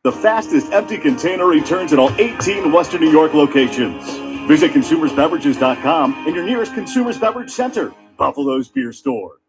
The fastest empty container returns at all 18 Western New York locations. Visit consumersbeverages.com and your nearest Consumers Beverage Center, Buffalo's Beer Store.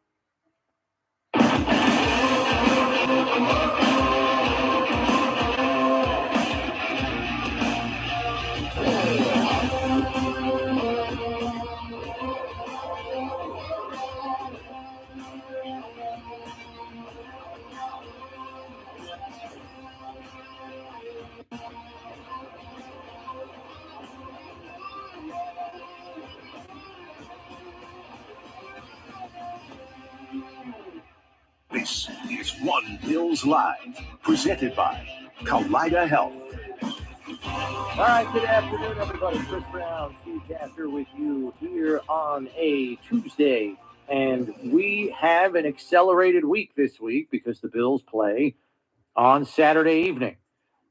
This is One Bills Live, presented by Kaleida Health. All right, good afternoon, everybody. Chris Brown, Steve Castor with you here on a Tuesday. And we have an accelerated week this week because the Bills play on Saturday evening.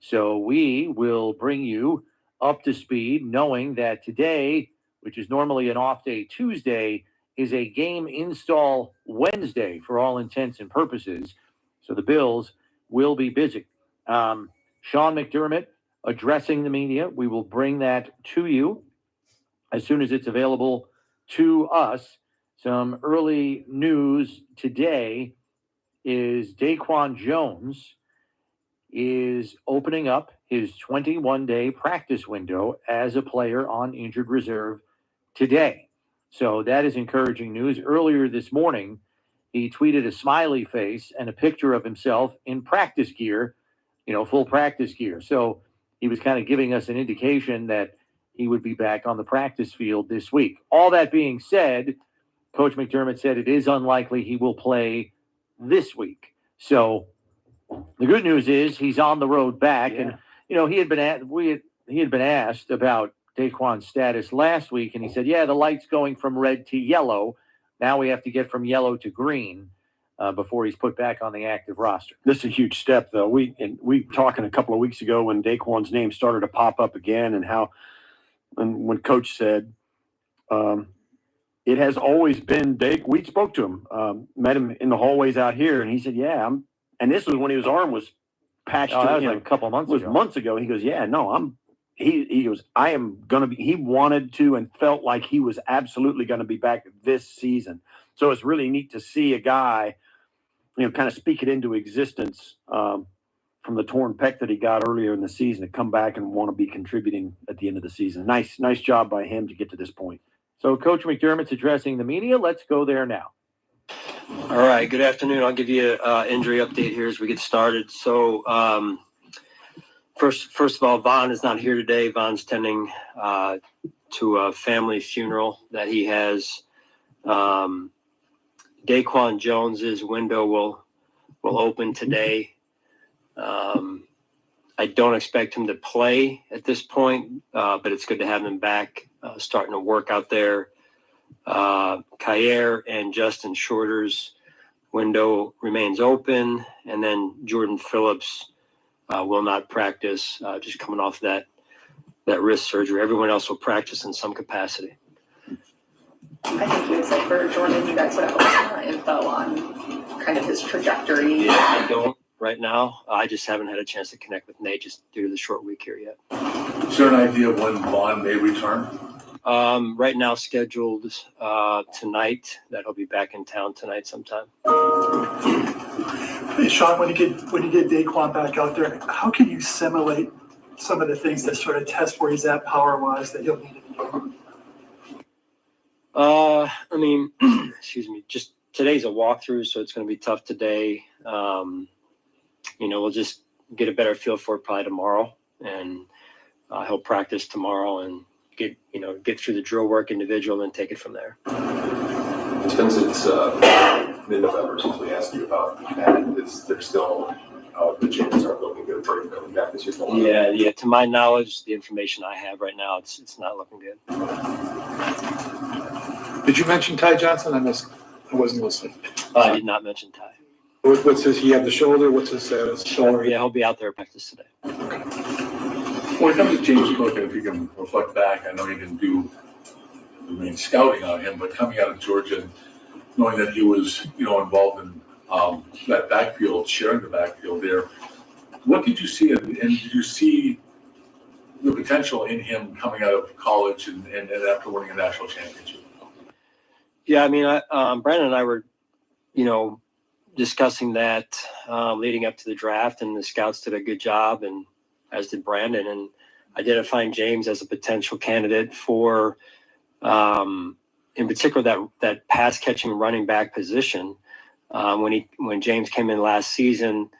So we will bring you up to speed, knowing that today, which is normally an off day Tuesday, is a game install Wednesday for all intents and purposes. So the Bills will be busy. Sean McDermott addressing the media. We will bring that to you as soon as it's available to us. Some early news today is Daquan Jones is opening up his 21-day practice window as a player on injured reserve today. So that is encouraging news. Earlier this morning, he tweeted a smiley face and a picture of himself in practice gear, full practice gear. So he was kind of giving us an indication that he would be back on the practice field this week. All that being said, Coach McDermott said it is unlikely he will play this week. So the good news is he's on the road back. Yeah. And, he had been asked about Daquan's status last week, and he said, the light's going from red to yellow. Now we have to get from yellow to green before he's put back on the active roster. This is a huge step, though. We talking a couple of weeks ago when Daquan's name started to pop up again, and when Coach said it has always been we spoke to him, met him in the hallways out here, and he said, and this was when his arm was patched. That was like a couple months ago. Months ago. He goes, he goes, I am going to be, he wanted to and felt like he was absolutely going to be back this season. So it's really neat to see a guy, kind of speak it into existence from the torn pec that he got earlier in the season to come back and want to be contributing at the end of the season. Nice job by him to get to this point. So Coach McDermott's addressing the media. Let's go there now. All right, good afternoon. I'll give you an injury update here as we get started. So, First of all, Vaughn is not here today. Vaughn's tending to a family funeral that he has. Daquan Jones's window will open today. I don't expect him to play at this point, but it's good to have him back, starting to work out there. Kyer and Justin Shorter's window remains open, and then Jordan Phillips will not practice, just coming off that wrist surgery. Everyone else will practice in some capacity. I think you had said for Jordan, you guys would have more info on kind of his trajectory. Yeah, I don't right now. I just haven't had a chance to connect with Nate just due to the short week here yet. Is there an idea of when Vaughn may return? Right now scheduled tonight. That he'll be back in town tonight sometime. Hey, Sean, when you get Daquan back out there, how can you simulate some of the things that sort of test where he's at power-wise that you'll need to be doing? Excuse me. Just today's a walkthrough, so it's going to be tough today. We'll just get a better feel for it probably tomorrow, and he'll practice tomorrow and get through the drill work individual and take it from there. Since it's mid-November since we asked you about that, there's still the chances aren't looking good for him coming back this year. Yeah. To my knowledge, the information I have right now, it's not looking good. Did you mention Ty Johnson? I wasn't listening. I did not mention Ty. What's his? He had the shoulder. What's his status? Shoulder. Yeah, he'll be out there at practice today. Okay. When it comes to James Cook, and if you can reflect back, I know you didn't do the main scouting on him, but coming out of Georgia, and knowing that he was, involved in that backfield, sharing the backfield there, What did you see, and did you see the potential in him coming out of college and after winning a national championship? Yeah, I mean, Brandon and I were, discussing that leading up to the draft, and the scouts did a good job, and as did Brandon, and identifying James as a potential candidate for, in particular, that pass catching running back position. When James came in last season,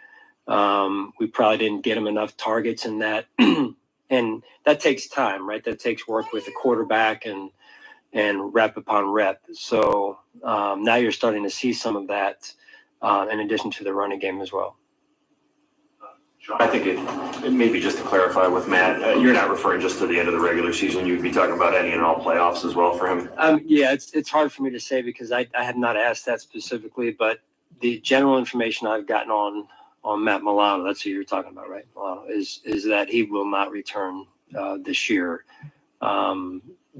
we probably didn't get him enough targets in that, and that takes time, right? That takes work with the quarterback and rep upon rep. So now you're starting to see some of that in addition to the running game as well. I think it maybe just to clarify with Matt, you're not referring just to the end of the regular season. You'd be talking about any and all playoffs as well for him. Yeah, it's hard for me to say because I have not asked that specifically, but the general information I've gotten on Matt Milano, that's who you're talking about, right? Milano, is that he will not return this year.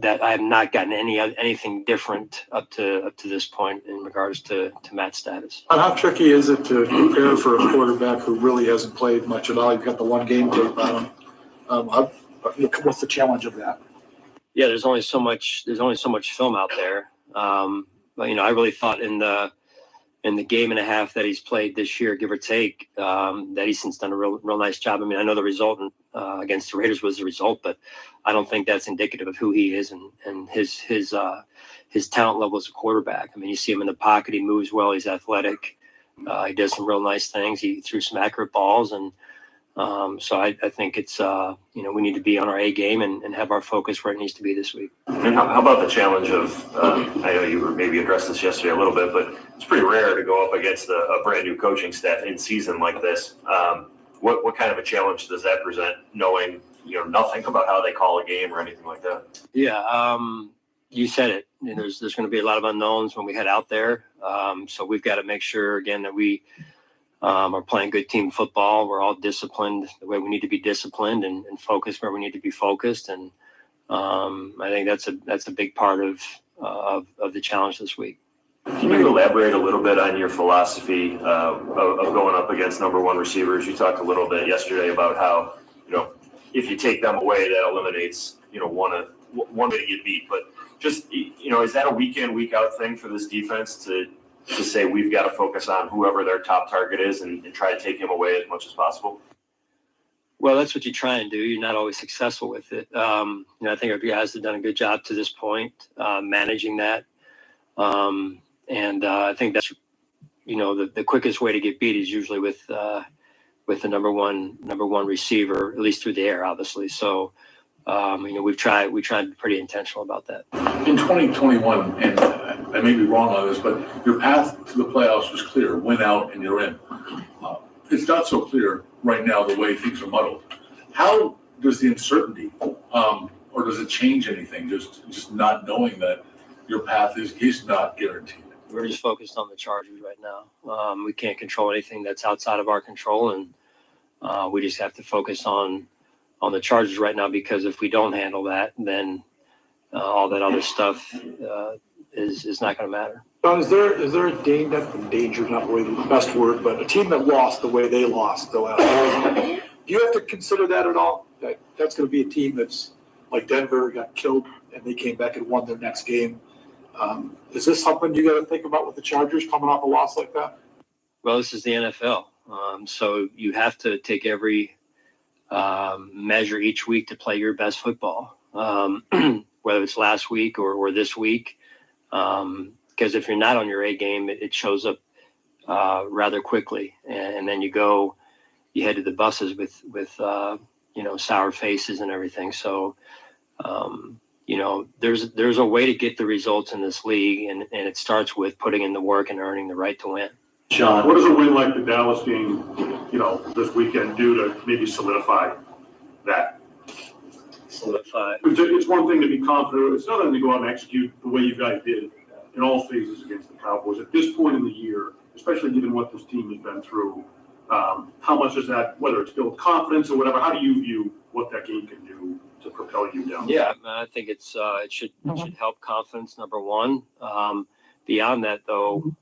That I have not gotten anything different up to this point in regards to Matt's status. And how tricky is it to prepare for a quarterback who really hasn't played much at all? You've got the one game tape on him. What's the challenge of that? Yeah, there's only so much film out there. But I really thought in the game and a half that he's played this year, give or take, that he's since done a real nice job. I mean, I know the result against the Raiders was the result, but I don't think that's indicative of who he is and his talent level as a quarterback. I mean, you see him in the pocket, he moves well, he's athletic, he does some real nice things, he threw some accurate balls, and so I think it's we need to be on our A game and have our focus where it needs to be this week. And how about the challenge of, I know you maybe addressed this yesterday a little bit, but it's pretty rare to go up against a brand new coaching staff in season like this. What kind of a challenge does that present, knowing nothing about how they call a game or anything like that? Yeah, you said it. There's going to be a lot of unknowns when we head out there. So we've got to make sure again that we are playing good team football. We're all disciplined the way we need to be disciplined and focused where we need to be focused. And I think that's a big part of the challenge this week. Can you elaborate a little bit on your philosophy of going up against number one receivers? You talked a little bit yesterday about how, if you take them away, that eliminates, one way to get beat. But just, is that a week in, week out thing for this defense to say we've got to focus on whoever their top target is and try to take him away as much as possible? Well, that's what you try and do. You're not always successful with it. I think our guys have done a good job to this point, managing that. And I think that's, the quickest way to get beat is usually with the number one receiver, at least through the air, obviously. So, we tried to be pretty intentional about that. In 2021, and I may be wrong on this, but your path to the playoffs was clear. Win out and you're in. It's not so clear right now the way things are muddled. How does the uncertainty, or does it change anything? Just not knowing that your path is not guaranteed. We're just focused on the Chargers right now. We can't control anything that's outside of our control, and we just have to focus on the Chargers right now, because if we don't handle that, then all that other stuff is not going to matter. John, is there a danger, not really the best word, but a team that lost the way they lost the last game? Do you have to consider that at all? That's going to be a team that's like Denver, got killed, and they came back and won their next game. Is this something you got to think about with the Chargers coming off a loss like that? Well, this is the NFL. So you have to take every measure each week to play your best football, whether it's last week or this week. Because if you're not on your A game, it shows up rather quickly. And then you head to the buses with sour faces and everything. So, there's a way to get the results in this league, and it starts with putting in the work and earning the right to win. Sean, what does a win like the Dallas game, this weekend do to maybe solidify that? It's one thing to be confident. It's another thing to go out and execute the way you guys did in all phases against the Cowboys. At this point in the year, especially given what this team has been through, how much is that, whether it's build confidence or whatever, how do you view what that game can do to propel you down? Yeah, I think it should help confidence, number one. Beyond that, though,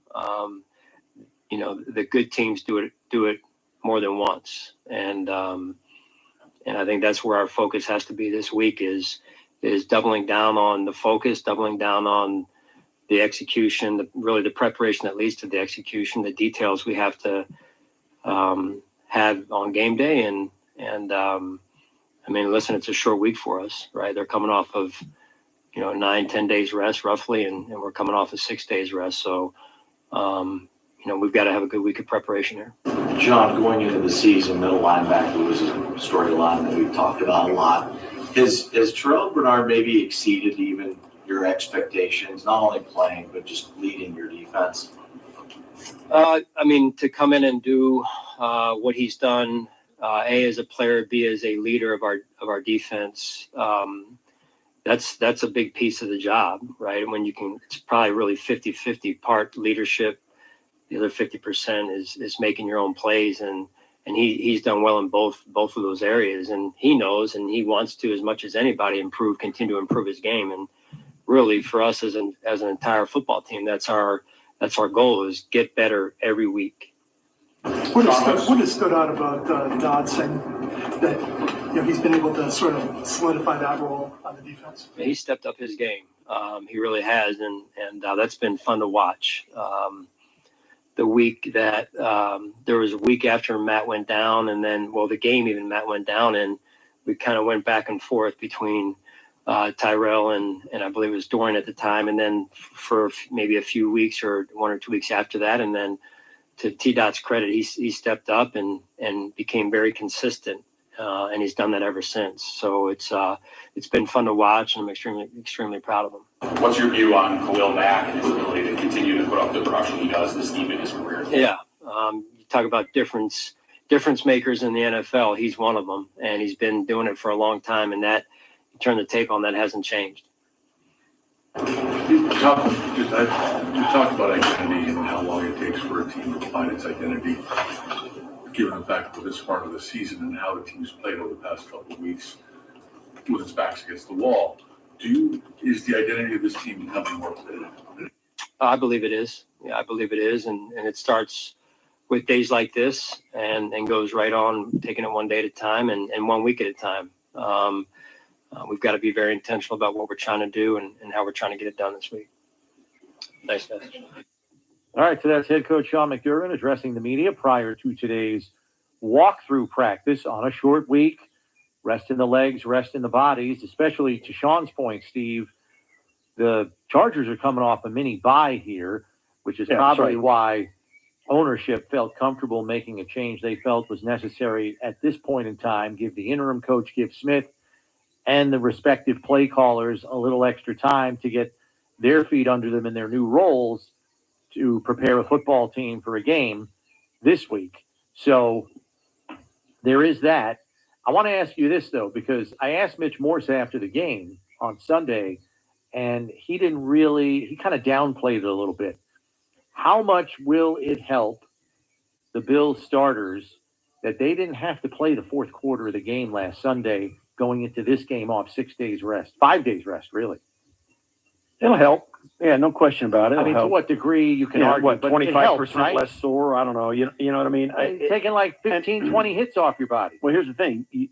the good teams do it more than once. And I think that's where our focus has to be this week is doubling down on the focus, doubling down on the execution, really the preparation that leads to the execution, the details we have to have on game day. And I mean, listen, it's a short week for us, right? They're coming off of, 9-10 days rest roughly, and we're coming off of 6 days rest. So, we've got to have a good week of preparation here. John, going into the season, middle linebacker was a storyline that we've talked about a lot. Has Terrell Bernard maybe exceeded even your expectations, not only playing, but just leading your defense? I mean, to come in and do what he's done, A, as a player, B, as a leader of our defense, that's a big piece of the job, right? And when it's probably really 50-50 part leadership. The other 50% is making your own plays, and he's done well in both of those areas. And he knows, and he wants to, as much as anybody, continue to improve his game. And really, for us as an entire football team, that's our goal, is get better every week. What has stood out about Dodson that he's been able to sort of solidify that role on the defense? He stepped up his game. He really has, and that's been fun to watch. The week that there was a week after Matt went down, and then, the game even Matt went down, and we kind of went back and forth between Tyrell and I believe it was Dorian at the time, and then for maybe a few weeks or 1 or 2 weeks after that, and then to T-Dot's credit, he stepped up and became very consistent, and he's done that ever since. So it's been fun to watch, and I'm extremely proud of him. What's your view on Khalil Mack and his ability to continue to put up the production he does this deep in his career? Yeah, you talk about difference makers in the NFL. He's one of them, and he's been doing it for a long time. And that, you turn the tape on, that hasn't changed. You talked about identity and how long it takes for a team to find its identity, given the fact that this part of the season and how the team's played over the past couple of weeks with its backs against the wall. Is the identity of this team becoming more clear? I believe it is. Yeah, I believe it is. And it starts with days like this and goes right on, taking it one day at a time and 1 week at a time. We've got to be very intentional about what we're trying to do and how we're trying to get it done this week. Thanks, guys. All right, so that's head coach Sean McDermott addressing the media prior to today's walkthrough practice on a short week. Rest in the legs, rest in the bodies, especially to Sean's point, Steve. The Chargers are coming off a mini bye here, which is probably why ownership felt comfortable making a change they felt was necessary at this point in time. Give the interim coach, Giff Smith, and the respective play callers a little extra time to get their feet under them in their new roles to prepare a football team for a game this week. So there is that. I want to ask you this, though, because I asked Mitch Morse after the game on Sunday, and he kind of downplayed it a little bit. How much will it help the Bills starters that they didn't have to play the fourth quarter of the game last Sunday going into this game off 6 days rest, 5 days rest, really? It'll help. Yeah, no question about it. I mean, to what degree you can argue, what, but 25% right? less sore? I don't know. You know what I mean? Taking like 15, 20 hits off your body. Well, here's the thing. You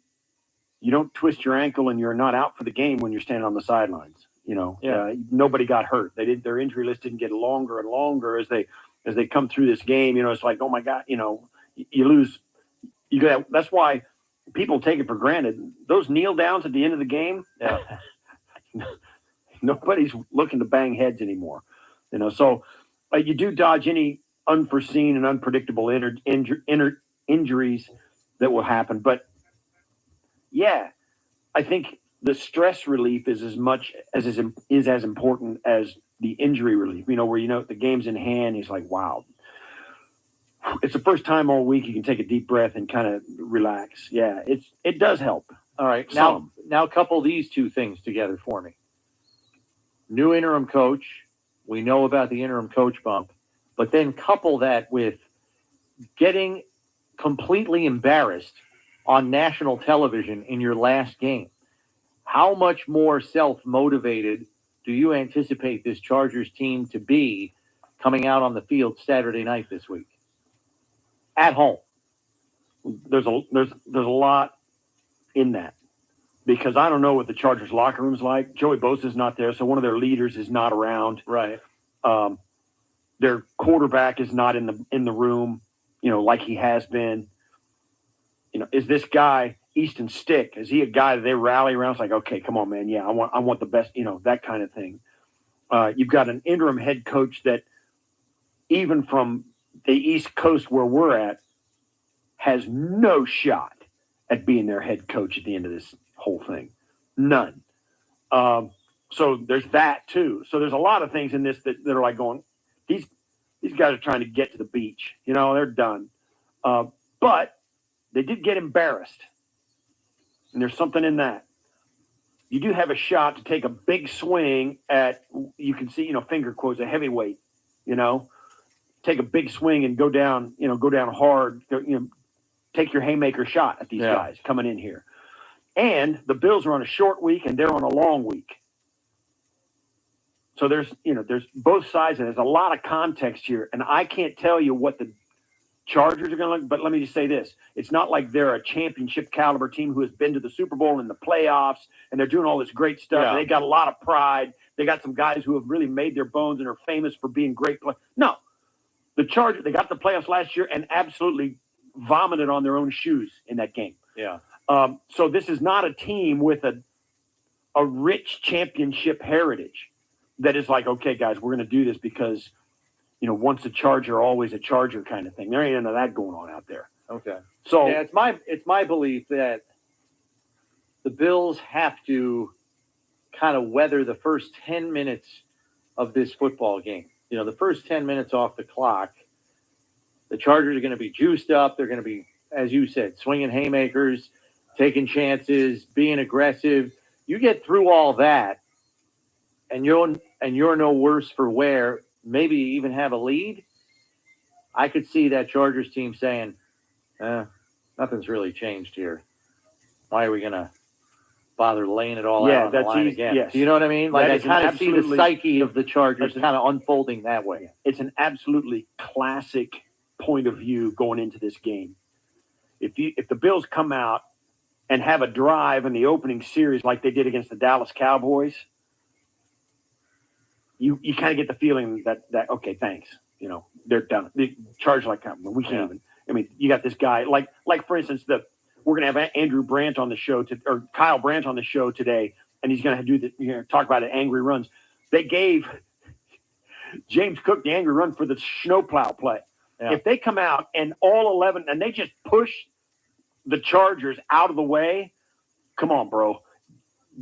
don't twist your ankle and you're not out for the game when you're standing on the sidelines. Nobody got hurt. Their injury list didn't get longer and longer as they come through this game. It's like, oh my God, you lose. That's why people take it for granted. Those kneel downs at the end of the game. Yeah. Nobody's looking to bang heads anymore. So you do dodge any unforeseen and unpredictable injuries that will happen. But yeah, I think the stress relief is as important as the injury relief. Where the game's in hand, he's like, wow. It's the first time all week you can take a deep breath and kind of relax. Yeah, it does help. All right, now couple these two things together for me. New interim coach, we know about the interim coach bump, but then couple that with getting completely embarrassed on national television in your last game. How much more self-motivated do you anticipate this Chargers team to be coming out on the field Saturday night this week? At home. there's a lot in that, because I don't know what the Chargers locker room's like. Joey Bosa's not there, so one of their leaders is not around. Right. Their quarterback is not in the room, like he has been. Is this guy Easton Stick? Is he a guy that they rally around? It's like, okay, come on, man. Yeah, I want the best. That kind of thing. You've got an interim head coach that, even from the East Coast where we're at, has no shot at being their head coach at the end of this whole thing. None. So there's that too. So there's a lot of things in this that are like going, these guys are trying to get to the beach. They're done. But they did get embarrassed. And there's something in that. You do have a shot to take a big swing at, you can see, finger quotes, a heavyweight, take a big swing and go down hard, take your haymaker shot at these guys coming in here. And the Bills are on a short week and they're on a long week. So there's both sides, and there's a lot of context here. And I can't tell you what the Chargers are going to look, but let me just say this. It's not like they're a championship caliber team who has been to the Super Bowl and the playoffs, and they're doing all this great stuff. Yeah. And they got a lot of pride. They got some guys who have really made their bones and are famous for being great players. No. The Chargers, they got the playoffs last year and absolutely vomited on their own shoes in that game. Yeah. So this is not a team with a rich championship heritage that is like, okay, guys, we're going to do this because, once a Charger, always a Charger kind of thing. There ain't none of that going on out there. Okay. So it's my belief that the Bills have to kind of weather the first 10 minutes of this football game. The first 10 minutes off the clock, the Chargers are going to be juiced up. They're going to be, as you said, swinging haymakers, taking chances, being aggressive. You get through all that, and you're no worse for wear, maybe even have a lead. I could see that Chargers team saying, nothing's really changed here. Why are we going to bother laying it all out on the line again? Yes. Do you know what I mean? Like, I kind of see the absolutely- psyche of the Chargers kind of unfolding that way. It's an absolutely classic point of view going into this game. If the Bills come out and have a drive in the opening series like they did against the Dallas Cowboys, you kind of get the feeling that okay, thanks. They're done. They charge like we can't even. I mean, you got this guy like for instance, we're gonna have Andrew Brandt on the show or Kyle Brandt on the show today, and he's gonna do talk about it, angry runs. They gave James Cook the angry run for the snowplow play. Yeah. If they come out and all 11 and they just push the Chargers out of the way, come on, bro,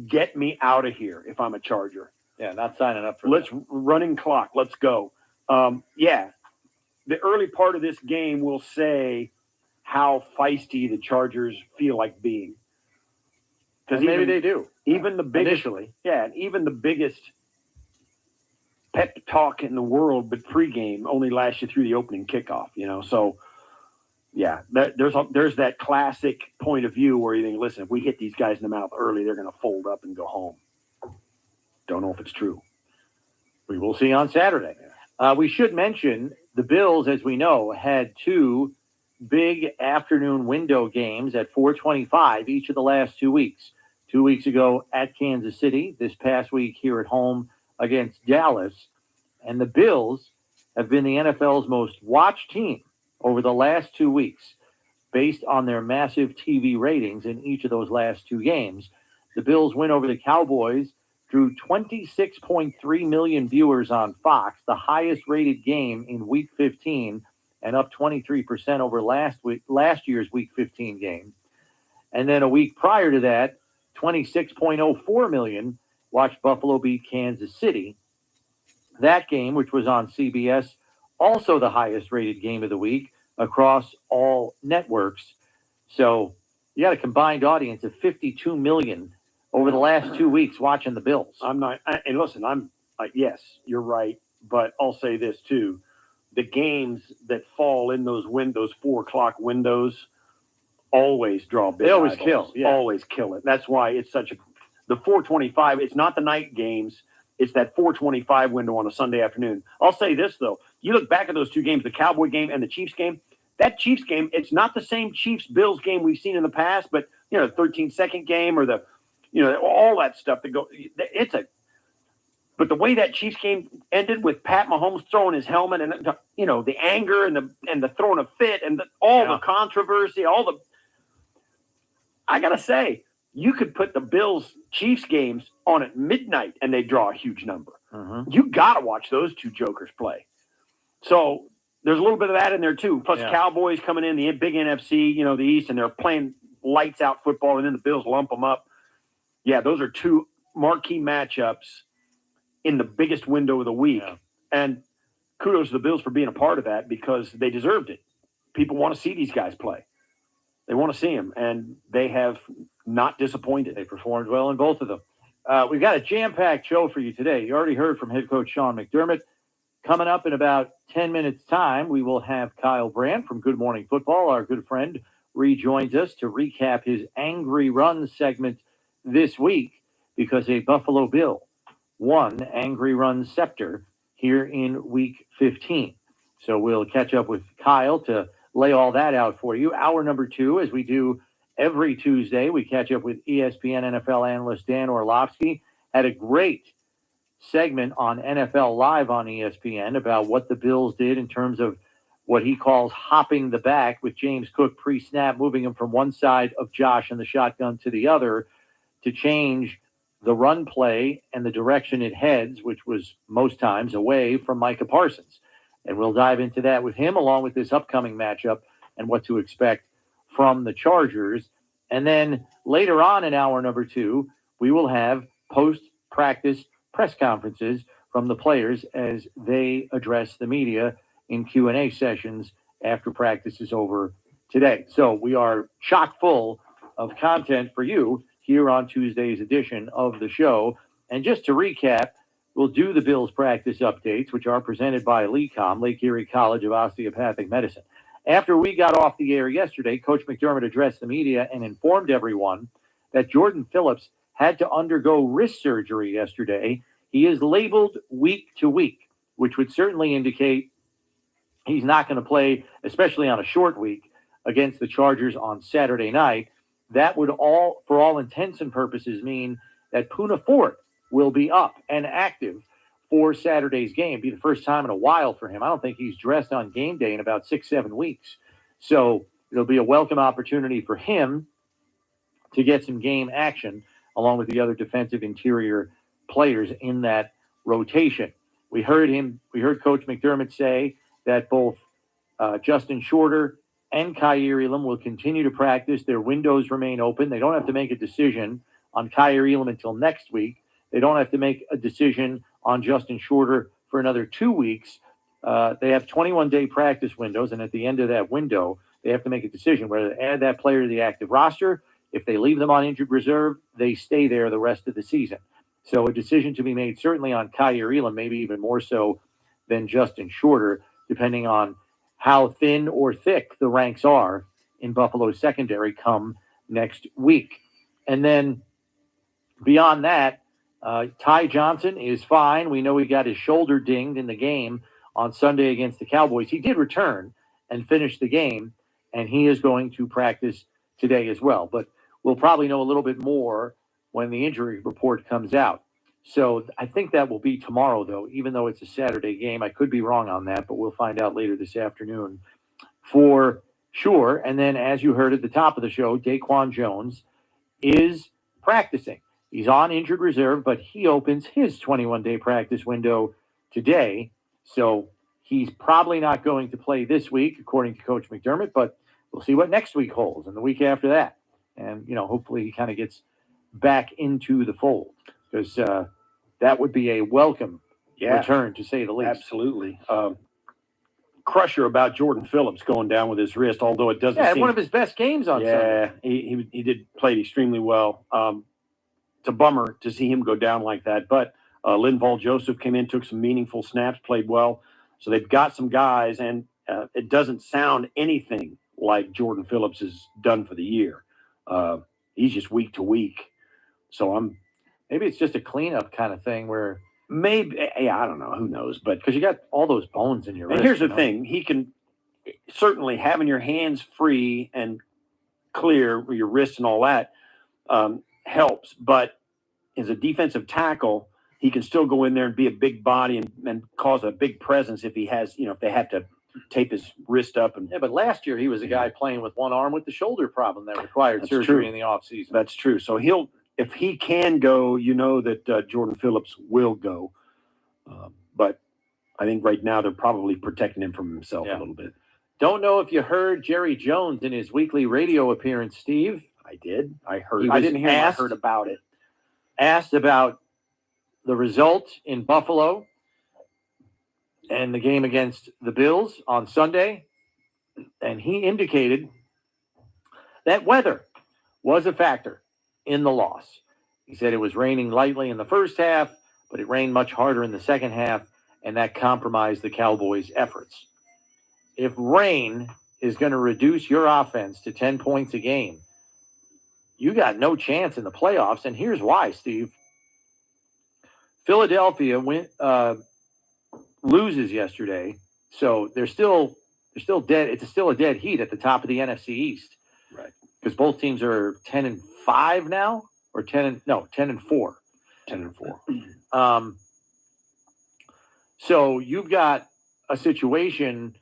get me out of here if I'm a Charger. Yeah, not signing up for Let's running clock. Let's go. The early part of this game will say how feisty the Chargers feel like being. Because maybe they do. Even the biggest, initially. Yeah, and even the biggest pep talk in the world, but pregame only lasts you through the opening kickoff. So yeah, there's that classic point of view where you think, listen, if we hit these guys in the mouth early, they're going to fold up and go home. Don't know if it's true. We will see on Saturday. We should mention the Bills, as we know, had two big afternoon window games at 4:25 each of the last 2 weeks. 2 weeks ago at Kansas City, this past week here at home against Dallas. And the Bills have been the NFL's most watched team over the last 2 weeks based on their massive TV ratings in each of those last two games. The Bills win over the Cowboys drew 26.3 million viewers on Fox, the highest rated game in Week 15, and up 23% over last year's Week 15 game. And then a week prior to that, 26.04 million watched Buffalo beat Kansas City. That game, which was on CBS, also the highest rated game of the week across all networks. So you got a combined audience of 52 million over the last 2 weeks watching the Bills. And listen, yes, you're right. But I'll say this too. The games that fall in those 4 o'clock windows always draw big. They always eyeballs. kill. Yeah. Always kill it. That's why it's the 4:25. It's not the night games. It's that 4:25 window on a Sunday afternoon. I'll say this though. You look back at those two games, the Cowboy game and the Chiefs game, that Chiefs game, it's not the same Chiefs-Bills game we've seen in the past, but, the 13-second game or the, all that stuff that go. But the way that Chiefs game ended with Pat Mahomes throwing his helmet and, the anger and the throwing a fit and the controversy, I got to say, you could put the Bills-Chiefs games on at midnight and they draw a huge number. You got to watch those two jokers play. So there's a little bit of that in there too. Plus Cowboys coming in, the big NFC, the East, and they're playing lights out football, and then the Bills lump them up. Yeah, those are two marquee matchups in the biggest window of the week. Yeah. And kudos to the Bills for being a part of that because they deserved it. People want to see these guys play. They want to see them, and they have not disappointed. They performed well in both of them. We've got a jam-packed show for you today. You already heard from head coach Sean McDermott. Coming up in about 10 minutes' time, we will have Kyle Brandt from Good Morning Football. Our good friend rejoins us to recap his Angry Run segment this week because a Buffalo Bill won Angry Run Scepter here in Week 15. So we'll catch up with Kyle to lay all that out for you. Hour number 2, as we do every Tuesday, we catch up with ESPN NFL analyst Dan Orlovsky. Had a great segment on NFL Live on ESPN about what the Bills did in terms of what he calls hopping the back with James Cook pre-snap, moving him from one side of Josh in the shotgun to the other to change the run play and the direction it heads, which was most times away from Micah Parsons. And we'll dive into that with him along with this upcoming matchup and what to expect from the Chargers. And then later on in hour number 2, we will have post-practice press conferences from the players as they address the media in Q&A sessions after practice is over today. So we are chock full of content for you here on Tuesday's edition of the show. And just to recap, we'll do the Bills practice updates, which are presented by LECOM, Lake Erie College of Osteopathic Medicine. After we got off the air yesterday, Coach McDermott addressed the media and informed everyone that Jordan Phillips had to undergo wrist surgery yesterday. He is labeled week to week, which would certainly indicate he's not going to play, especially on a short week, against the Chargers on Saturday night. That would for all intents and purposes, mean that Poona Ford will be up and active for Saturday's game. Be the first time in a while for him. I don't think he's dressed on game day in about 6-7 weeks. So it'll be a welcome opportunity for him to get some game action along with the other defensive interior players in that rotation. We heard Coach McDermott say that both Justin Shorter and Kaiir Elam will continue to practice. Their windows remain open. They don't have to make a decision on Kaiir Elam until next week. They don't have to make a decision on Justin Shorter for another 2 weeks. They have 21-day practice windows, and at the end of that window, they have to make a decision whether to add that player to the active roster. If they leave them on injured reserve, they stay there the rest of the season. So a decision to be made certainly on Kaiir Elam, maybe even more so than Justin Shorter, depending on how thin or thick the ranks are in Buffalo's secondary come next week. And then beyond that, Ty Johnson is fine. We know he got his shoulder dinged in the game on Sunday against the Cowboys. He did return and finish the game, and he is going to practice today as well. But we'll probably know a little bit more when the injury report comes out. So I think that will be tomorrow, though, even though it's a Saturday game. I could be wrong on that, but we'll find out later this afternoon for sure. And then, as you heard at the top of the show, Daquan Jones is practicing. He's on injured reserve, but he opens his 21-day practice window today. So he's probably not going to play this week, according to Coach McDermott, but we'll see what next week holds and the week after that. And, hopefully he kind of gets back into the fold because that would be a welcome return, to say the least. Absolutely. Crusher about Jordan Phillips going down with his wrist, although it doesn't seem... one of his best games on Sunday. Yeah, he did play extremely well. It's a bummer to see him go down like that, but Linval Joseph came in, took some meaningful snaps, played well. So they've got some guys, and it doesn't sound anything like Jordan Phillips is done for the year. He's just week to week. So maybe it's just a cleanup kind of thing where maybe, I don't know, who knows, but because you got all those bones in your wrist. And here's the thing, he can certainly having your hands free and clear, your wrists and all that, helps. But as a defensive tackle, he can still go in there and be a big body and cause a big presence if he has, if they have to tape his wrist up. And yeah, but last year he was a guy playing with one arm with the shoulder problem that required surgery in the offseason. That's true. So if he can go, that Jordan Phillips will go. But I think right now they're probably protecting him from himself a little bit. Don't know if you heard Jerry Jones in his weekly radio appearance, Steve. I did. I heard. I didn't hear him. I heard about it. Asked about the result in Buffalo and the game against the Bills on Sunday, and he indicated that weather was a factor in the loss. He said it was raining lightly in the first half, but it rained much harder in the second half, and that compromised the Cowboys' efforts. If rain is going to reduce your offense to 10 points a game, you got no chance in the playoffs, and here's why, Steve. Philadelphia loses yesterday, so they're still dead. It's still a dead heat at the top of the NFC East, right? Because both teams are 10-5 now, or 10-4. 10-4. So you've got a situation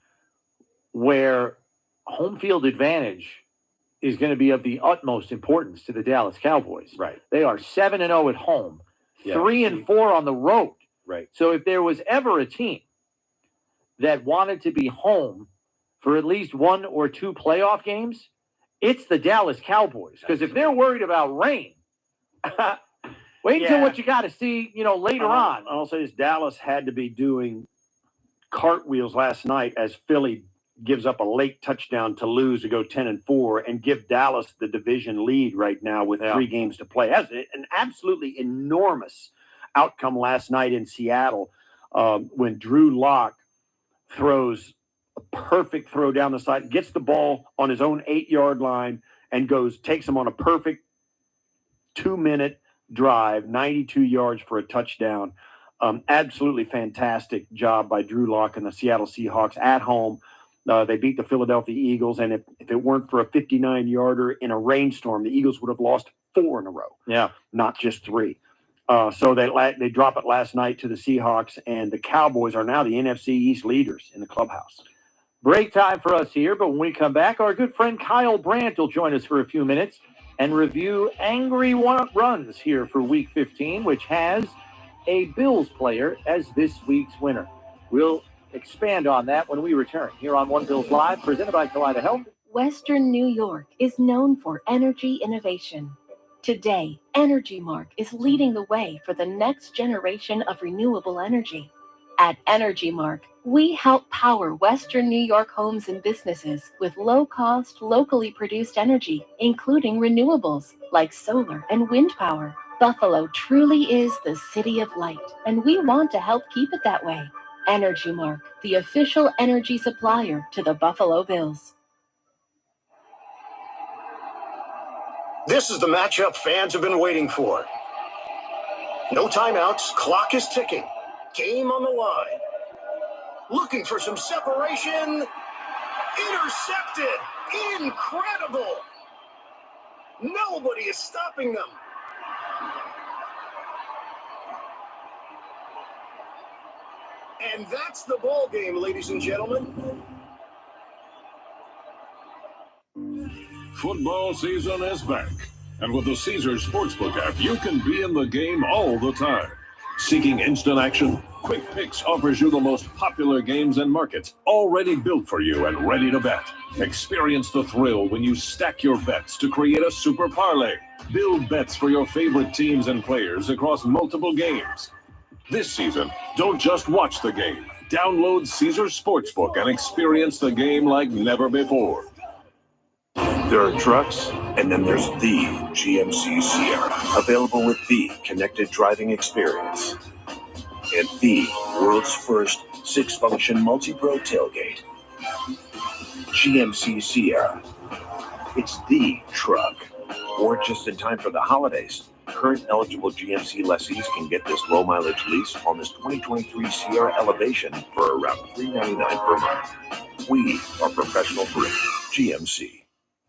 where home field advantage is going to be of the utmost importance to the Dallas Cowboys. Right. They are 7-0 at home, 3-4 on the road. Right. So if there was ever a team that wanted to be home for at least one or two playoff games, it's the Dallas Cowboys. Because if they're worried about rain, wait until what you got to see, later on. I'll say this: Dallas had to be doing cartwheels last night as Philly gives up a late touchdown to lose to go 10-4 and give Dallas the division lead right now with 3 games to play. That's an absolutely enormous outcome last night in Seattle when Drew Lock throws a perfect throw down the side, gets the ball on his own 8-yard line and takes him on a perfect 2-minute drive, 92 yards for a touchdown. Absolutely fantastic job by Drew Lock and the Seattle Seahawks at home. They beat the Philadelphia Eagles, and if it weren't for a 59-yarder in a rainstorm, the Eagles would have lost 4 in a row. Yeah, not just 3. So they drop it last night to the Seahawks, and the Cowboys are now the NFC East leaders in the clubhouse. Break time for us here, but when we come back, our good friend Kyle Brandt will join us for a few minutes and review angry runs here for Week 15, which has a Bills player as this week's winner. We'll expand on that when we return here on One Bills Live, presented by Kaleida Health. Western New York is known for energy innovation. Today, Energy Mark is leading the way for the next generation of renewable energy. At Energy Mark, we help power Western New York homes and businesses with low-cost, locally produced energy, including renewables like solar and wind power. Buffalo truly is the city of light, and we want to help keep it that way. Energy Mark, the official energy supplier to the Buffalo Bills. This is the matchup fans have been waiting for. No timeouts, clock is ticking, game on the line. Looking for some separation. Intercepted. Incredible. Nobody is stopping them. And that's the ball game, ladies and gentlemen. Football season is back. And with the Caesars Sportsbook app, you can be in the game all the time. Seeking instant action? Quick Picks offers you the most popular games and markets, already built for you and ready to bet. Experience the thrill when you stack your bets to create a super parlay. Build bets for your favorite teams and players across multiple games. This season, don't just watch the game. Download Caesars Sportsbook and experience the game like never before. There are trucks, and then there's the GMC Sierra, available with the connected driving experience and the world's first 6-function multi-pro tailgate. GMC Sierra. It's the truck. Or just in time for the holidays, current eligible GMC lessees can get this low-mileage lease on this 2023 Sierra Elevation for around $399 per month. We are professional grade. GMC.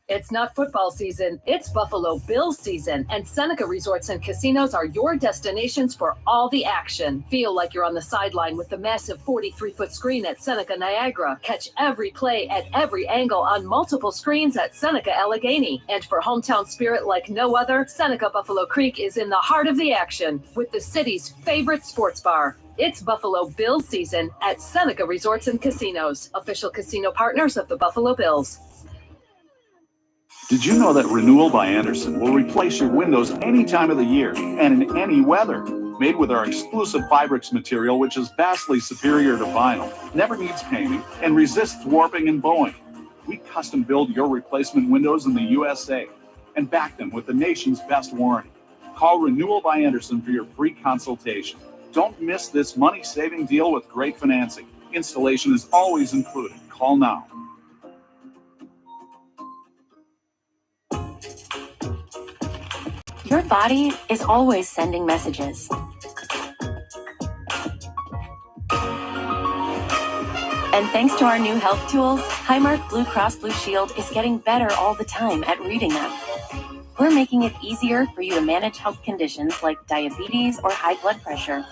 It's not football season, it's Buffalo Bills season, and Seneca Resorts and Casinos are your destinations for all the action. Feel like you're on the sideline with the massive 43-foot screen at Seneca Niagara. Catch every play at every angle on multiple screens at Seneca Allegheny. And for hometown spirit like no other, Seneca Buffalo Creek is in the heart of the action with the city's favorite sports bar. It's Buffalo Bills season at Seneca Resorts and Casinos, official casino partners of the Buffalo Bills. Did you know that Renewal by Andersen will replace your windows any time of the year and in any weather? Made with our exclusive Fibrix material, which is vastly superior to vinyl, never needs painting, and resists warping and bowing. We custom build your replacement windows in the USA and back them with the nation's best warranty. Call Renewal by Andersen for your free consultation. Don't miss this money-saving deal with great financing. Installation is always included. Call now. Your body is always sending messages. And thanks to our new health tools, Highmark Blue Cross Blue Shield is getting better all the time at reading them. We're making it easier for you to manage health conditions like diabetes or high blood pressure.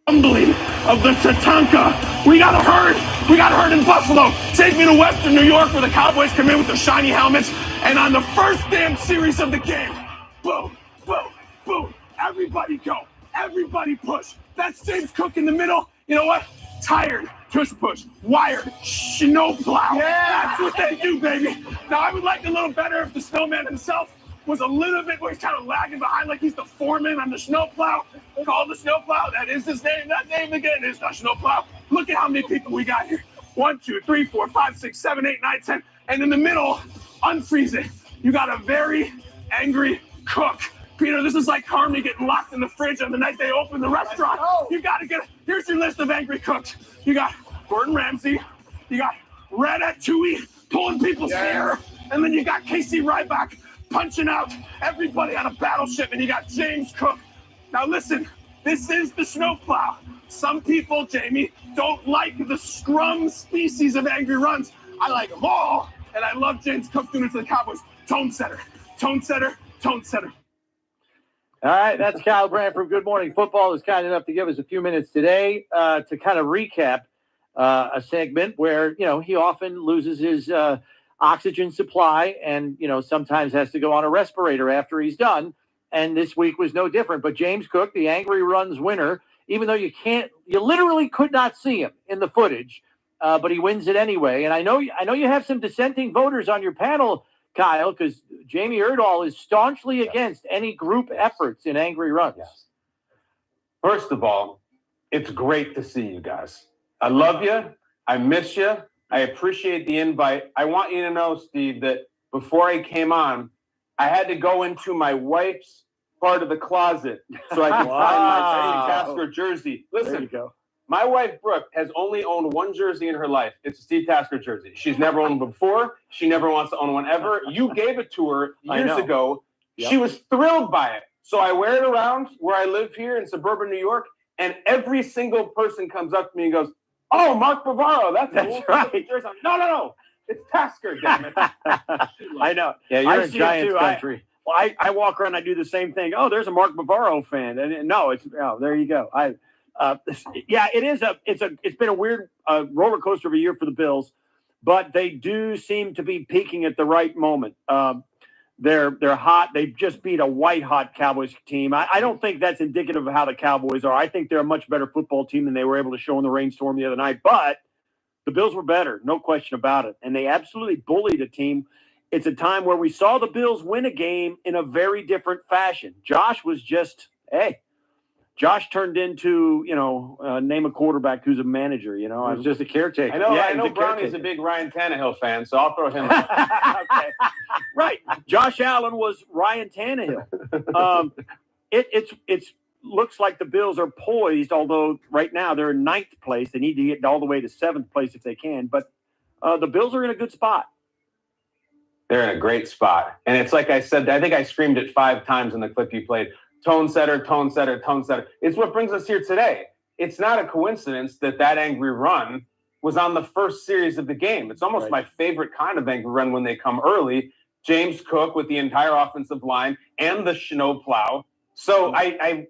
Unbelievable of the Tatanka. We got a herd. We got a herd in Buffalo. Take me to Western New York where the Cowboys come in with their shiny helmets. And on the first damn series of the game, boom, boom, boom. Everybody go. Everybody push. That's James Cook in the middle. You know what? Tired. Tush push. Wired. Snowplow. Yeah. That's what they do, baby. Now, I would like a little better if the snowman himself was a little bit where he's kind of lagging behind like he's the foreman on the snowplow. Called the snowplow. That is his name. That name again is the snowplow. Look at how many people we got here. 1, 2, 3, 4, 5, 6, 7, 8, 9, 10. And in the middle, unfreeze it. You got a very angry cook. Peter, this is like Carmi getting locked in the fridge on the night they open the restaurant. You got to here's your list of angry cooks. You got Gordon Ramsay. You got Ratatouille pulling people's hair. And then you got Casey Ryback punching out everybody on a battleship, and you got James Cook. Now listen, this is the snowplow. Some people, Jamie, don't like the scrum species of angry runs. I like them all, and I love James Cook doing it to the Cowboys. Tone setter, tone setter, tone setter. All right, that's Kyle Brandt from Good Morning Football, who's kind enough to give us a few minutes today to kind of recap a segment where, you know, he often loses his oxygen supply and, you know, sometimes has to go on a respirator after he's done. And this week was no different. But James Cook, the angry runs winner, even though you literally could not see him in the footage, but he wins it anyway. And I know you have some dissenting voters on your panel, Kyle, because Jamie Erdahl is staunchly against any group efforts in angry runs. Yes. First of all, it's great to see you guys. I love you. I miss you. I appreciate the invite. I want you to know, Steve, that before I came on, I had to go into my wife's part of the closet so I could find my Tasker jersey. Listen, there you go. My wife, Brooke, has only owned one jersey in her life. It's a Steve Tasker jersey. She's never owned one before. She never wants to own one ever. You gave it to her years ago. Yep. She was thrilled by it. So I wear it around where I live here in suburban New York, and every single person comes up to me and goes, "Oh, Mark Bavaro, that's right." No. It's Tasker, damn it. I know. Yeah, you're in Giants country. I walk around, I do the same thing. Oh, there's a Mark Bavaro fan. And no, there you go. It's been a weird roller coaster of a year for the Bills, but they do seem to be peaking at the right moment. They're hot. They just beat a white hot Cowboys team. I don't think that's indicative of how the Cowboys are. I think they're a much better football team than they were able to show in the rainstorm the other night. But the Bills were better, no question about it. And they absolutely bullied a team. It's a time where we saw the Bills win a game in a very different fashion. Josh turned into, name a quarterback who's a manager, I was just a caretaker. I know Brownie's a big Ryan Tannehill fan, so I'll throw him out. Okay. Right. Josh Allen was Ryan Tannehill. It looks like the Bills are poised, although right now they're in 9th place. They need to get all the way to 7th place if they can. But the Bills are in a good spot. They're in a great spot. And it's like I said, I think I screamed it 5 times in the clip you played. Tone setter, tone setter, tone setter. It's what brings us here today. It's not a coincidence that angry run was on the first series of the game. It's almost my favorite kind of angry run when they come early. James Cook with the entire offensive line and the snowplow. So I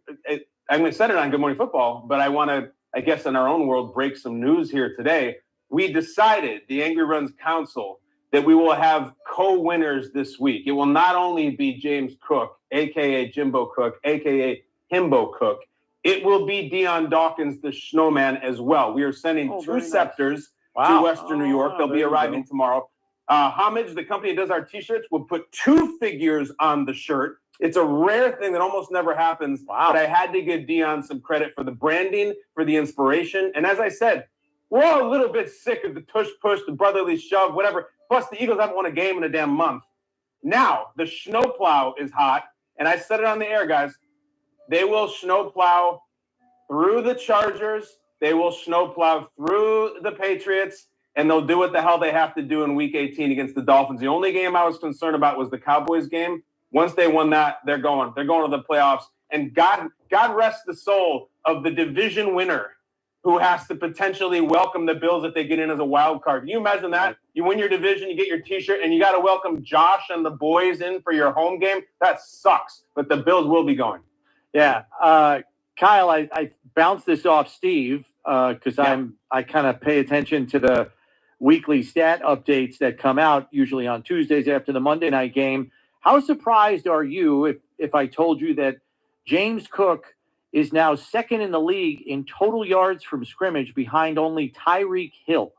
said it on Good Morning Football, but I want to, I guess in our own world, break some news here today. We decided, the Angry Runs Council, that we will have co-winners this week. It will not only be James Cook, a.k.a. Jimbo Cook, a.k.a. Himbo Cook. It will be Dion Dawkins, the snowman, as well. We are sending 2 scepters to Western New York. They'll be arriving tomorrow. Homage, the company that does our T-shirts, will put 2 figures on the shirt. It's a rare thing that almost never happens. But I had to give Dion some credit for the branding, for the inspiration. And as I said, we're all a little bit sick of the tush-push, the brotherly shove, whatever. Plus, the Eagles haven't won a game in a damn month. Now, the snowplow is hot. And I said it on the air, guys. They will snowplow through the Chargers. They will snowplow through the Patriots. And they'll do what the hell they have to do in Week 18 against the Dolphins. The only game I was concerned about was the Cowboys game. Once they won that, they're going. They're going to the playoffs. And God rest the soul of the division winner who has to potentially welcome the Bills if they get in as a wild card. Can you imagine that? You win your division, you get your T-shirt, and you got to welcome Josh and the boys in for your home game? That sucks. But the Bills will be going. Yeah. Kyle, I bounced this off Steve because I kind of pay attention to the weekly stat updates that come out usually on Tuesdays after the Monday night game. How surprised are you if I told you that James Cook is now second in the league in total yards from scrimmage behind only Tyreek Hill?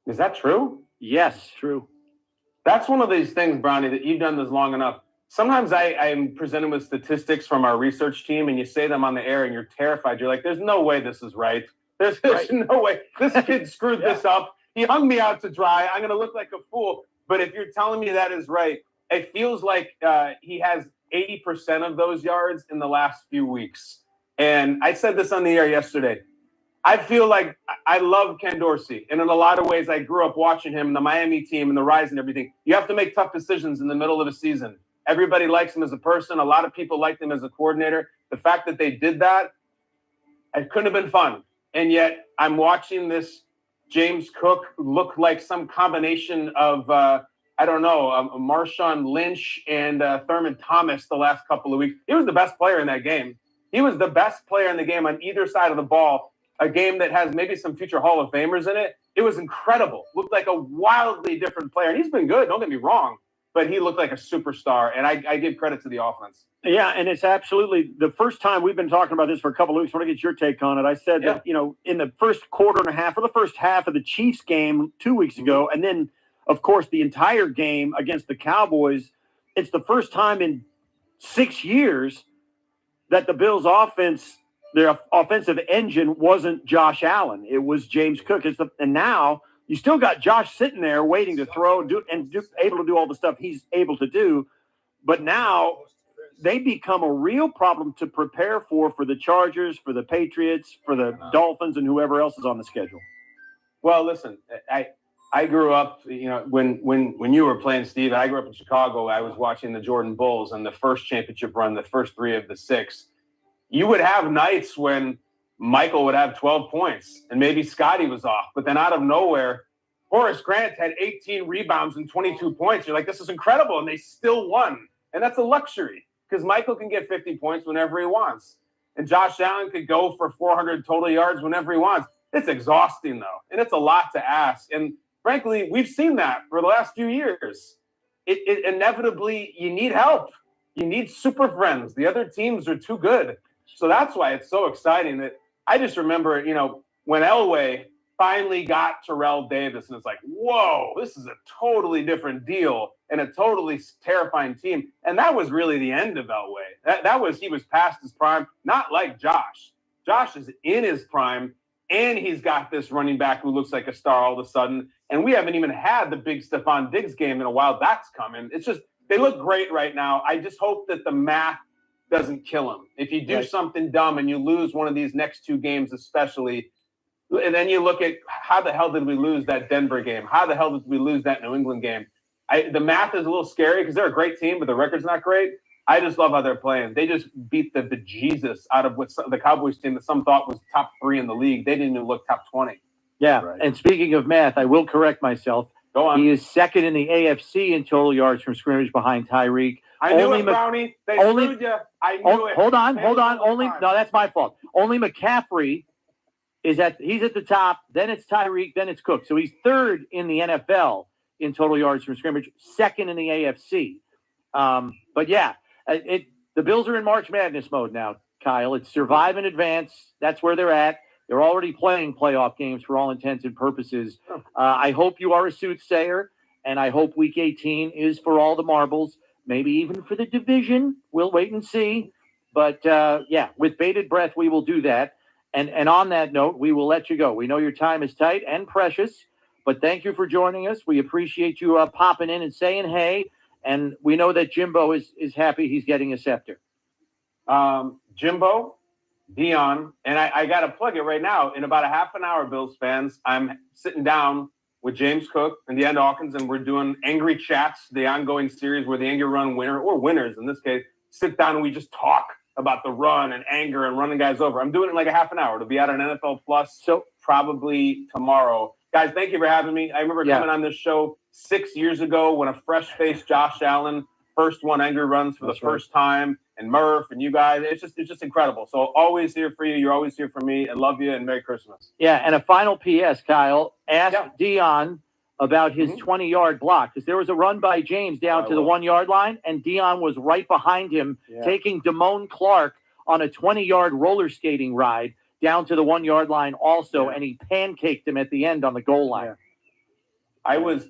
Is that true? Yes, true. That's one of these things, Brownie, that you've done this long enough. Sometimes I'm presented with statistics from our research team, and you say them on the air, and you're terrified. You're like, there's no way this is right. There's no way. This kid screwed this up. He hung me out to dry. I'm going to look like a fool. But if you're telling me that is right, it feels like he has 80% of those yards in the last few weeks. And I said this on the air yesterday. I feel like I love Ken Dorsey. And in a lot of ways, I grew up watching him, the Miami team, and the rise and everything. You have to make tough decisions in the middle of a season. Everybody likes him as a person. A lot of people liked him as a coordinator. The fact that they did that, it couldn't have been fun. And yet I'm watching this James Cook look like some combination of, Marshawn Lynch and Thurman Thomas the last couple of weeks. He was the best player in that game. He was the best player in the game on either side of the ball, a game that has maybe some future Hall of Famers in it. It was incredible. Looked like a wildly different player. And he's been good, don't get me wrong. But he looked like a superstar, and I give credit to the offense. Yeah, and it's absolutely the first time we've been talking about this for a couple of weeks. I want to get your take on it. I said that, in the first quarter and a half or the first half of the Chiefs game 2 weeks ago, and then, of course, the entire game against the Cowboys, it's the first time in 6 years that the Bills' offense, their offensive engine wasn't Josh Allen. It was James Cook. And now – you still got Josh sitting there waiting to throw able to do all the stuff he's able to do. But now they become a real problem to prepare for the Chargers, for the Patriots, for the Dolphins, and whoever else is on the schedule. Well, listen, I grew up, when you were playing, Steve, I grew up in Chicago. I was watching the Jordan Bulls and the first championship run, the first 3 of the 6. You would have nights when Michael would have 12 points and maybe Scotty was off, but then out of nowhere, Horace Grant had 18 rebounds and 22 points. You're like, this is incredible. And they still won. And that's a luxury because Michael can get 50 points whenever he wants. And Josh Allen could go for 400 total yards whenever he wants. It's exhausting though. And it's a lot to ask. And frankly, we've seen that for the last few years. It inevitably, you need help. You need super friends. The other teams are too good. So that's why it's so exciting that I just remember, when Elway finally got Terrell Davis, and it's like, whoa, this is a totally different deal and a totally terrifying team. And that was really the end of Elway. He was past his prime, not like Josh. Josh is in his prime, and he's got this running back who looks like a star all of a sudden. And we haven't even had the big Stephon Diggs game in a while. That's coming. It's just, they look great right now. I just hope that the math doesn't kill him. If you do something dumb and you lose one of these next 2 games especially, and then you look at how the hell did we lose that Denver game? How the hell did we lose that New England game? The math is a little scary because they're a great team, but the record's not great. I just love how they're playing. They just beat the bejesus out of the Cowboys team that some thought was top 3 in the league. They didn't even look top 20. Yeah, Right. and speaking of math, I will correct myself. Go on. He is second in the AFC in total yards from scrimmage behind Tyreek. I knew it, Brownie. They screwed you. I knew it. Hold on. Time. No, that's my fault. Only McCaffrey he's at the top. Then it's Tyreek. Then it's Cook. So he's third in the NFL in total yards from scrimmage, second in the AFC. But yeah, the Bills are in March Madness mode now, Kyle. It's survive and advance. That's where they're at. They're already playing playoff games for all intents and purposes. I hope you are a soothsayer, and I hope Week 18 is for all the marbles, maybe even for the division. We'll wait and see. But, yeah, with bated breath, we will do that. And on that note, we will let you go. We know your time is tight and precious, but thank you for joining us. We appreciate you popping in and saying hey, and we know that Jimbo is happy he's getting a scepter. Jimbo, Dion, and I got to plug it right now. In about a half an hour, Bills fans, I'm sitting down with James Cook and Deanna Hawkins, and we're doing Angry Chats, the ongoing series where the Angry Run winner, or winners in this case, sit down and we just talk about the run and anger and running guys over. I'm doing it in like a half an hour. It'll be out on NFL Plus, so probably tomorrow. Guys, thank you for having me. I remember coming on this show 6 years ago when a fresh-faced Josh Allen first won Angry Runs for the first time, and Murph and you guys. It's just incredible. So always here for you. You're always here for me. I love you, and Merry Christmas. Yeah, and a final PS, Kyle. Ask Dion about his 20-yard block, because there was a run by James down to the 1-yard line, and Dion was right behind him, taking Damone Clark on a 20-yard roller skating ride down to the 1-yard line also, and he pancaked him at the end on the goal line. I was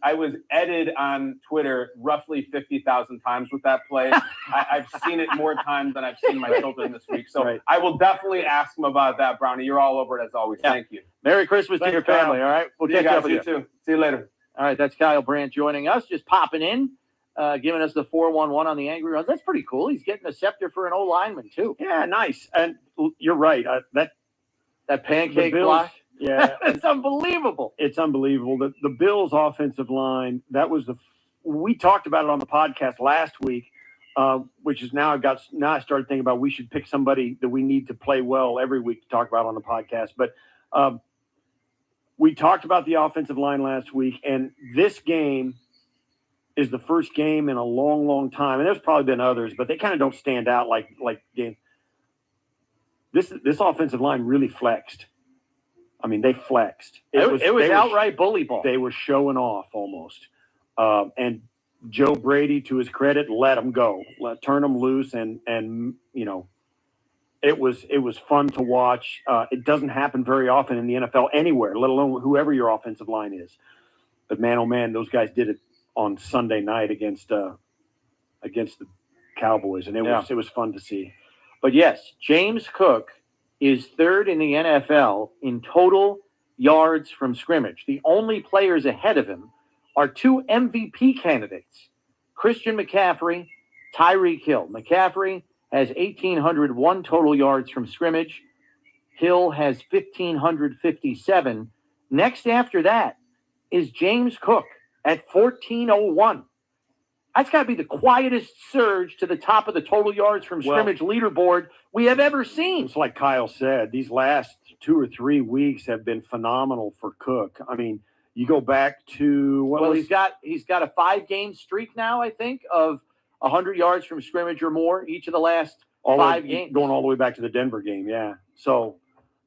edited on Twitter roughly 50,000 times with that play. I've seen it more times than I've seen my children this week. So I will definitely ask him about that, Brownie. You're all over it as always. Thank you. Merry Christmas to your family, all right? We'll catch up with you too. See you later. All right, that's Kyle Brandt joining us, just popping in, giving us the 4-1-1 on the Angry Runs. That's pretty cool. He's getting a scepter for an O-lineman, too. Yeah, nice. And you're right. That pancake Bills, block. Yeah. It's unbelievable. It's unbelievable. The Bills' offensive line, we talked about it on the podcast last week, which is now I started thinking about we should pick somebody that we need to play well every week to talk about on the podcast. But we talked about the offensive line last week, and this game is the first game in a long, long time. And there's probably been others, but they kind of don't stand out like games. This offensive line really flexed. I mean, they flexed. It was outright bully ball. They were showing off almost. And Joe Brady, to his credit, let them go, turn them loose, and you know, it was fun to watch. It doesn't happen very often in the NFL anywhere, let alone whoever your offensive line is. But man, oh man, those guys did it on Sunday night against the Cowboys, and it was fun to see. But yes, James Cook is third in the NFL in total yards from scrimmage. The only players ahead of him are 2 MVP candidates, Christian McCaffrey, Tyreek Hill. McCaffrey has 1,801 total yards from scrimmage. Hill has 1,557. Next after that is James Cook at 1,401. That's got to be the quietest surge to the top of the total yards from scrimmage leaderboard we have ever seen. It's like Kyle said, these last 2 or 3 weeks have been phenomenal for Cook. I mean, you go back to he's got a 5-game streak now, I think, of 100 yards from scrimmage or more each of the last 5 games, going all the way back to the Denver game. Yeah, so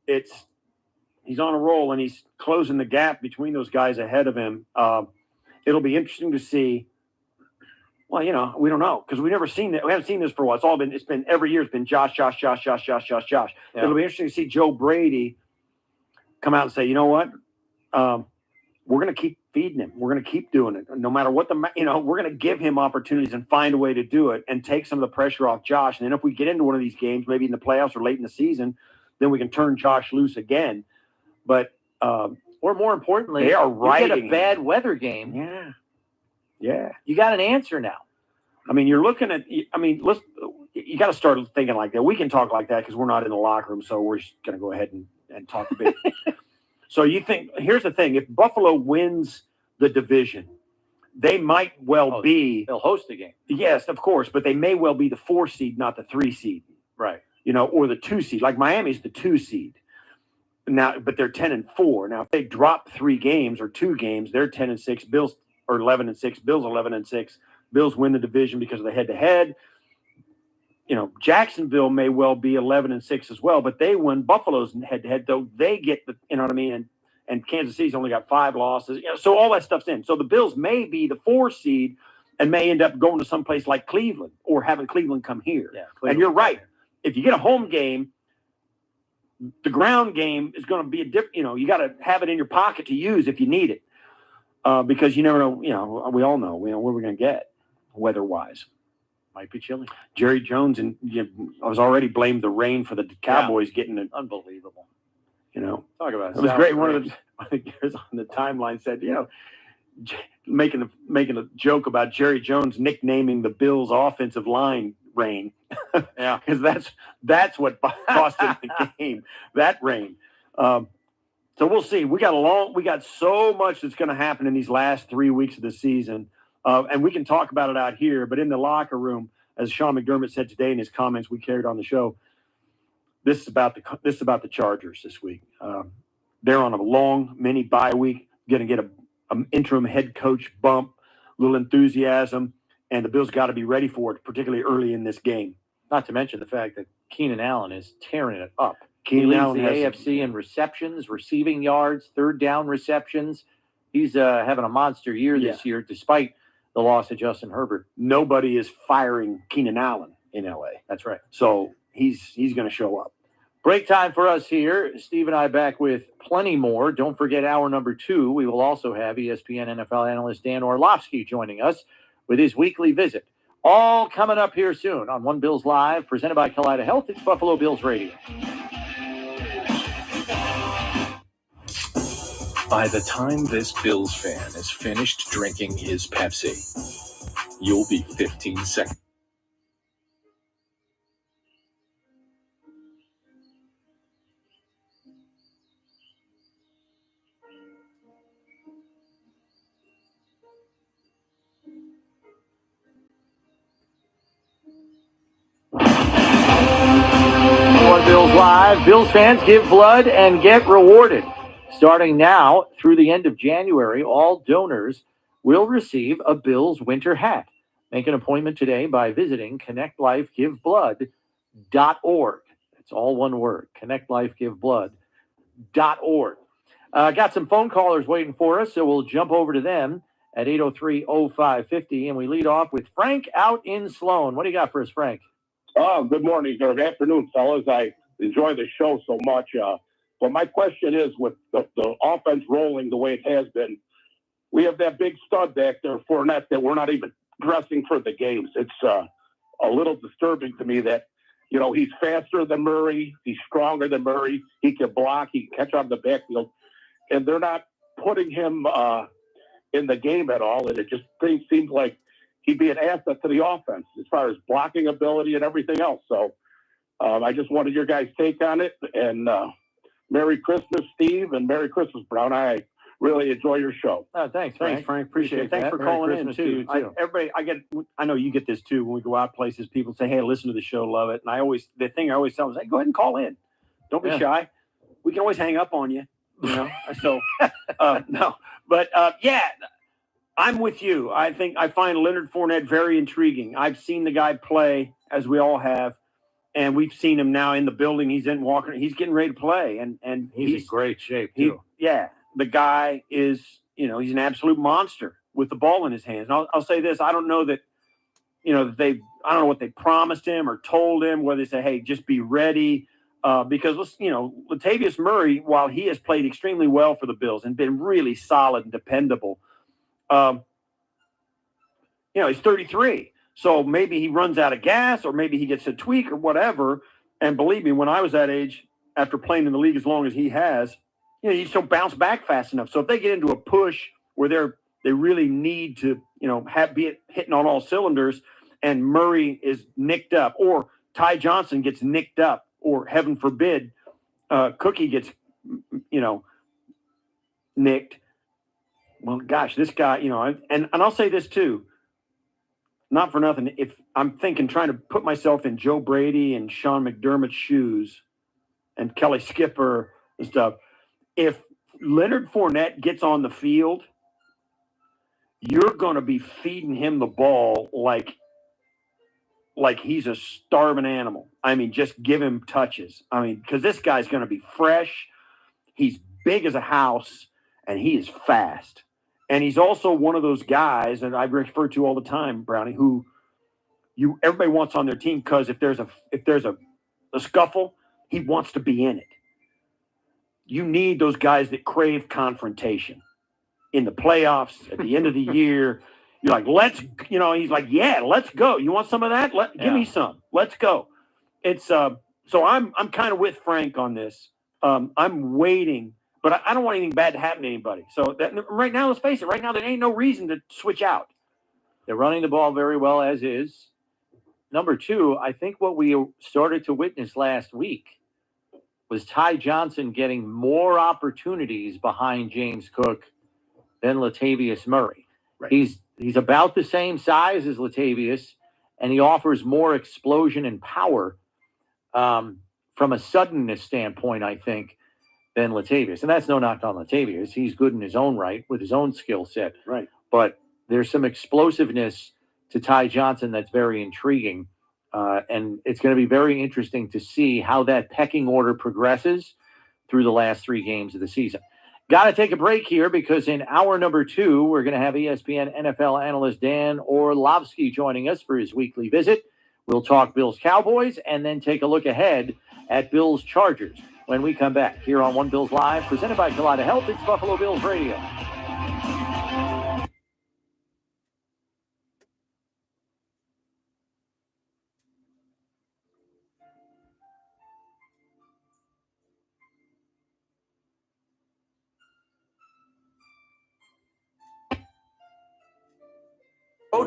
he's on a roll, and he's closing the gap between those guys ahead of him. It'll be interesting to see. Well, you know, we don't know because we haven't seen this for a while. It's been every year. It's been Josh. Yeah. It'll be interesting to see Joe Brady come out and say, you know what, we're going to keep feeding him. We're going to keep doing it, no matter what we're going to give him opportunities and find a way to do it and take some of the pressure off Josh. And then if we get into one of these games, maybe in the playoffs or late in the season, then we can turn Josh loose again. But or more importantly, they are you get a riding bad weather game. Yeah. You got an answer now. I mean, you're looking at, you got to start thinking like that. We can talk like that because we're not in the locker room, so we're just going to go ahead and talk a bit. So you think, here's the thing. If Buffalo wins the division, they might well be. They'll host a game. Yes, of course, but they may well be the 4 seed, not the 3 seed. Right. Or the 2 seed. Like Miami's the 2 seed now, but they're 10-4. Now, if they drop 3 games or 2 games, they're 10-6. Bills are 11-6. Bills 11-6. Bills win the division because of the head-to-head. Jacksonville may well be 11-6 as well, but they win Buffalo's head-to-head, though they get the, you know what I mean? And Kansas City's only got 5 losses. So all that stuff's in. So the Bills may be the 4 seed and may end up going to some place like Cleveland or having Cleveland come here. Yeah, and you're right. If you get a home game, the ground game is going to be a different, you got to have it in your pocket to use if you need it. Because you never know, we all know, where we're going to get weather-wise. Might be chilly. Jerry Jones, and I was already blamed the rain for the Cowboys getting it. Unbelievable. Talk about it. It was great. One of the guys on the timeline said, making a joke about Jerry Jones nicknaming the Bills' offensive line rain. Yeah, because that's what cost him the game. That rain. So we'll see. We got so much that's going to happen in these last 3 weeks of the season. And we can talk about it out here, but in the locker room, as Sean McDermott said today in his comments we carried on the show, this is about the Chargers this week. They're on a long mini bye week, going to get an interim head coach bump, a little enthusiasm, and the Bills got to be ready for it, particularly early in this game. Not to mention the fact that Keenan Allen is tearing it up. Keenan he leads Allen the AFC in receptions, receiving yards, third down receptions. He's having a monster year this year, despite the loss of Justin Herbert. Nobody is firing Keenan Allen in LA. That's right. So he's going to show up. Break time for us here. Steve and I back with plenty more. Don't forget hour number 2. We will also have ESPN NFL analyst Dan Orlovsky joining us with his weekly visit. All coming up here soon on One Bills Live, presented by Kaleida Health. It's Buffalo Bills Radio. By the time this Bills fan is finished drinking his Pepsi, you'll be 15 seconds. One Bills Live. Bills fans, give blood and get rewarded. Starting now through the end of January, all donors will receive a Bills winter hat. Make an appointment today by visiting connectlifegiveblood.org. It's all one word, connectlifegiveblood.org. Got some phone callers waiting for us, so we'll jump over to them at 803-0550, and we lead off with Frank out in Sloan. What do you got for us, Frank? Good morning or good afternoon, fellas. I enjoy the show so much. But my question is, with the offense rolling the way it has been, we have that big stud back there, Fournette, that we're not even dressing for the games. It's a little disturbing to me that, he's faster than Murray. He's stronger than Murray. He can block. He can catch out of the backfield. And they're not putting him in the game at all. And it just seems like he'd be an asset to the offense as far as blocking ability and everything else. So I just wanted your guys' take on it. And Merry Christmas, Steve, and Merry Christmas, Brown. I really enjoy your show. Thanks, Frank. Thanks, Frank. Appreciate it. Thanks for Merry calling Christmas in, to too. you, too. I know you get this, too, when we go out places. People say, hey, listen to the show, love it. And the thing I always tell them is, hey, go ahead and call in. Don't be shy. We can always hang up on you, So, no. But, I'm with you. I find Leonard Fournette very intriguing. I've seen the guy play, as we all have. And we've seen him now in the building. He's in walking. He's getting ready to play, and he's in great shape too. The guy is, he's an absolute monster with the ball in his hands. And I'll say this: I don't know that, I don't know what they promised him or told him. Whether they say, "Hey, just be ready," because Latavius Murray, while he has played extremely well for the Bills and been really solid and dependable, he's 33. So maybe he runs out of gas, or maybe he gets a tweak or whatever. And believe me, when I was that age, after playing in the league as long as he has, you just don't bounce back fast enough. So if they get into a push where they really need to, be it hitting on all cylinders, and Murray is nicked up, or Ty Johnson gets nicked up, or heaven forbid, Cookie gets, nicked. Well, gosh, this guy, and I'll say this too. Not for nothing. If I'm trying to put myself in Joe Brady and Sean McDermott's shoes and Kelly Skipper and stuff, if Leonard Fournette gets on the field, you're going to be feeding him the ball like he's a starving animal. I mean, just give him touches. I mean, because this guy's going to be fresh. He's big as a house, and he is fast. And he's also one of those guys that I refer to all the time, Brownie, who everybody wants on their team because if there's a scuffle, he wants to be in it. You need those guys that crave confrontation in the playoffs at the end of the year. You're like, he's like, yeah, let's go. You want some of that? Give me some. Let's go. It's so I'm kind of with Frank on this. I'm waiting, but I don't want anything bad to happen to anybody. So right now, let's face it. Right now, there ain't no reason to switch out. They're running the ball very well as is. Number two, I think what we started to witness last week was Ty Johnson getting more opportunities behind James Cook than Latavius Murray. Right. He's about the same size as Latavius, and he offers more explosion and power from a suddenness standpoint, I think, than Latavius. And that's no knock on Latavius. He's good in his own right with his own skill set. Right. But there's some explosiveness to Ty Johnson that's very intriguing. And it's going to be very interesting to see how that pecking order progresses through the last 3 games of the season. Got to take a break here because in hour number 2, we're going to have ESPN NFL analyst Dan Orlovsky joining us for his weekly visit. We'll talk Bills Cowboys and then take a look ahead at Bills Chargers when we come back here on One Bills Live, presented by Kaleida Health. It's Buffalo Bills Radio.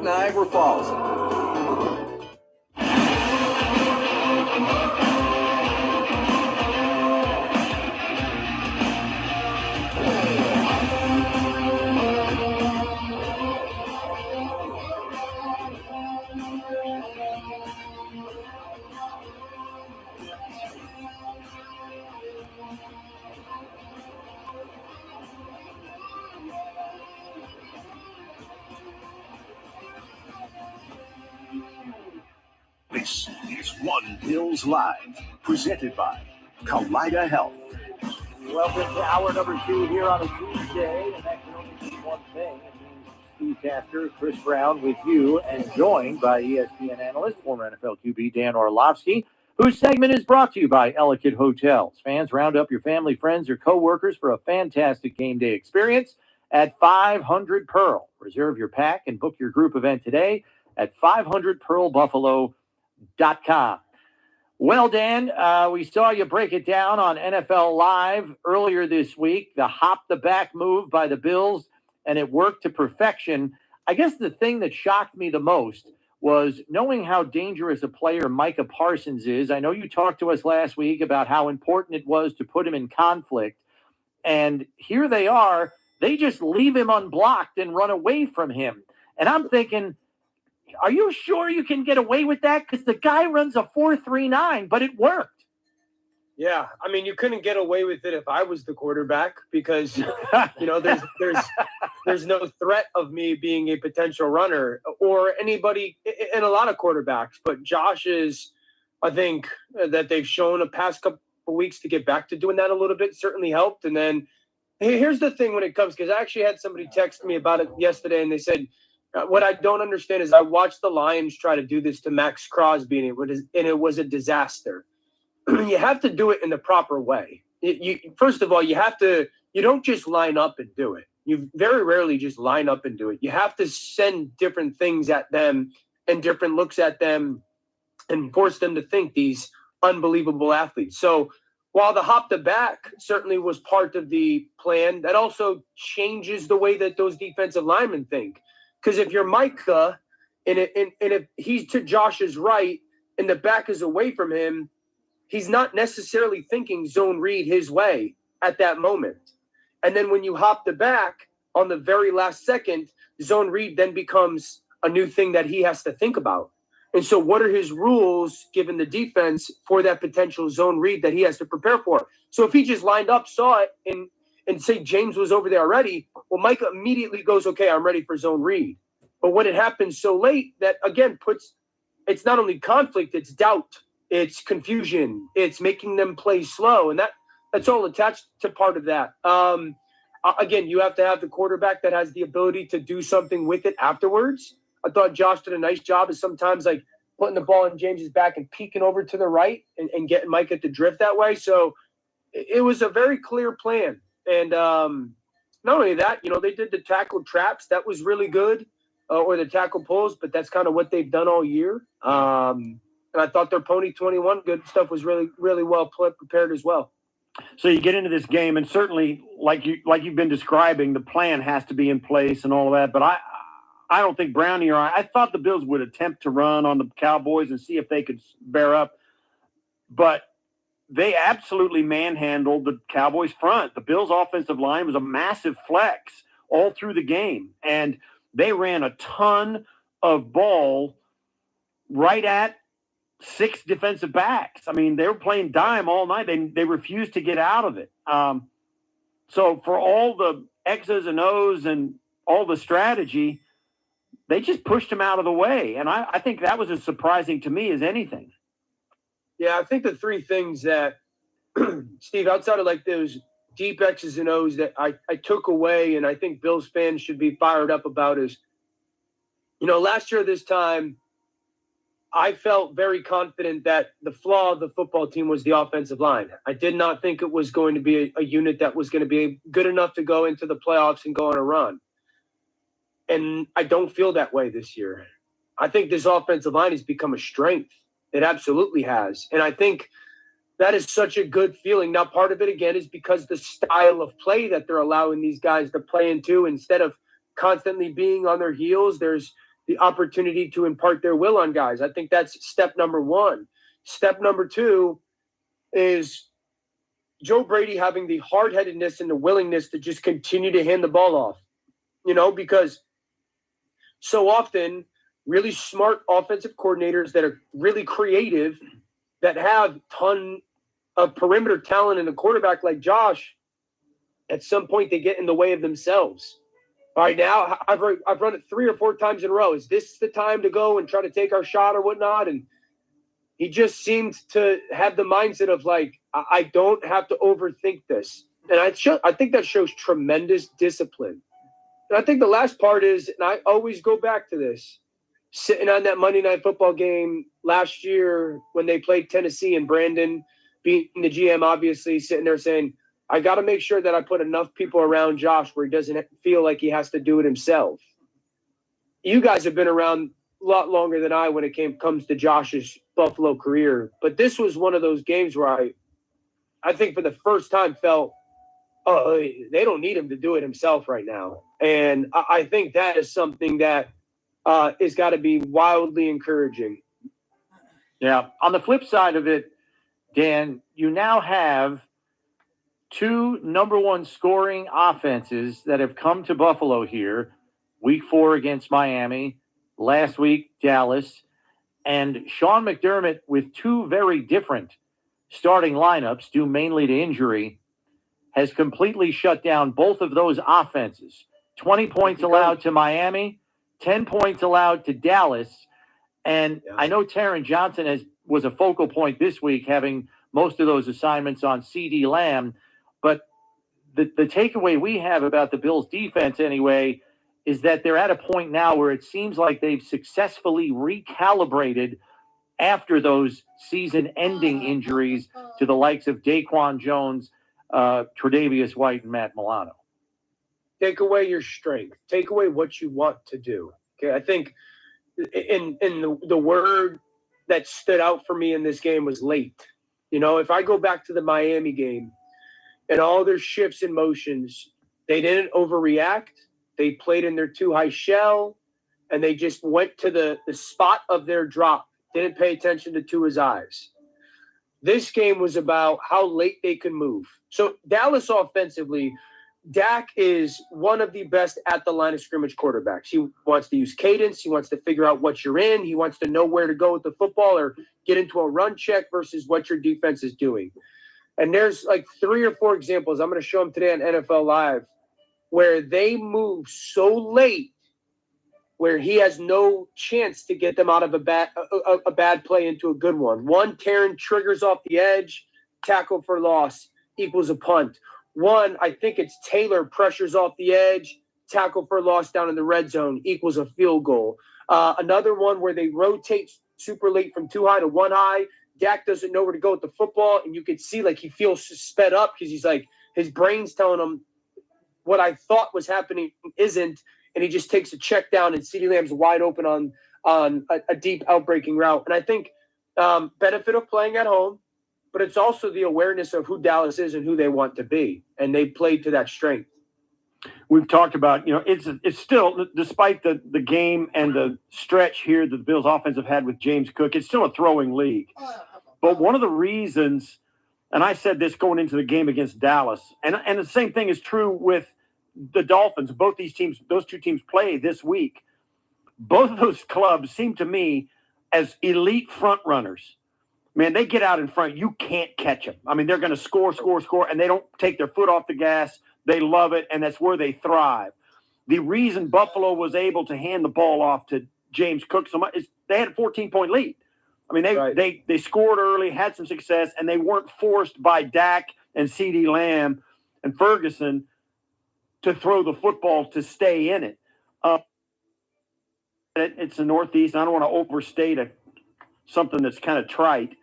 Niagara Falls. This is One Bills Live, presented by Kaleida Health. Welcome to hour number 2 here on a Tuesday, and that can only mean one thing. It means Steve Tasker, Chris Brown with you, and joined by ESPN analyst, former NFL QB Dan Orlovsky, whose segment is brought to you by Ellicott Hotels. Fans, round up your family, friends, or coworkers for a fantastic game day experience at 500 Pearl. Reserve your pack and book your group event today at 500pearlbuffalo.com. Well, Dan, we saw you break it down on NFL Live earlier this week, the hop the back move by the Bills, and it worked to perfection. I guess the thing that shocked me the most was knowing how dangerous a player Micah Parsons is. I know you talked to us last week about how important it was to put him in conflict, and here they are. They just leave him unblocked and run away from him. And I'm thinking, are you sure you can get away with that? Because the guy runs a 4.39, but it worked. Yeah, I mean, you couldn't get away with it if I was the quarterback because, there's no threat of me being a potential runner or anybody and a lot of quarterbacks. But Josh is, I think, that they've shown the past couple of weeks to get back to doing that a little bit certainly helped. And then here's the thing when it comes, because I actually had somebody text me about it yesterday, and they said, what I don't understand is I watched the Lions try to do this to Max Crosby, and it was a disaster. You have to do it in the proper way. First of all, you don't just line up and do it. You very rarely just line up and do it. You have to send different things at them and different looks at them and force them to think these unbelievable athletes. So while the hop the back certainly was part of the plan, that also changes the way that those defensive linemen think. Because if you're Micah and if he's to Josh's right and the back is away from him, he's not necessarily thinking zone read his way at that moment. And then when you hop the back, on the very last second, zone read then becomes a new thing that he has to think about. And so what are his rules given the defense for that potential zone read that he has to prepare for? So if he just lined up, saw it, and say James was over there already, well, Mike immediately goes, okay, I'm ready for zone read. But when it happens so late, that again it's not only conflict, it's doubt, it's confusion, it's making them play slow. And that's all attached to part of that. Again, you have to have the quarterback that has the ability to do something with it afterwards. I thought Josh did a nice job of sometimes like putting the ball in James's back and peeking over to the right and getting Mike at the drift that way. So it was a very clear plan. And not only that, they did the tackle traps. That was really good, or the tackle pulls, but that's kind of what they've done all year. And I thought their Pony 21 good stuff was really, really well prepared as well. So you get into this game, and certainly, like you've been describing, the plan has to be in place and all of that. But I don't think Brownie or I thought the Bills would attempt to run on the Cowboys and see if they could bear up. But they absolutely manhandled the Cowboys front. The Bills' offensive line was a massive flex all through the game. And they ran a ton of ball right at 6 defensive backs. I mean, they were playing dime all night. They refused to get out of it. So for all the X's and O's and all the strategy, they just pushed him out of the way. And I think that was as surprising to me as anything. Yeah, I think the 3 things that, Steve, outside of like those deep X's and O's that I took away and I think Bills fans should be fired up about is, last year this time, I felt very confident that the flaw of the football team was the offensive line. I did not think it was going to be a unit that was going to be good enough to go into the playoffs and go on a run. And I don't feel that way this year. I think this offensive line has become a strength. It absolutely has. And I think that is such a good feeling. Now, part of it, again, is because the style of play that they're allowing these guys to play into, instead of constantly being on their heels, there's the opportunity to impart their will on guys. I think that's step number 1. Step number 2 is Joe Brady having the hard-headedness and the willingness to just continue to hand the ball off, because so often really smart offensive coordinators that are really creative, that have ton of perimeter talent in a quarterback like Josh, at some point they get in the way of themselves. All right, now I've run it 3 or 4 times in a row. Is this the time to go and try to take our shot or whatnot? And he just seemed to have the mindset of like, I don't have to overthink this. And I think that shows tremendous discipline. And I think the last part is, and I always go back to this, sitting on that Monday Night Football game last year when they played Tennessee and Brandon being the GM, obviously sitting there saying, I got to make sure that I put enough people around Josh where he doesn't feel like he has to do it himself. You guys have been around a lot longer than I when it comes to Josh's Buffalo career. But this was one of those games where I think for the first time felt, oh, they don't need him to do it himself right now. And I think that is something that has got to be wildly encouraging. Yeah. On the flip side of it, Dan, you now have 2 number 1 scoring offenses that have come to Buffalo here. Week 4 against Miami, last week Dallas, and Sean McDermott with 2 very different starting lineups due mainly to injury has completely shut down both of those offenses. 20 points allowed to Miami, 10 points allowed to Dallas. And I know Taron Johnson was a focal point this week, having most of those assignments on CeeDee Lamb. But the takeaway we have about the Bills' defense anyway is that they're at a point now where it seems like they've successfully recalibrated after those season-ending injuries to the likes of Daquan Jones, Tre'Davious White, and Matt Milano. Take away your strength. Take away what you want to do. Okay, I think in the word that stood out for me in this game was late. If I go back to the Miami game and all their shifts and motions, they didn't overreact. They played in their too high shell, and they just went to the spot of their drop. Didn't pay attention to Tua's eyes. This game was about how late they could move. So Dallas offensively Dak is one of the best at the line of scrimmage quarterbacks. He wants to use cadence. He wants to figure out what you're in. He wants to know where to go with the football or get into a run check versus what your defense is doing. And there's like 3 or 4 examples. I'm going to show them today on NFL Live where they move so late where he has no chance to get them out of a bad play into a good one. One, Taryn triggers off the edge, tackle for loss equals a punt. One, I think it's Taylor pressures off the edge, tackle for loss down in the red zone equals a field goal. Another one where they rotate super late from 2 high to 1 high. Dak doesn't know where to go with the football, and you could see like he feels sped up because he's like his brain's telling him what I thought was happening isn't, and he just takes a check down, and CeeDee Lamb's wide open on a deep outbreaking route. And I think benefit of playing at home, but it's also the awareness of who Dallas is and who they want to be, and they played to that strength. We've talked about, it's still, despite the game and the stretch here that the Bills offense have had with James Cook, it's still a throwing league. But one of the reasons, and I said this going into the game against Dallas, and the same thing is true with the Dolphins. Both these teams, those 2 teams play this week. Both of those clubs seem to me as elite front runners. Man, they get out in front. You can't catch them. I mean, they're going to score, and they don't take their foot off the gas. They love it, and that's where they thrive. The reason Buffalo was able to hand the ball off to James Cook so much is they had a 14-point lead. I mean, they scored early, had some success, and they weren't forced by Dak and CeeDee Lamb and Ferguson to throw the football to stay in it. It's the Northeast, and I don't want to overstate something that's kind of trite,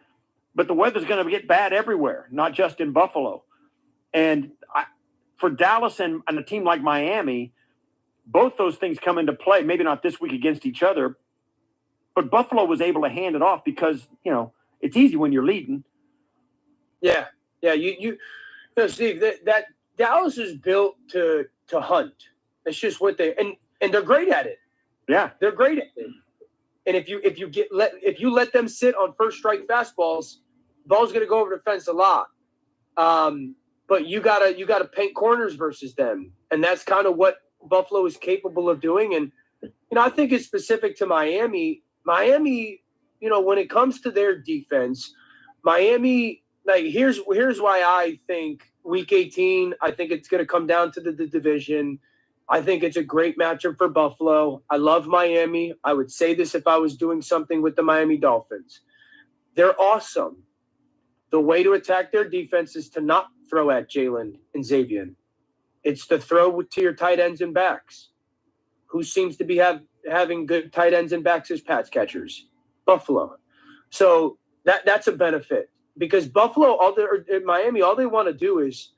but the weather's going to get bad everywhere, not just in Buffalo. And for Dallas and a team like Miami, both those things come into play, maybe not this week against each other, but Buffalo was able to hand it off because, it's easy when you're leading. Yeah. You know, Steve, that Dallas is built to hunt. That's just what and they're great at it. Yeah. They're great at it. And if you let them sit on first strike fastballs, ball's going to go over the fence a lot. But you gotta paint corners versus them, and that's kind of what Buffalo is capable of doing. And I think it's specific to Miami. Miami, when it comes to their defense, Miami, like here's why I think Week 18. I think it's going to come down to the division. I think it's a great matchup for Buffalo. I love Miami. I would say this if I was doing something with the Miami Dolphins. They're awesome. The way to attack their defense is to not throw at Jalen and Xavier. It's to throw to your tight ends and backs. Who seems to be having good tight ends and backs as pass catchers? Buffalo. So that's a benefit because Buffalo, Miami, all they want to do is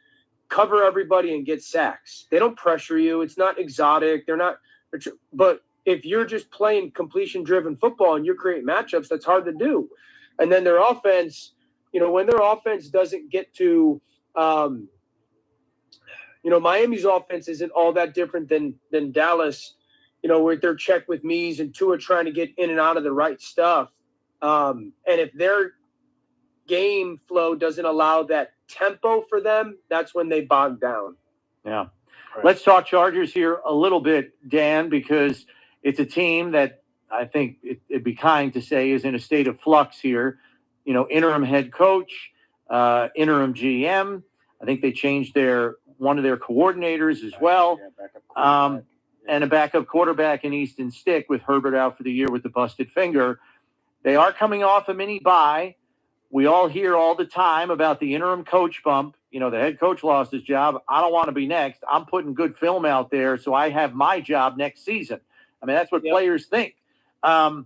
cover everybody and get sacks. They don't pressure you. It's not exotic. But if you're just playing completion-driven football and you're creating matchups, that's hard to do. And then their offense, when their offense doesn't get to, Miami's offense isn't all that different than Dallas, where they're checked with Mies and Tua trying to get in and out of the right stuff. And if their game flow doesn't allow that tempo for them, that's when they bog down. Yeah. Right. Let's talk Chargers here a little bit, Dan, because it's a team that I think it'd be kind to say is in a state of flux here. Interim head coach, interim GM. I think they changed one of their coordinators as well. And a backup quarterback in Easton Stick with Herbert out for the year with the busted finger. They are coming off a mini bye. We all hear all the time about the interim coach bump. The head coach lost his job. I don't want to be next. I'm putting good film out there so I have my job next season. I mean, that's what players think. I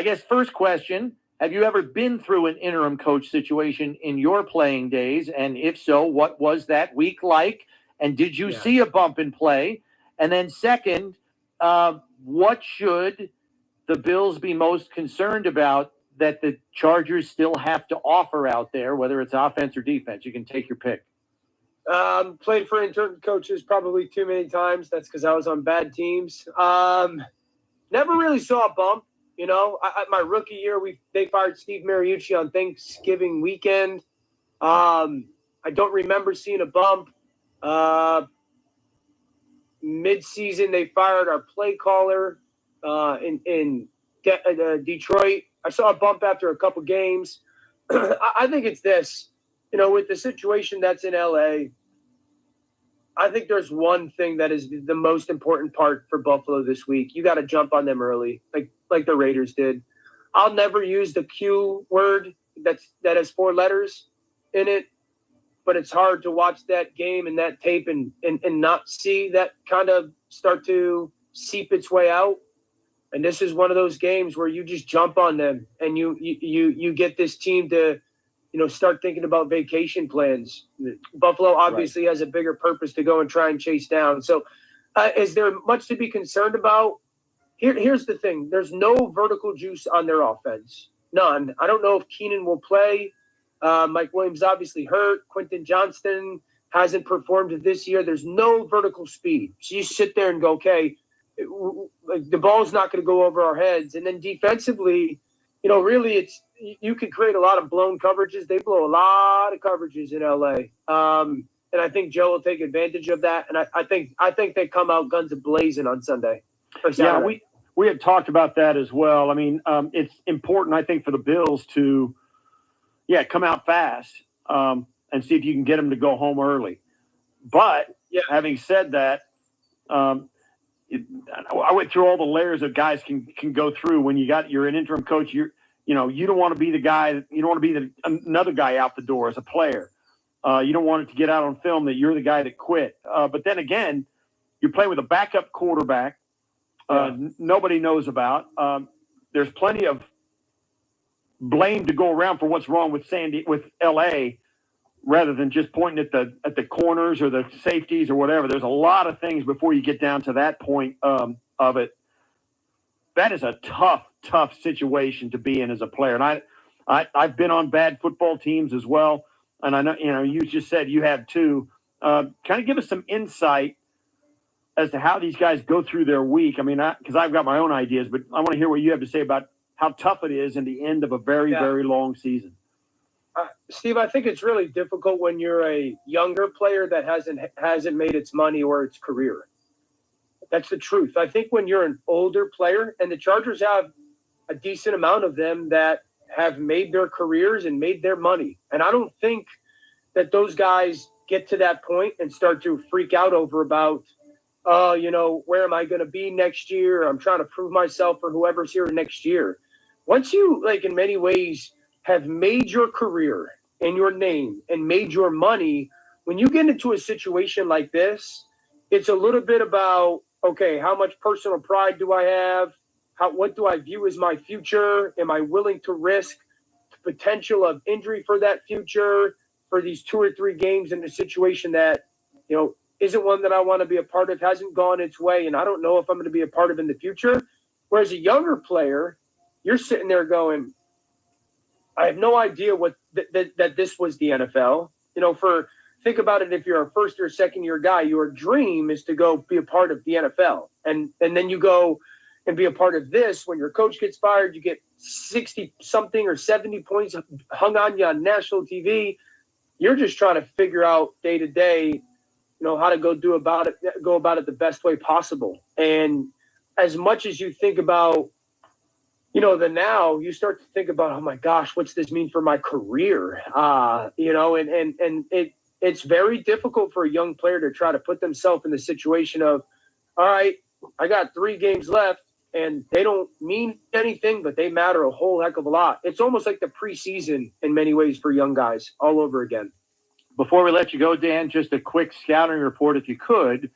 guess first question, have you ever been through an interim coach situation in your playing days? And if so, what was that week like? And did you see a bump in play? And then second, what should the Bills be most concerned about that the Chargers still have to offer out there, whether it's offense or defense? You can take your pick. Played for interim coaches probably too many times. That's because I was on bad teams. Never really saw a bump. My rookie year, they fired Steve Mariucci on Thanksgiving weekend. I don't remember seeing a bump. mid-season they fired our play caller in Detroit. I saw a bump after a couple games. I think it's this, with the situation that's in LA, I think there's one thing that is the most important part for Buffalo this week. You got to jump on them early, like the Raiders did. I'll never use the Q word that has 4 letters in it, but it's hard to watch that game and that tape and not see that kind of start to seep its way out. And this is one of those games where you just jump on them and you get this team to, start thinking about vacation plans. Buffalo obviously has a bigger purpose to go and try and chase down. So is there much to be concerned about? Here's the thing. There's no vertical juice on their offense. None. I don't know if Keenan will play. Mike Williams obviously hurt. Quentin Johnston hasn't performed this year. There's no vertical speed. So you sit there and go, okay, the ball's not going to go over our heads. And then defensively, really you can create a lot of blown coverages. They blow a lot of coverages in LA. And I think Joe will take advantage of that. And I think they come out guns a-blazing on Sunday. Yeah, we had talked about that as well. I mean, it's important, I think, for the Bills to, come out fast and see if you can get them to go home early. But having said that, I went through all the layers that guys can go through when you're an interim coach. You don't want to be the guy. You don't want to be another guy out the door as a player. You don't want it to get out on film that you're the guy that quit. But then again, you're playing with a backup quarterback. Nobody knows about. There's plenty of blame to go around for what's wrong with LA, rather than just pointing at the corners or the safeties or whatever. There's a lot of things before you get down to that point of it. That is a tough situation to be in as a player. And I've been on bad football teams as well. And I know, you just said you have too. Kind of give us some insight as to how these guys go through their week. I mean, because I've got my own ideas, but I want to hear what you have to say about how tough it is in the end of a very, very long season. Steve, I think it's really difficult when you're a younger player that hasn't made its money or its career. That's the truth. I think when you're an older player, and the Chargers have a decent amount of them that have made their careers and made their money. And I don't think that those guys get to that point and start to freak out over about, where am I going to be next year? I'm trying to prove myself for whoever's here next year. Once you, in many ways, have made your career and your name and made your money, when you get into a situation like this, it's a little bit about, okay, how much personal pride do I have? What do I view as my future? Am I willing to risk the potential of injury for that future for these 2 or 3 games in a situation that, isn't one that I want to be a part of, hasn't gone its way, and I don't know if I'm going to be a part of in the future? Whereas a younger player, you're sitting there going, I have no idea that this was the NFL. Think about it, if you're a first or second year guy, your dream is to go be a part of the NFL. And then you go and be a part of this. When your coach gets fired, you get 60 something or 70 points hung on you on national TV. You're just trying to figure out day to day, how to go about it the best way possible. And as much as you think about, the now, you start to think about, oh my gosh, what's this mean for my career? It's very difficult for a young player to try to put themselves in the situation of, all right, I got 3 games left and they don't mean anything, but they matter a whole heck of a lot. It's almost like the preseason in many ways for young guys all over again. Before we let you go, Dan, just a quick scouting report, if you could,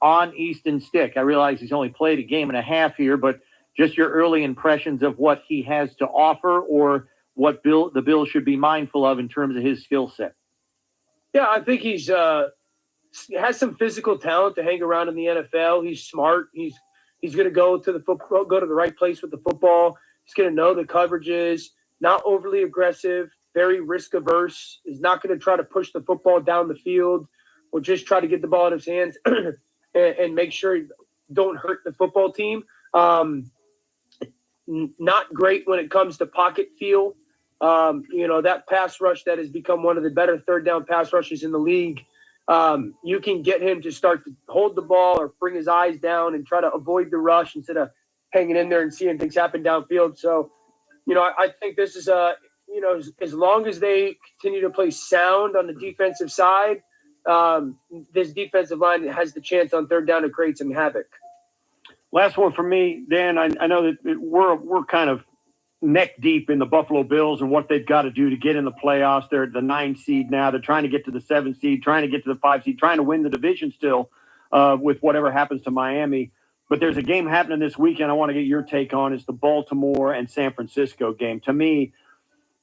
on Easton Stick. I realize he's only played a game and a half here, but just your early impressions of what he has to offer or what the Bills should be mindful of in terms of his skill set. Yeah, I think he has some physical talent to hang around in the NFL. He's smart. He's going to go to the right place with the football. He's going to know the coverages, not overly aggressive, very risk averse. He's not going to try to push the football down the field. Will just try to get the ball in his hands and make sure he don't hurt the football team. Not great when it comes to pocket feel. That pass rush that has become one of the better third down pass rushes in the league. you can get him to start to hold the ball or bring his eyes down and try to avoid the rush instead of hanging in there and seeing things happen downfield. So, I think this is as long as they continue to play sound on the defensive side, this defensive line has the chance on third down to create some havoc. Last one for me, Dan. I know that we're kind of neck deep in the Buffalo Bills and what they've got to do to get in the playoffs. They're the 9 seed now. They're trying to get to the 7 seed, trying to get to the 5 seed, trying to win the division still with whatever happens to Miami. But there's a game happening this weekend I want to get your take on. It's the Baltimore and San Francisco game. To me,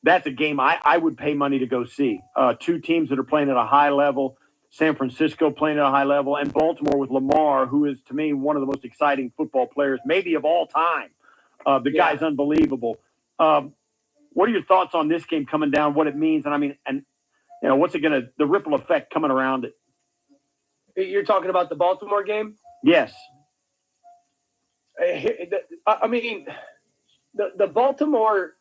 that's a game I would pay money to go see. Two teams that are playing at a high level. San Francisco playing at a high level, and Baltimore with Lamar, who is, to me, one of the most exciting football players, maybe of all time. The guy's unbelievable. What are your thoughts on this game coming down, what it means, and what's it going to, the ripple effect coming around it? You're talking about the Baltimore game? Yes. The Baltimore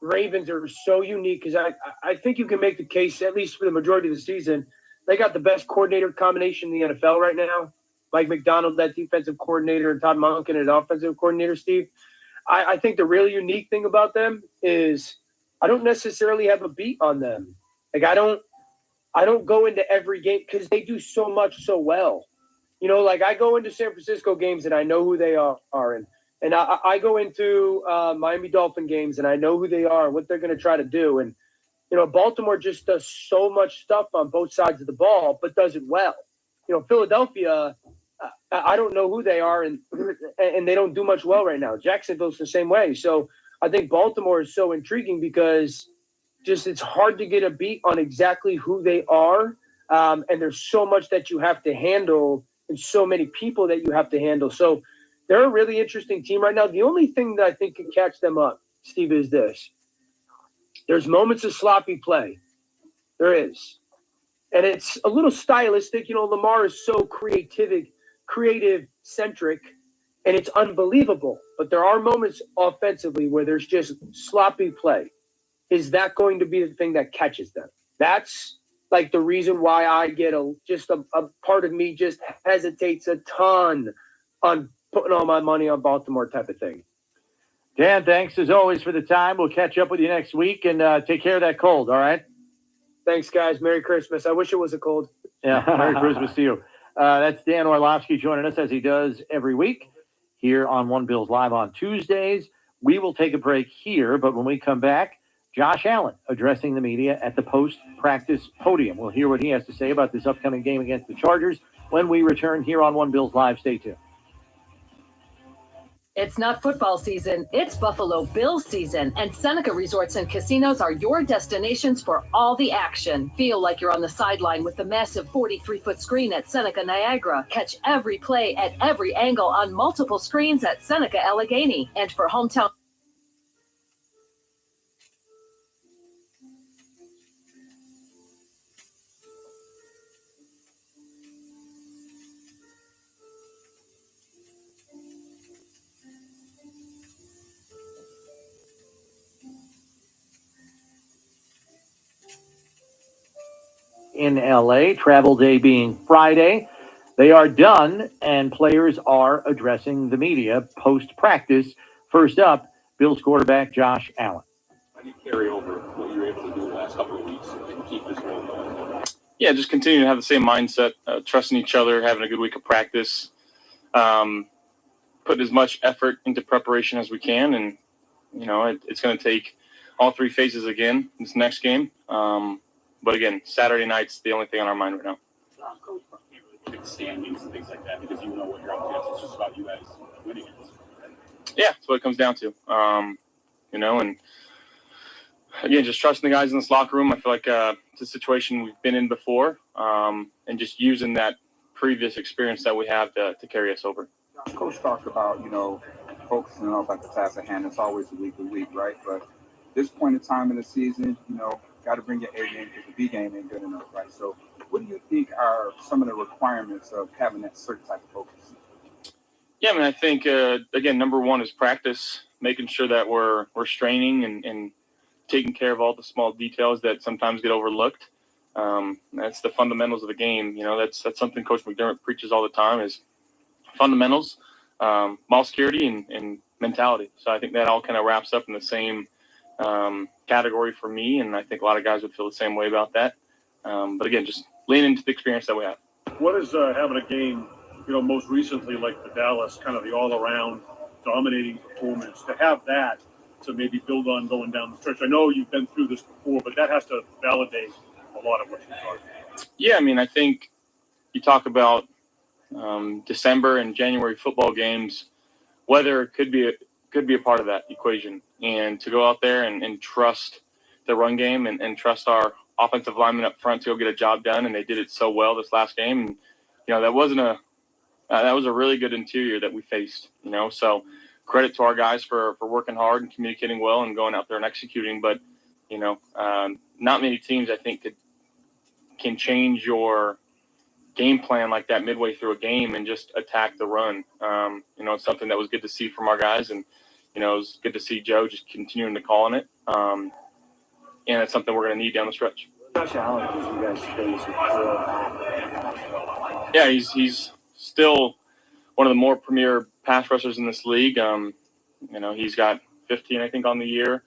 Ravens are so unique because I think you can make the case, at least for the majority of the season, they got the best coordinator combination in the NFL right now. Mike McDonald, that defensive coordinator, and Todd Monken, an offensive coordinator, Steve. I think the really unique thing about them is I don't necessarily have a beat on them. Like I don't go into every game because they do so much so well. I go into San Francisco games and I know who they are, and I go into Miami Dolphin games and I know who they are and what they're going to try to do. And, Baltimore just does so much stuff on both sides of the ball, but does it well. Philadelphia, I don't know who they are, and they don't do much well right now. Jacksonville's the same way. So I think Baltimore is so intriguing because just it's hard to get a beat on exactly who they are. And there's so much that you have to handle and so many people that you have to handle. So they're a really interesting team right now. The only thing that I think can catch them up, Steve, is this. There's moments of sloppy play. There is. And it's a little stylistic. Lamar is so creative-centric, and it's unbelievable. But there are moments offensively where there's just sloppy play. Is that going to be the thing that catches them? That's like the reason why I get a part of me just hesitates a ton on putting all my money on Baltimore type of thing. Dan, thanks as always for the time. We'll catch up with you next week and take care of that cold, all right? Thanks, guys. Merry Christmas. I wish it was a cold. Yeah, Merry Christmas to you. That's Dan Orlovsky joining us as he does every week here on One Bills Live on Tuesdays. We will take a break here, but when we come back, Josh Allen addressing the media at the post-practice podium. We'll hear what he has to say about this upcoming game against the Chargers when we return here on One Bills Live. Stay tuned. It's not football season, it's Buffalo Bills season, and Seneca Resorts and Casinos are your destinations for all the action. Feel like you're on the sideline with the massive 43-foot screen at Seneca Niagara. Catch every play at every angle on multiple screens at Seneca Allegheny. And for hometown in LA, travel day being Friday. They are done, and players are addressing the media post-practice. First up, Bills quarterback Josh Allen. How do you carry over what you were able to do the last couple of weeks and keep this going going? Yeah, just continue to have the same mindset, trusting each other, having a good week of practice, putting as much effort into preparation as we can. And, it's going to take all three phases again this next game. But again, Saturday night's the only thing on our mind right now. Coach, big standings and things like that, because you know what you're up against. It's just about you guys winning it. Yeah, that's what it comes down to. And again, just trusting the guys in this locker room. I feel like it's a situation we've been in before, and just using that previous experience that we have to carry us over. Coach talked about, focusing on the task at hand. It's always a week to week, right? But this point in time in the season, got to bring your A game because the B game ain't good enough, right? So what do you think are some of the requirements of having that certain type of focus? Yeah, I think, again, number one is practice, making sure that we're straining and taking care of all the small details that sometimes get overlooked. That's the fundamentals of the game. That's something Coach McDermott preaches all the time is fundamentals, ball security, and mentality. So I think that all kind of wraps up in the same category for me, and I think a lot of guys would feel the same way about that. But again, just lean into the experience that we have. What is having a game, most recently like the Dallas, kind of the all-around dominating performance, to have that to maybe build on going down the stretch? I know you've been through this before, but that has to validate a lot of what you've done. Yeah, I mean, I think you talk about December and January football games, weather could be a part of that equation. And to go out there and trust the run game and trust our offensive linemen up front to go get a job done, and they did it so well this last game. And that was a really good interior that we faced. So credit to our guys for working hard and communicating well and going out there and executing. But not many teams I think can change your game plan like that midway through a game and just attack the run. It's something that was good to see from our guys, and it was good to see Joe just continuing to call on it. And it's something we're going to need down the stretch. Josh Allen, as you guys face with Yeah, he's still one of the more premier pass rushers in this league. He's got 15, I think, on the year.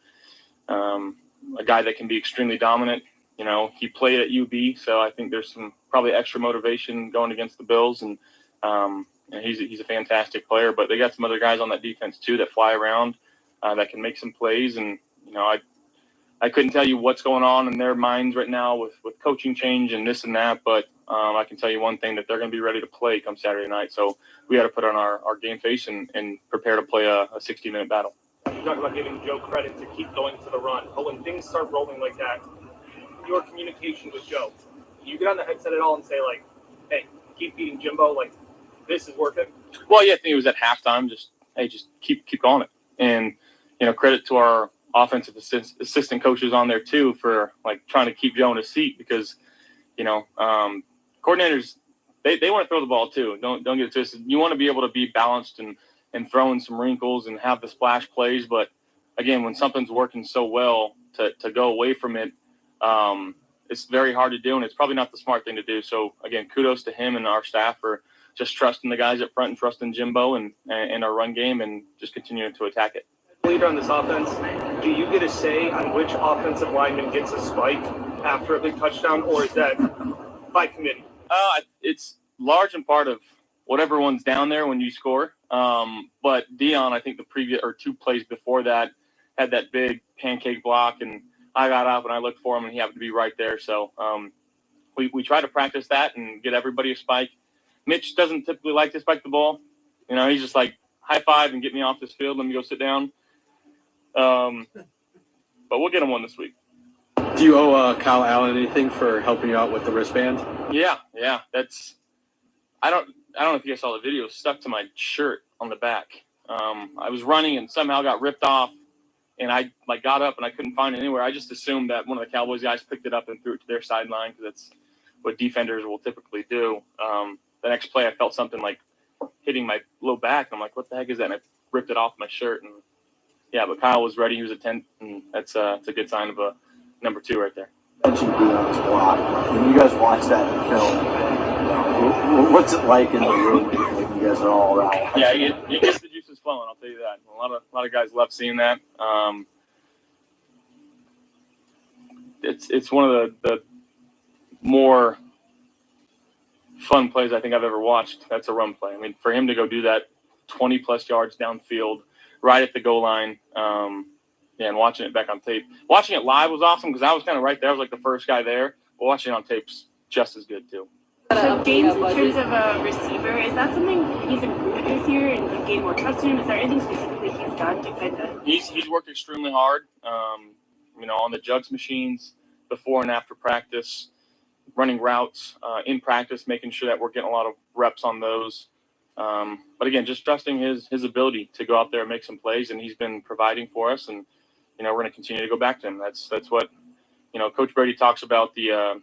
A guy that can be extremely dominant. He played at UB, so I think there's some probably extra motivation going against the Bills, and he's a fantastic player. But they got some other guys on that defense too that fly around, that can make some plays. And I couldn't tell you what's going on in their minds right now with coaching change and this and that, but I can tell you one thing, that they're going to be ready to play come Saturday night. So we got to put on our game face and prepare to play a 60-minute battle. You talk about giving Joe credit to keep going to the run, but when things start rolling like that, your communication with Joe, you get on the headset at all and say, like, hey, keep beating Jimbo, like, this is working? Well, yeah, I think it was at halftime, just keep going it. And, credit to our offensive assistant coaches on there too for trying to keep Joe in his seat, because coordinators they want to throw the ball too. Don't get it twisted. You want to be able to be balanced and throw in some wrinkles and have the splash plays, but again, when something's working so well, to go away from it, it's very hard to do, and it's probably not the smart thing to do. So again, kudos to him and our staff for just trusting the guys up front and trusting Jimbo and our run game and just continuing to attack it. Leader on this offense, do you get a say on which offensive lineman gets a spike after a big touchdown, or is that by committee? It's large in part of whatever one's down there when you score. But Dion, I think the previous or two plays before that, had that big pancake block, and I got up and I looked for him, and he happened to be right there. So we try to practice that and get everybody a spike. Mitch doesn't typically like to spike the ball. He's just like, high five and get me off this field. Let me go sit down. But we'll get him one this week. Do you owe Kyle Allen anything for helping you out with the wristband? Yeah. That's. I don't know if you guys saw the video. Stuck to my shirt on the back. I was running and somehow got ripped off, and I got up and I couldn't find it anywhere. I just assumed that one of the Cowboys guys picked it up and threw it to their sideline, because that's what defenders will typically do. The next play, I felt something hitting my low back. I'm like, what the heck is that? And I ripped it off my shirt. And yeah, but Kyle was ready. He was a 10, and it's a good sign of a number 2 right there. Mentioned Dion's block. When you guys watch that film, what's it like in the room when you guys are all around? Yeah, it gets the juices flowing. I'll tell you that. A lot of guys love seeing that. It's one of the more fun plays I think I've ever watched. That's a run play. I mean, for him to go do that 20-plus yards downfield, right at the goal line, and watching it back on tape. Watching it live was awesome, because I was kind of right there. I was the first guy there. But watching it on tape's just as good, too. So James, in terms of a receiver, is that something he's improved this year and gained more trust in him? Is there anything specifically he's done to kind of... He's worked extremely hard, on the jugs machines before and after practice, running routes in practice, making sure that we're getting a lot of reps on those. But again, just trusting his ability to go out there and make some plays, and he's been providing for us, and we're going to continue to go back to him. That's what Coach Brady talks about. The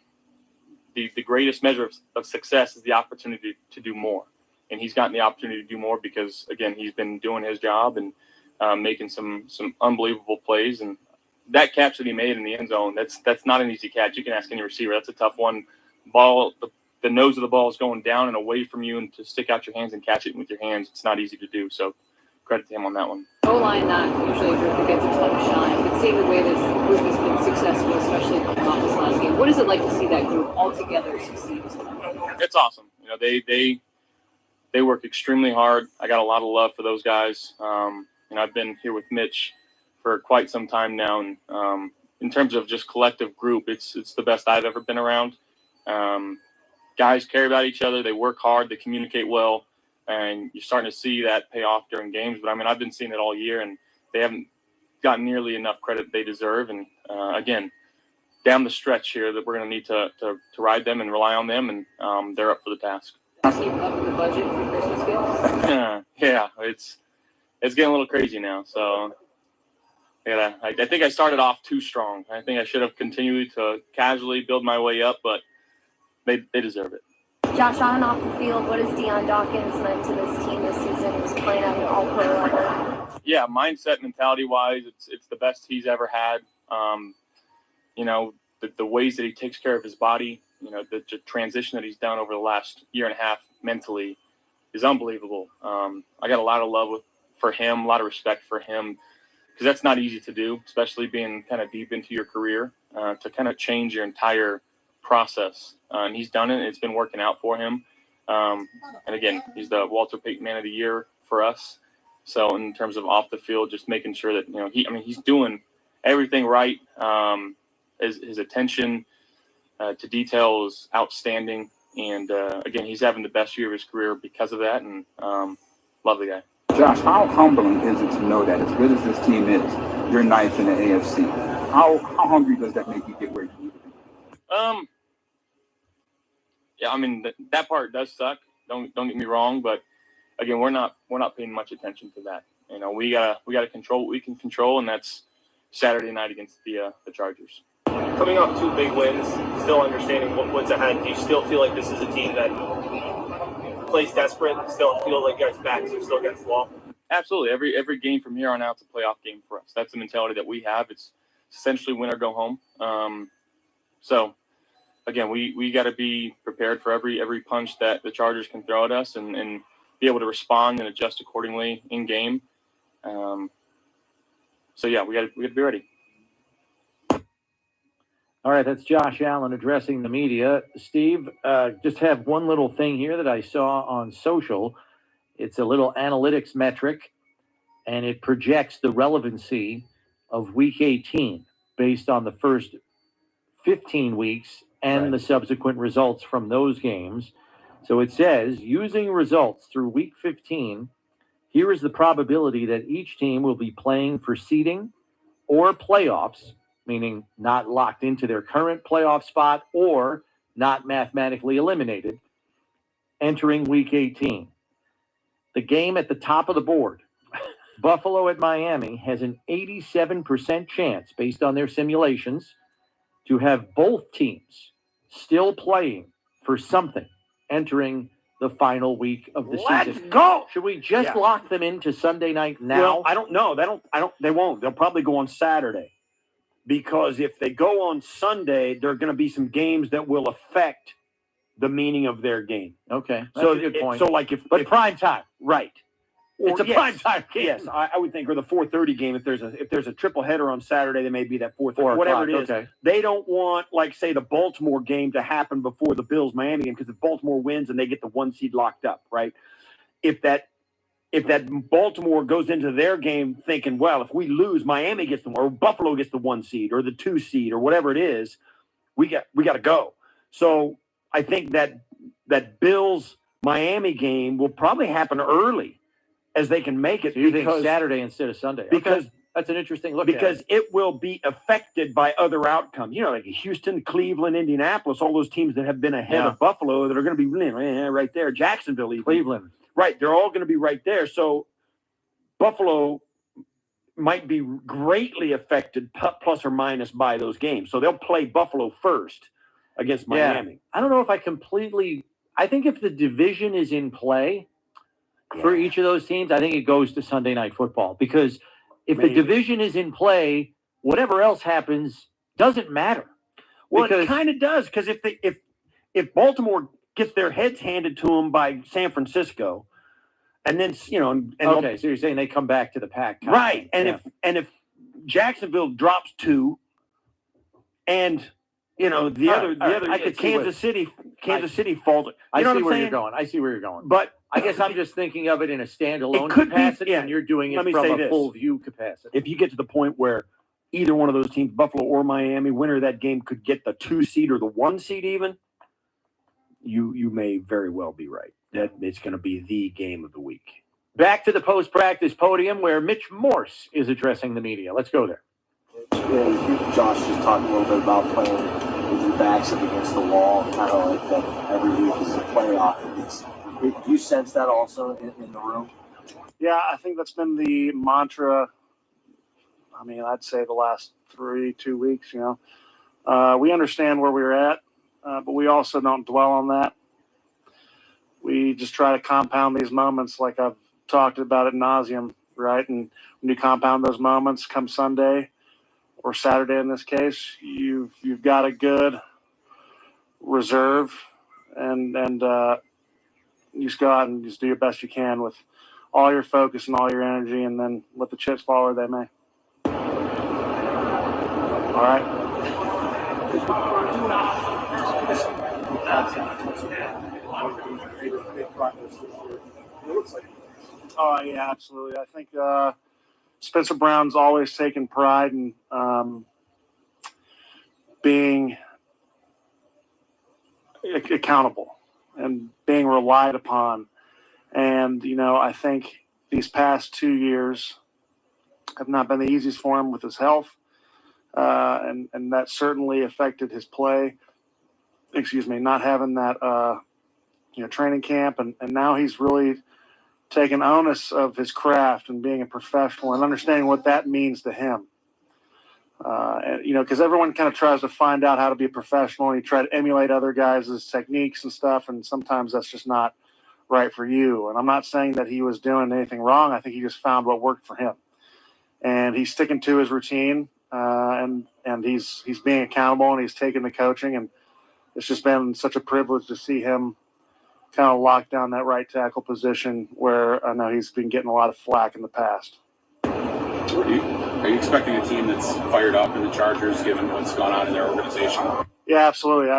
greatest measure of success is the opportunity to do more, and he's gotten the opportunity to do more because again he's been doing his job and making some unbelievable plays, and that catch that he made in the end zone, that's not an easy catch. You can ask any receiver. That's a tough one. Ball, the nose of the ball is going down and away from you, and to stick out your hands and catch it with your hands, it's not easy to do. So credit to him on that one. O-line not usually a group that gets a ton of shine, but seeing the way this group has been successful, especially coming off this last game, what is it like to see that group all together succeed? It's awesome. You know, they work extremely hard. I got a lot of love for those guys. I've been here with Mitch for quite some time now, and in terms of just collective group, it's the best I've ever been around. Guys care about each other. They work hard. They communicate well, and you're starting to see that pay off during games. But I mean, I've been seeing it all year, and they haven't gotten nearly enough credit they deserve. And again, down the stretch here, that we're going to need to ride them and rely on them, and they're up for the task. Keep up the budget for Christmas gifts? Yeah, it's getting a little crazy now. So yeah, I think I started off too strong. I think I should have continued to casually build my way up, but they deserve it. Josh, on and off the field, what has Dion Dawkins meant to this team this season? He's playing at an all-pro level. Yeah, mindset, mentality-wise, it's the best he's ever had. The ways that he takes care of his body, the transition that he's done over the last year and a half mentally is unbelievable. I got a lot of love for him, a lot of respect for him, because that's not easy to do, especially being kind of deep into your career, to kind of change your entire process. And he's done it. It's been working out for him. And again, he's the Walter Payton Man of the Year for us. So in terms of off the field, just making sure that, he's doing everything right. His attention to detail is outstanding. And again, he's having the best year of his career because of that. And love the guy. Josh, how humbling is it to know that as good as this team is, you're ninth in the AFC? How hungry does that make you get where you need to be? Yeah, I mean that part does suck. Don't get me wrong, but again, we're not paying much attention to that. We gotta control what we can control, and that's Saturday night against the Chargers. Coming off 2 big wins, still understanding what's ahead. Do you still feel like this is a team that plays desperate? Still feel like you guys' backs are still against the wall? Absolutely. Every game from here on out is a playoff game for us. That's the mentality that we have. It's essentially win or go home. So again, we got to be prepared for every punch that the Chargers can throw at us, and be able to respond and adjust accordingly in game. So yeah, we got to be ready. All right, that's Josh Allen addressing the media. Steve, just have one little thing here that I saw on social. It's a little analytics metric, and it projects the relevancy of Week 18 based on the first 15 weeks and the subsequent results from those games. So it says, using results through Week 15, here is the probability that each team will be playing for seeding or playoffs, meaning not locked into their current playoff spot or not mathematically eliminated, entering Week 18. The game at the top of the board, Buffalo at Miami, has an 87% chance, based on their simulations, to have both teams still playing for something entering the final week of the season. Let's go! Should we just lock them into Sunday night now? Well, I don't know. They won't. They'll probably go on Saturday. Because if they go on Sunday, there are going to be some games that will affect the meaning of their game. Okay, that's a good point. But prime time, right? It's a prime time game. Yes, I would think, or the 4:30 game. If there's a triple header on Saturday, there may be that 4:30, whatever it is. Okay. They don't want, say, the Baltimore game to happen before the Bills Miami game, because if Baltimore wins and they get the 1 seed locked up, right? If that Baltimore goes into their game thinking, well, if we lose, Miami gets the 1, or Buffalo gets the 1 seed or the 2 seed or whatever it is, we got to go. So I think that Bills Miami game will probably happen early as they can make it. So you think Saturday instead of Sunday? Because that's an interesting look. Because it will be affected by other outcomes. Like Houston, Cleveland, Indianapolis, all those teams that have been ahead of Buffalo that are going to be right there. Jacksonville, even. Cleveland. Right, they're all going to be right there. So Buffalo might be greatly affected, plus or minus, by those games. So they'll play Buffalo first against Miami. Yeah. I don't know if I completely – I think if the division is in play for each of those teams, I think it goes to Sunday Night Football. Because if the division is in play, whatever else happens doesn't matter. Well, it kind of does, because if Baltimore gets their heads handed to them by San Francisco, and then okay, so you're saying they come back to the pack, right? And if Jacksonville drops 2, and the other, Kansas City falls. I see where you're going. I see where you're going. But I guess I'm just thinking of it in a standalone could capacity, be, and you're doing it Let me from say a this. full view capacity. If you get to the point where either one of those teams, Buffalo or Miami, winner of that game could get the 2 seed or the 1 seed even, you may very well be right. That it's going to be the game of the week. Back to the post-practice podium where Mitch Morse is addressing the media. Let's go there. Yeah, Josh just talked a little bit about playing with your backs up against the wall, kind of like that every week is a playoff. Do you sense that also in the room? Yeah, I think that's been the mantra. I mean, I'd say the last 2 weeks, we understand where we're at, but we also don't dwell on that. We just try to compound these moments like I've talked about ad nauseum, right? And when you compound those moments come Sunday or Saturday in this case, you've got a good reserve and you just go out and just do your best you can with all your focus and all your energy, and then let the chips fall where they may. All right. Oh, yeah, absolutely. I think Spencer Brown's always taken pride in being accountable and being relied upon. And, I think these past 2 years have not been the easiest for him with his health. And that certainly affected his play. Not having that, training camp. And now he's really taken onus of his craft and being a professional and understanding what that means to him. Because everyone kind of tries to find out how to be a professional, and you try to emulate other guys' techniques and stuff. And sometimes that's just not right for you. And I'm not saying that he was doing anything wrong. I think he just found what worked for him. And he's sticking to his routine, and he's being accountable, and he's taking the coaching. And it's just been such a privilege to see him kind of lock down that right tackle position where I know he's been getting a lot of flack in the past. Are you expecting a team that's fired up in the Chargers, given what's gone on in their organization? Yeah, absolutely.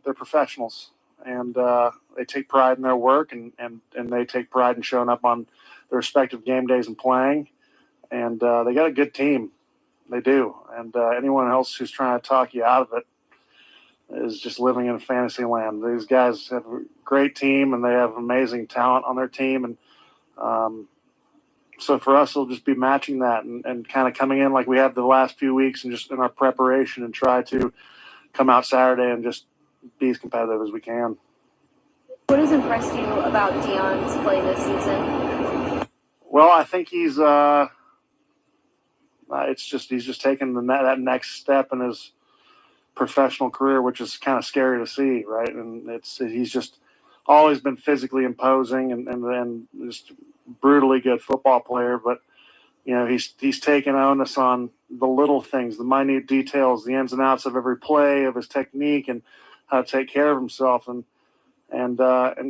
They're professionals, and they take pride in their work, and they take pride in showing up on their respective game days and playing. And they got a good team. They do. And anyone else who's trying to talk you out of it is just living in fantasy land. These guys have a great team, and they have amazing talent on their team. And so for us, it'll just be matching that and kind of coming in like we have the last few weeks and just in our preparation and try to come out Saturday and just be as competitive as we can. What has impressed you about Deion's play this season? Well, I think he's just taken that next step in his professional career, which is kind of scary to see, right? And he's just always been physically imposing and just brutally good football player. But he's taken onus on the little things, the minute details, the ins and outs of every play, of his technique, and how to take care of himself. And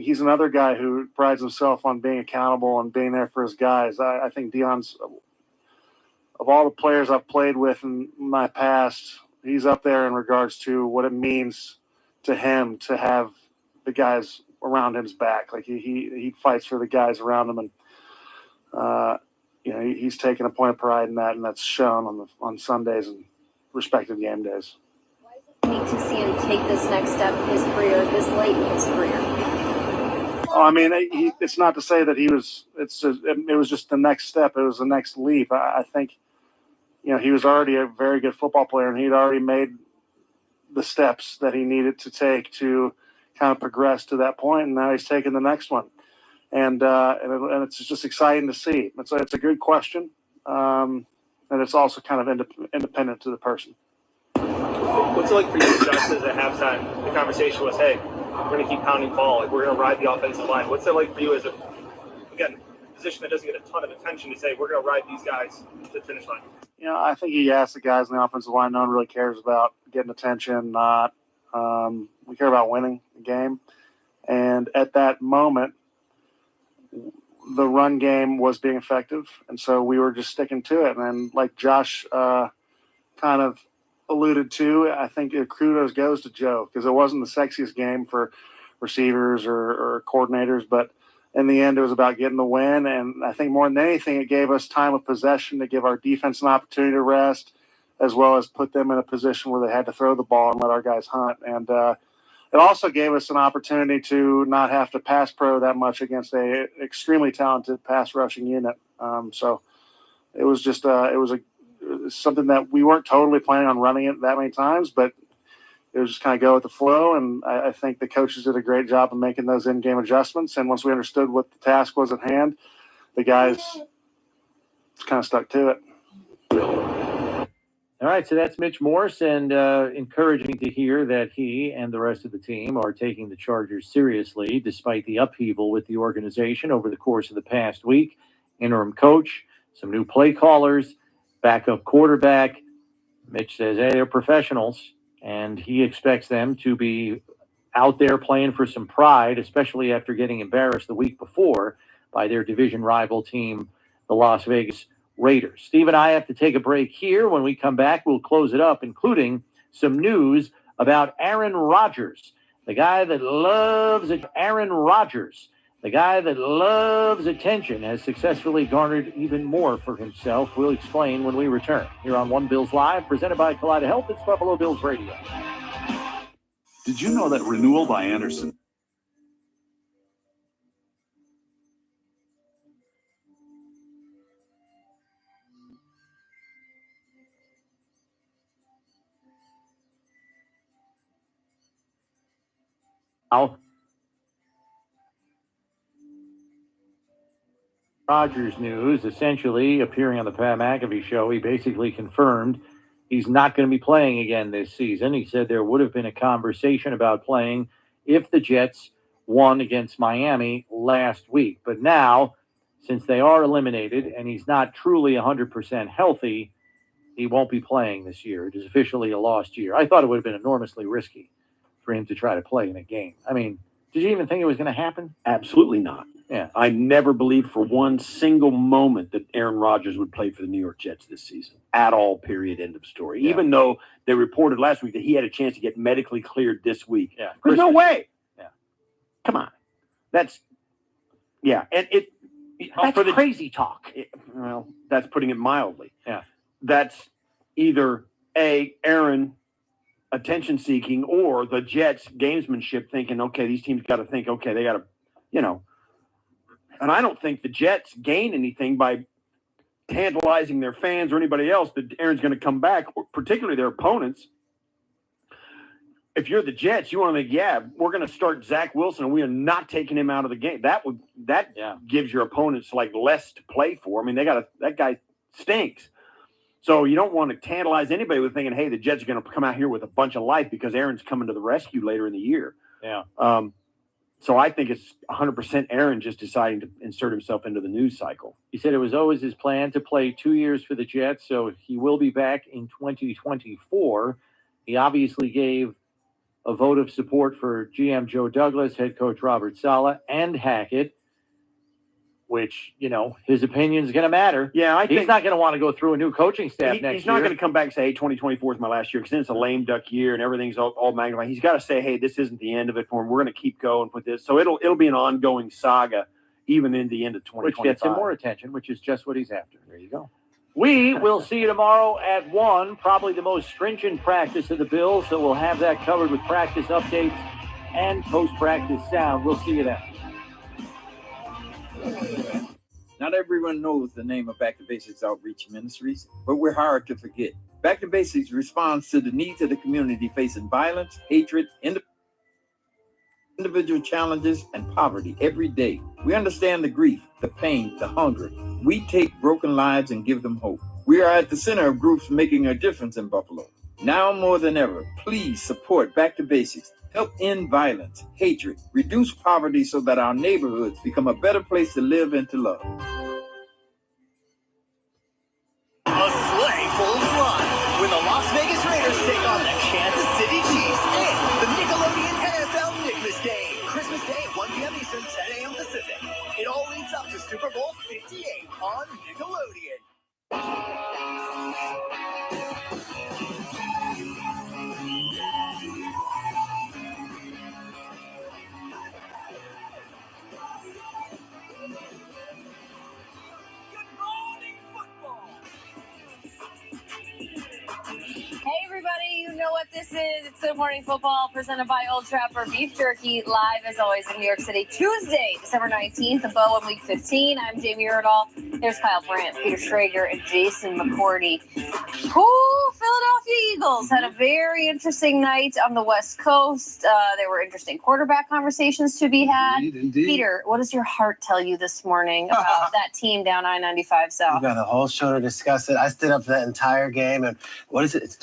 he's another guy who prides himself on being accountable and being there for his guys. I think Deion's, of all the players I've played with in my past, he's up there in regards to what it means to him to have the guys around him's back. Like he fights for the guys around him, and he's taken a point of pride in that, and that's shown on Sundays and respective game days. Need to see him take this next step in his career, this late in his career. I mean, it's not to say that it was just the next step. It was the next leap. I think, he was already a very good football player, and he'd already made the steps that he needed to take to kind of progress to that point, and now he's taking the next one. And it's just exciting to see. It's a good question, and it's also kind of independent to the person. What's it like for you, Justin, at halftime? The conversation was, hey, we're going to keep pounding ball. Like, we're going to ride the offensive line. What's it like for you as a position that doesn't get a ton of attention to say, we're going to ride these guys to the finish line? I think he asked the guys in the offensive line. No one really cares about getting attention. Not we care about winning the game. And at that moment, the run game was being effective, and so we were just sticking to it. And like Josh kind of alluded to, I think kudos goes to Joe, because it wasn't the sexiest game for receivers or coordinators, but in the end, it was about getting the win. And I think more than anything, it gave us time of possession to give our defense an opportunity to rest, as well as put them in a position where they had to throw the ball and let our guys hunt. And it also gave us an opportunity to not have to pass pro that much against a extremely talented pass rushing unit. So it was just something that we weren't totally planning on running it that many times, but it was just kind of go with the flow. And I think the coaches did a great job of making those in-game adjustments. And once we understood what the task was at hand, the guys kind of stuck to it. All right, so that's Mitch Morse, and encouraging to hear that he and the rest of the team are taking the Chargers seriously despite the upheaval with the organization over the course of the past week. Interim coach, some new play callers, backup quarterback. Mitch says, hey, they're professionals, and he expects them to be out there playing for some pride, especially after getting embarrassed the week before by their division rival team, the Las Vegas Raiders. Steve and I have to take a break here. When we come back, we'll close it up, including some news about Aaron Rodgers, the guy that loves it. Aaron Rodgers, the guy that loves attention, has successfully garnered even more for himself. We'll explain when we return here on One Bills Live, presented by Kaleida Health. It's Buffalo Bills Radio. Did you know that Renewal by Andersen Rodgers news, essentially appearing on the Pat McAfee show, he basically confirmed he's not going to be playing again this season. He said there would have been a conversation about playing if the Jets won against Miami last week. But now, since they are eliminated and he's not truly 100% healthy, he won't be playing this year. It is officially a lost year. I thought it would have been enormously risky for him to try to play in a game. I mean, did you even think it was going to happen? Absolutely not. Yeah. I never believed for one single moment that Aaron Rodgers would play for the New York Jets this season at all, period, end of story. Yeah. Even though they reported last week that he had a chance to get medically cleared this week. Yeah. There's no way. Yeah. Come on. That's crazy talk. Well, that's putting it mildly. Yeah. That's either Aaron attention seeking or the Jets gamesmanship thinking, okay, these teams got to think, okay, they got to, and I don't think the Jets gain anything by tantalizing their fans or anybody else that Aaron's going to come back, or particularly their opponents. If you're the Jets, you want to think, we're going to start Zach Wilson and we are not taking him out of the game. That gives your opponents like less to play for. I mean, that guy stinks. So you don't want to tantalize anybody with thinking, hey, the Jets are going to come out here with a bunch of life because Aaron's coming to the rescue later in the year. Yeah. So I think it's 100% Aaron just deciding to insert himself into the news cycle. He said it was always his plan to play 2 years for the Jets, so he will be back in 2024. He obviously gave a vote of support for GM Joe Douglas, head coach Robert Saleh, and Hackett, which, his opinion is going to matter. Yeah, he's not going to want to go through a new coaching staff next year. He's not going to come back and say, hey, 2024 is my last year, because then it's a lame duck year and everything's all magnified. He's got to say, hey, this isn't the end of it for him. We're going to keep going with this. So it'll be an ongoing saga even in the end of 2025. Which gets him more attention, which is just what he's after. There you go. We will see you tomorrow at 1, probably the most stringent practice of the Bills, so we'll have that covered with practice updates and post-practice sound. We'll see you then. Not everyone knows the name of Back to Basics Outreach Ministries, but we're hard to forget. Back to Basics responds to the needs of the community facing violence, hatred, individual challenges, and poverty every day. We understand the grief, the pain, the hunger. We take broken lives and give them hope. We are at the center of groups making a difference in Buffalo. Now more than ever, please support Back to Basics. Help end violence, hatred, reduce poverty so that our neighborhoods become a better place to live and to love. A sleigh 7 Eastern, 10 a.m. Pacific. It all leads up to Super Bowl 58 on Nickelodeon. Hey everybody, you know what this is. It's Good Morning Football presented by Old Trapper Beef Jerky, live as always in New York City, Tuesday, December 19th, the Bow in Week 15. I'm Jamie Erdahl. There's Kyle Brandt, Peter Schrager, and Jason McCourty. Philadelphia Eagles had a very interesting night on the West Coast. There were interesting quarterback conversations to be had. Indeed. Peter, what does your heart tell you this morning about that team down I-95 South? We got the whole show to discuss it. I stood up for that entire game, and what is it?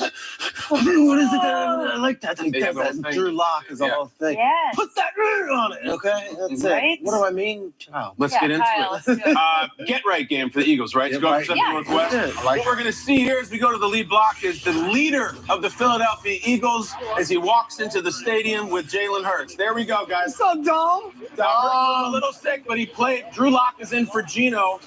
What is it? I like that. That Drew Lock is the whole thing. Yes. Put that on it, okay? That's Right? it. What do I mean? Child. Let's Yeah, get into Kyle, it. let's do it. Get right game for the Eagles, right? To go right. to Pacific Yeah. Northwest. Yeah, I like What we're going to see here as we go to the lead block is the leader of the Philadelphia Eagles as he walks into the stadium with Jalen Hurts. There we go, guys. So dumb. Hurts was a little sick, but he played. Drew Lock is in for Geno.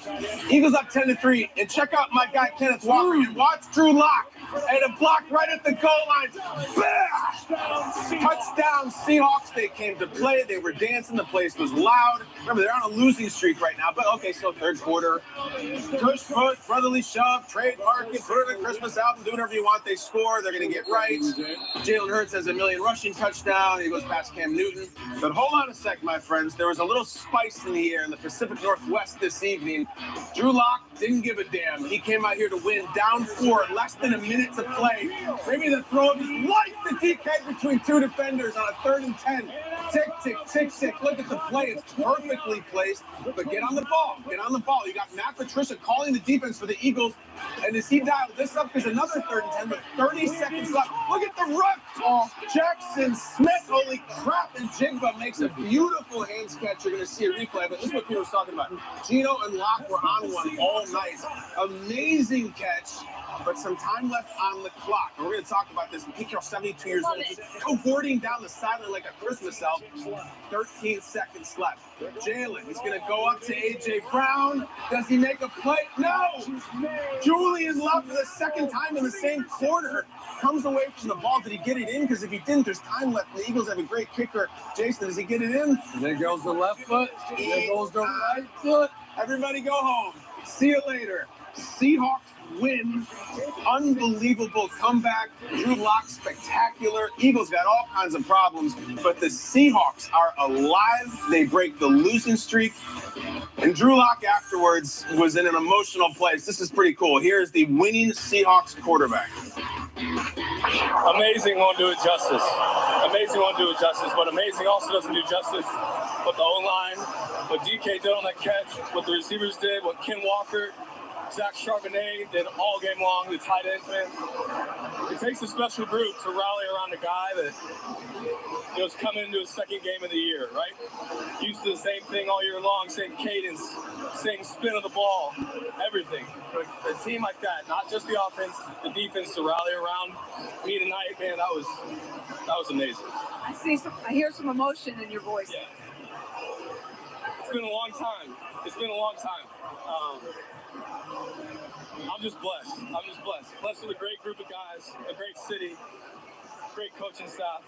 Eagles up 10-3. And check out my guy Kenneth Walker. And watch Drew Lock. And a block right at the goal line. Bam! Touchdown Seahawks. They came to play. They were dancing. The place was loud. Remember, they're on a losing streak right now. But okay, so third quarter. Push, brotherly shove, trade market, put it in a Christmas album, do whatever you want. They score. They're going to get right. Jalen Hurts has a million rushing touchdown. He goes past Cam Newton. But hold on a sec, my friends. There was a little spice in the air in the Pacific Northwest this evening. Drew Lock didn't give a damn. He came out here to win, down 4, less than a minute to play. Maybe the throw of his life to DK between two defenders on a 3rd and 10. Tick, tick, tick, tick. Look at the play. It's perfectly placed. But get on the ball. Get on the ball. You got Matt Patricia calling the defense for the Eagles. And as he dialed this up, there's another 3rd and 10 with 30 seconds left. Look at the run. Jackson Smith. Holy crap. And Jigba makes a beautiful hands catch. You're going to see a replay. But this is what Peter was talking about. Geno and Locke were on one all night. Amazing catch. But some time left on the clock. And we're going to talk about this. Pete Carroll, 72 years old, just cavorting down the sideline like a Christmas elf. 13 seconds left. Jalen is going to go up to A.J. Brown. Does he make a play? No! Julian Love for the second time in the same quarter comes away from the ball. Did he get it in? Because if he didn't, there's time left. The Eagles have a great kicker. Jason, does he get it in? There goes the left foot. There goes the right foot. Everybody go home. See you later. Seahawks win. Unbelievable comeback. Drew Lock spectacular. Eagles got all kinds of problems, but the Seahawks are alive. They break the losing streak. And Drew Lock afterwards was in an emotional place. This is pretty cool. Here's the winning Seahawks quarterback. Amazing won't do it justice. Amazing won't do it justice, but amazing also doesn't do justice. What the O-line, what DK did on that catch, what the receivers did, what Ken Walker, Zach Charbonnet did all game long, the tight ends, man. It takes a special group to rally around a guy that was coming into his second game of the year, right? Used to the same thing all year long, same cadence, same spin of the ball, everything. A team like that, not just the offense, the defense to rally around me tonight, man, that was amazing. I hear some emotion in your voice. Yeah. It's been a long time. It's been a long time. I'm just blessed. Blessed with a great group of guys, a great city, great coaching staff.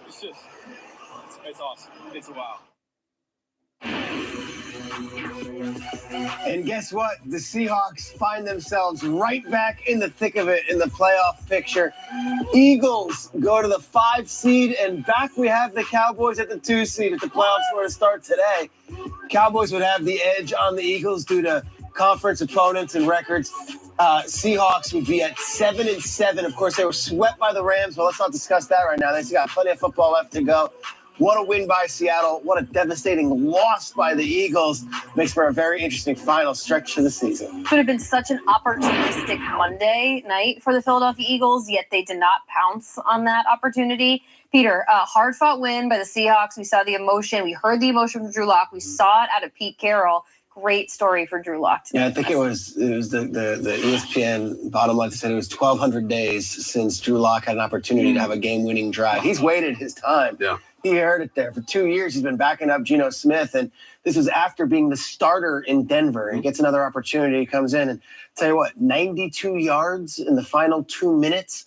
It's awesome. It's a wow. And guess what? The Seahawks find themselves right back in the thick of it in the playoff picture. Eagles go to the 5 seed, and back we have the Cowboys at the 2 seed. If the playoffs were to start today, Cowboys would have the edge on the Eagles due to conference opponents and records. Seahawks would be at 7-7. Of course, they were swept by the Rams, but let's not discuss that right now. They still got plenty of football left to go. What a win by Seattle. What a devastating loss by the Eagles. Makes for a very interesting final stretch of the season. Could have been such an opportunistic Monday night for the Philadelphia Eagles, yet they did not pounce on that opportunity. Peter, a hard-fought win by the Seahawks. We saw the emotion. We heard the emotion from Drew Lock. We saw it out of Pete Carroll. Great story for Drew Lock. Yeah, I think it was the ESPN bottom line said it was 1,200 days since Drew Lock had an opportunity to have a game-winning drive. He's waited his time. Yeah. He heard it there. For 2 years, he's been backing up Geno Smith, and this was after being the starter in Denver. He gets another opportunity, he comes in, and tell you what, 92 yards in the final 2 minutes.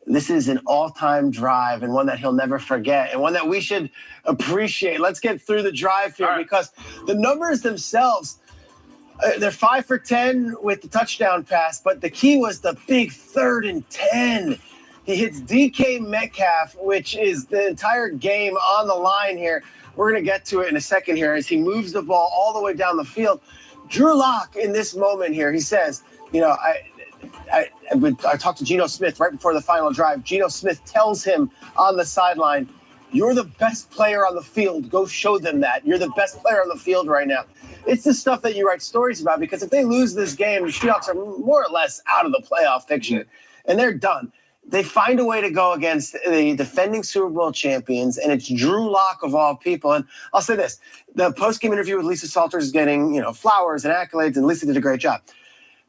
This is an all-time drive and one that he'll never forget and one that we should appreciate. Let's get through the drive here because the numbers themselves, they're 5 for 10 with the touchdown pass, but the key was the big 3rd and 10. He hits DK Metcalf, which is the entire game on the line here. We're going to get to it in a second here as he moves the ball all the way down the field. Drew Lock in this moment here, he says, you know, I talked to Geno Smith right before the final drive. Geno Smith tells him on the sideline, you're the best player on the field. Go show them that. You're the best player on the field right now. It's the stuff that you write stories about because if they lose this game, the Seahawks are more or less out of the playoff picture, and they're done. They find a way to go against the defending Super Bowl champions, and it's Drew Lock of all people. And I'll say this, the post-game interview with Lisa Salters is getting, you know, flowers and accolades, and Lisa did a great job.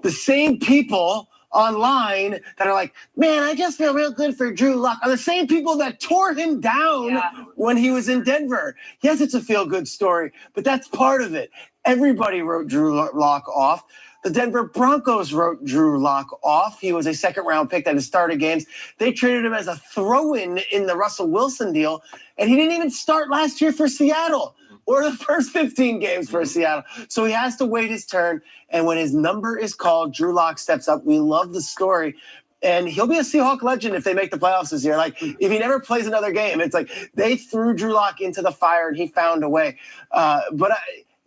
The same people online that are like, man, I just feel real good for Drew Lock are the same people that tore him down when he was in Denver. Yes, it's a feel-good story, but that's part of it. Everybody wrote Drew Lock off. The Denver Broncos wrote Drew Lock off. He was a second-round pick that had started games. They traded him as a throw-in in the Russell Wilson deal, and he didn't even start last year for Seattle or the first 15 games for Seattle. So he has to wait his turn, and when his number is called, Drew Lock steps up. We love the story. And he'll be a Seahawk legend if they make the playoffs this year. Like, if he never plays another game, it's like they threw Drew Lock into the fire, and he found a way.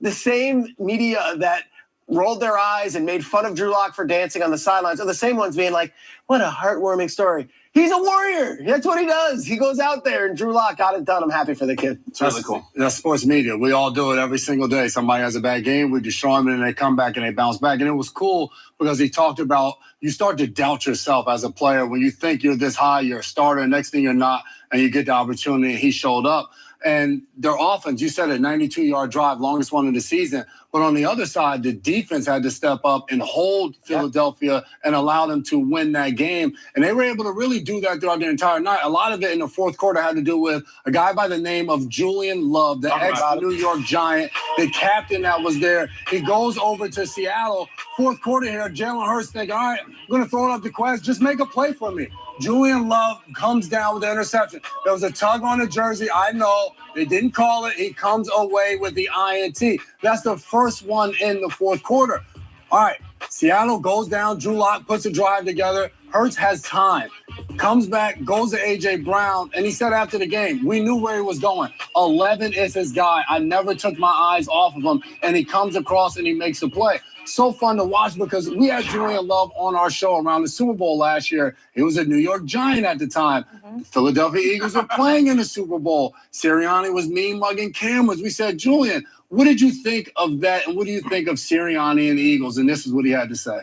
The same media that rolled their eyes and made fun of Drew Lock for dancing on the sidelines are the same ones being like, what a heartwarming story. He's a warrior. That's what he does. He goes out there, and Drew Lock got it done. I'm happy for the kid. It's really cool. That's sports media. We all do it every single day. Somebody has a bad game, we destroy them, and they come back and they bounce back. And it was cool because he talked about you start to doubt yourself as a player. When you think you're this high, you're a starter, next thing you're not, and you get the opportunity, and he showed up. And their offense, you said a 92-yard drive, longest one of the season. But on the other side, the defense had to step up and hold Philadelphia and allow them to win that game. And they were able to really do that throughout the entire night. A lot of it in the fourth quarter had to do with a guy by the name of Julian Love, the ex-New York Giant, the captain that was there. He goes over to Seattle. Fourth quarter here, Jalen Hurts think, all right, I'm going to throw it up the Quest. Just make a play for me. Julian Love comes down with the interception. There was a tug on the jersey. I know. They didn't call it. He comes away with the INT. That's the first one in the fourth quarter. All right. Seattle goes down. Drew Lock puts a drive together. Hurts has time. Comes back, goes to A.J. Brown, and he said after the game, we knew where he was going. 11 is his guy. I never took my eyes off of him, and he comes across and he makes a play. So fun to watch because we had Julian Love on our show around the Super Bowl last year. He was a New York Giant at the time. The Philadelphia Eagles were playing in the Super Bowl. Sirianni was mean-mugging cameras. We said, Julian, what did you think of that, and what do you think of Sirianni and the Eagles? And this is what he had to say.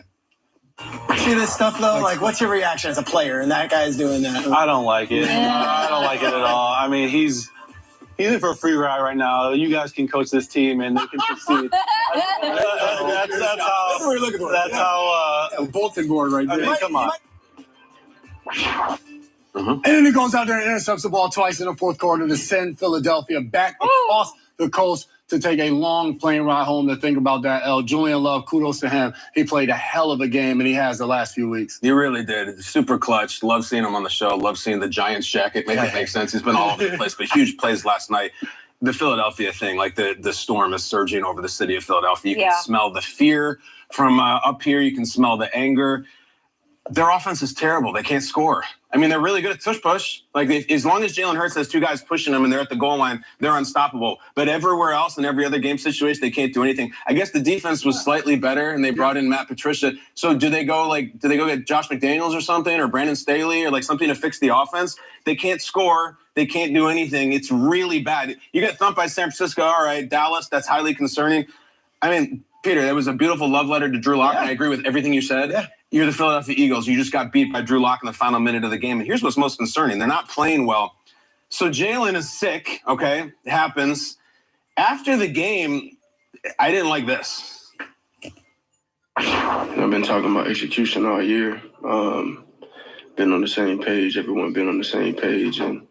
See this stuff, though? Like, what's your reaction as a player? And that guy's doing that. I don't like it. I don't like it at all. I mean, he's in for a free ride right now. You guys can coach this team, and they can succeed. That's how a bulletin board right there. I mean, come on. And then he goes out there and intercepts the ball twice in the fourth quarter to send Philadelphia back across the coast to take a long plane ride home to think about that L. Julian Love, kudos to him. He played a hell of a game, and he has the last few weeks. He really did. Super clutch. Love seeing him on the show. Love seeing the Giants jacket. Make it make sense. He's been all over the place, but huge plays last night. The Philadelphia thing, like the storm is surging over the city of Philadelphia. You can smell the fear from up here. You can smell the anger. Their offense is terrible. They can't score. I mean, they're really good at push. Like, as long as Jalen Hurts has two guys pushing them and they're at the goal line, they're unstoppable. But everywhere else in every other game situation, they can't do anything. I guess the defense was slightly better, and they brought in Matt Patricia. So do they go get Josh McDaniels or something, or Brandon Staley, or like something to fix the offense? They can't score. They can't do anything. It's really bad. You get thumped by San Francisco. All right, Dallas, that's highly concerning. I mean, Peter, that was a beautiful love letter to Drew Lock, and I agree with everything you said. Yeah. You're the Philadelphia Eagles. You just got beat by Drew Lock in the final minute of the game. And here's what's most concerning. They're not playing well. So Jalen is sick, okay? It happens. After the game, I didn't like this. I've been talking about execution all year. Been on the same page. Everyone been on the same page. And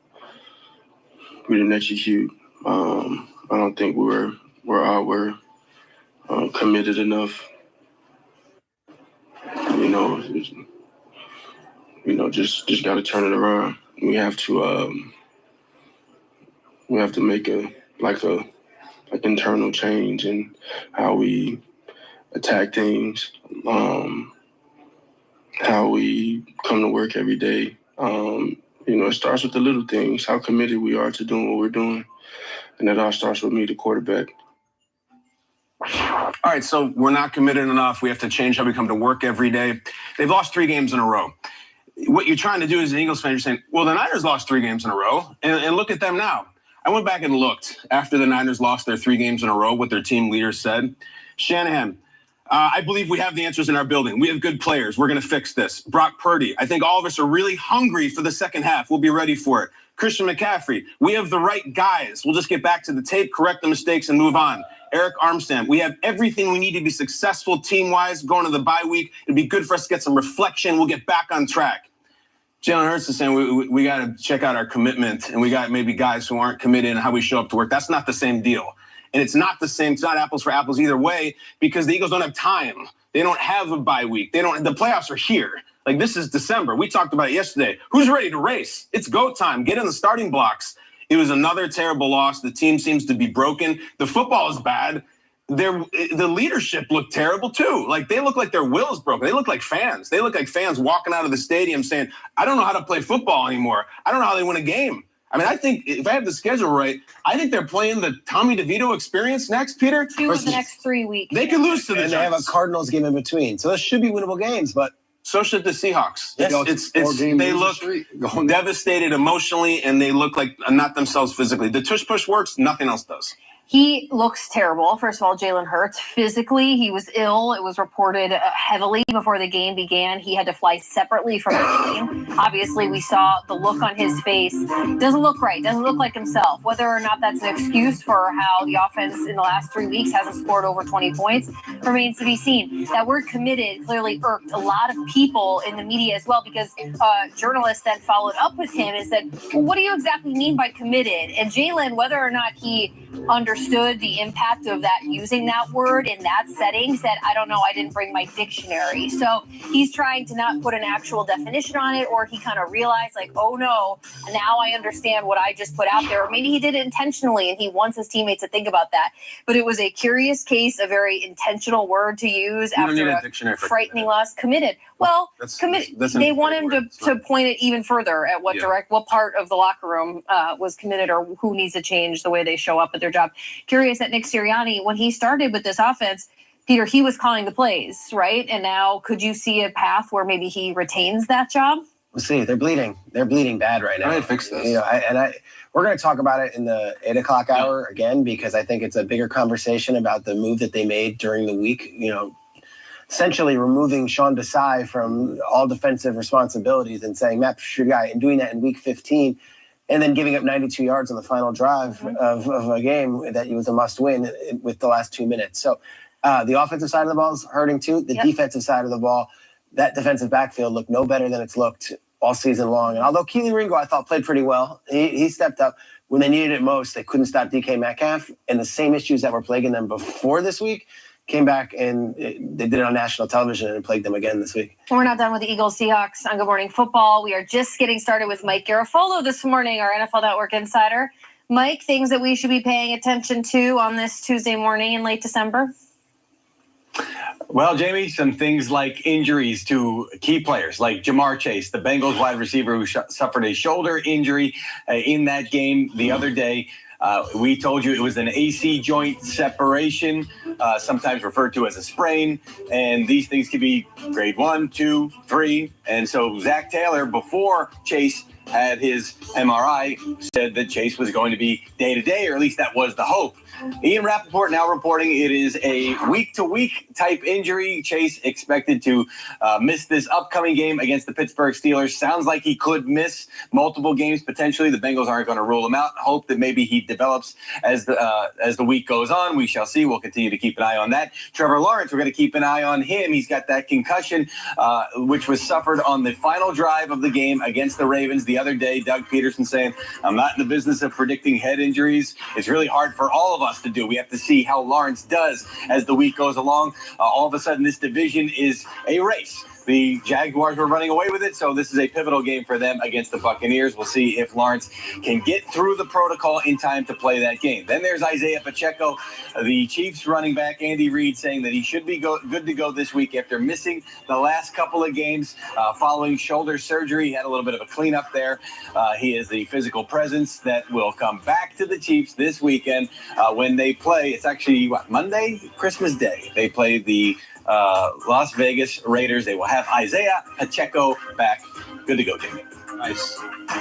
didn't execute. I don't think we're committed enough. Just got to turn it around. We have to make a internal change in how we attack things, how we come to work every day. It starts with the little things, how committed we are to doing what we're doing. And that all starts with me, the quarterback. All right, so we're not committed enough. We have to change how we come to work every day. They've lost 3 games in a row. What you're trying to do as an Eagles fan, you're saying, well, the Niners lost 3 games in a row, and look at them now. I went back and looked after the Niners lost their 3 games in a row, what their team leaders said. Shanahan, I believe we have the answers in our building. We have good players. We're going to fix this. Brock Purdy, I think all of us are really hungry for the second half. We'll be ready for it. Christian McCaffrey, we have the right guys. We'll just get back to the tape, correct the mistakes, and move on. Eric Armstead, we have everything we need to be successful team-wise going to the bye week. It'd be good for us to get some reflection. We'll get back on track. Jalen Hurts is saying we got to check out our commitment, and we got maybe guys who aren't committed and how we show up to work. That's not the same deal. And it's not the same. It's not apples for apples either way because the Eagles don't have time. They don't have a bye week. The playoffs are here. Like, this is December. We talked about it yesterday. Who's ready to race? It's go time. Get in the starting blocks. It was another terrible loss. The team seems to be broken. The football is bad. The leadership looked terrible too. Like, they look like their will is broken. They look like fans. They look like fans walking out of the stadium saying, I don't know how to play football anymore. I don't know how they win a game. I mean, I think if I have the schedule right, I think they're playing the Tommy DeVito experience next, Peter. 2 of the next 3 weeks. They could lose to the And Giants. they have a Cardinals game in between. So those should be winnable games, but so should the Seahawks. Yes. They look devastated emotionally, and they look like not themselves physically. The tush push works. Nothing else does. He looks terrible. First of all, Jalen Hurts, physically, he was ill. It was reported heavily before the game began. He had to fly separately from the game. Obviously, we saw the look on his face. Doesn't look right. Doesn't look like himself. Whether or not that's an excuse for how the offense in the last 3 weeks hasn't scored over 20 points remains to be seen. That word committed clearly irked a lot of people in the media as well, because journalists then followed up with him and said, well, what do you exactly mean by committed? And Jalen, whether or not he understood the impact of that, using that word in that setting, said, I don't know, I didn't bring my dictionary. So he's trying to not put an actual definition on it, or he kind of realized, like, oh no, now I understand what I just put out there. Or maybe he did it intentionally and he wants his teammates to think about that. But it was a curious case, a very intentional word to use after a frightening loss. Committed. Well, committed. They want him to point it even further at what part of the locker room was committed, or who needs to change the way they show up at their job. Curious that Nick Sirianni, when he started with this offense, Peter, he was calling the plays, right? And now could you see a path where maybe he retains that job? we'll see. They're bleeding. They're bleeding bad right now. I fix this. We're going to talk about it in the 8 o'clock hour again, because I think it's a bigger conversation about the move that they made during the week. Essentially removing Sean Desai from all defensive responsibilities and saying, Matt Patricia guy, and doing that in week 15, and then giving up 92 yards on the final drive of a game that was a must-win with the last 2 minutes. So the offensive side of the ball is hurting too. The defensive side of the ball, that defensive backfield looked no better than it's looked all season long. And although Keely Ringo, I thought, played pretty well, he stepped up. When they needed it most, they couldn't stop DK Metcalf. And the same issues that were plaguing them before this week came back, and they did it on national television, and it plagued them again this week. We're not done with the Eagles Seahawks on Good Morning Football. We are just getting started with Mike Garafolo this morning, our NFL Network insider. Mike, things that we should be paying attention to on this Tuesday morning in late December? Well, Jamie, some things like injuries to key players like Jamar Chase, the Bengals wide receiver who suffered a shoulder injury in that game the other day. We told you it was an AC joint separation, sometimes referred to as a sprain, and these things could be grade 1, 2, 3. And so Zach Taylor, before Chase had his MRI, said that Chase was going to be day-to-day, or at least that was the hope. Ian Rappaport now reporting it is a week-to-week type injury. Chase expected to miss this upcoming game against the Pittsburgh Steelers. Sounds like he could miss multiple games potentially. The Bengals aren't going to rule him out. Hope that maybe he develops as the week goes on. We shall see. We'll continue to keep an eye on that. Trevor Lawrence, we're going to keep an eye on him. He's got that concussion, which was suffered on the final drive of the game against the Ravens the other day, Doug Peterson saying, I'm not in the business of predicting head injuries. It's really hard for all of us to do. We have to see how Lawrence does as the week goes along. All of a sudden, this division is a race. The Jaguars were running away with it, so this is a pivotal game for them against the Buccaneers. We'll see if Lawrence can get through the protocol in time to play that game. Then there's Isaiah Pacheco, the Chiefs running back, Andy Reid, saying that he should be good to go this week after missing the last couple of games following shoulder surgery. He had a little bit of a cleanup there. He is the physical presence that will come back to the Chiefs this weekend when they play. It's actually, Monday? Christmas Day. They play the Las Vegas Raiders. They will have Isaiah Pacheco back. Good to go, Jamie. Nice.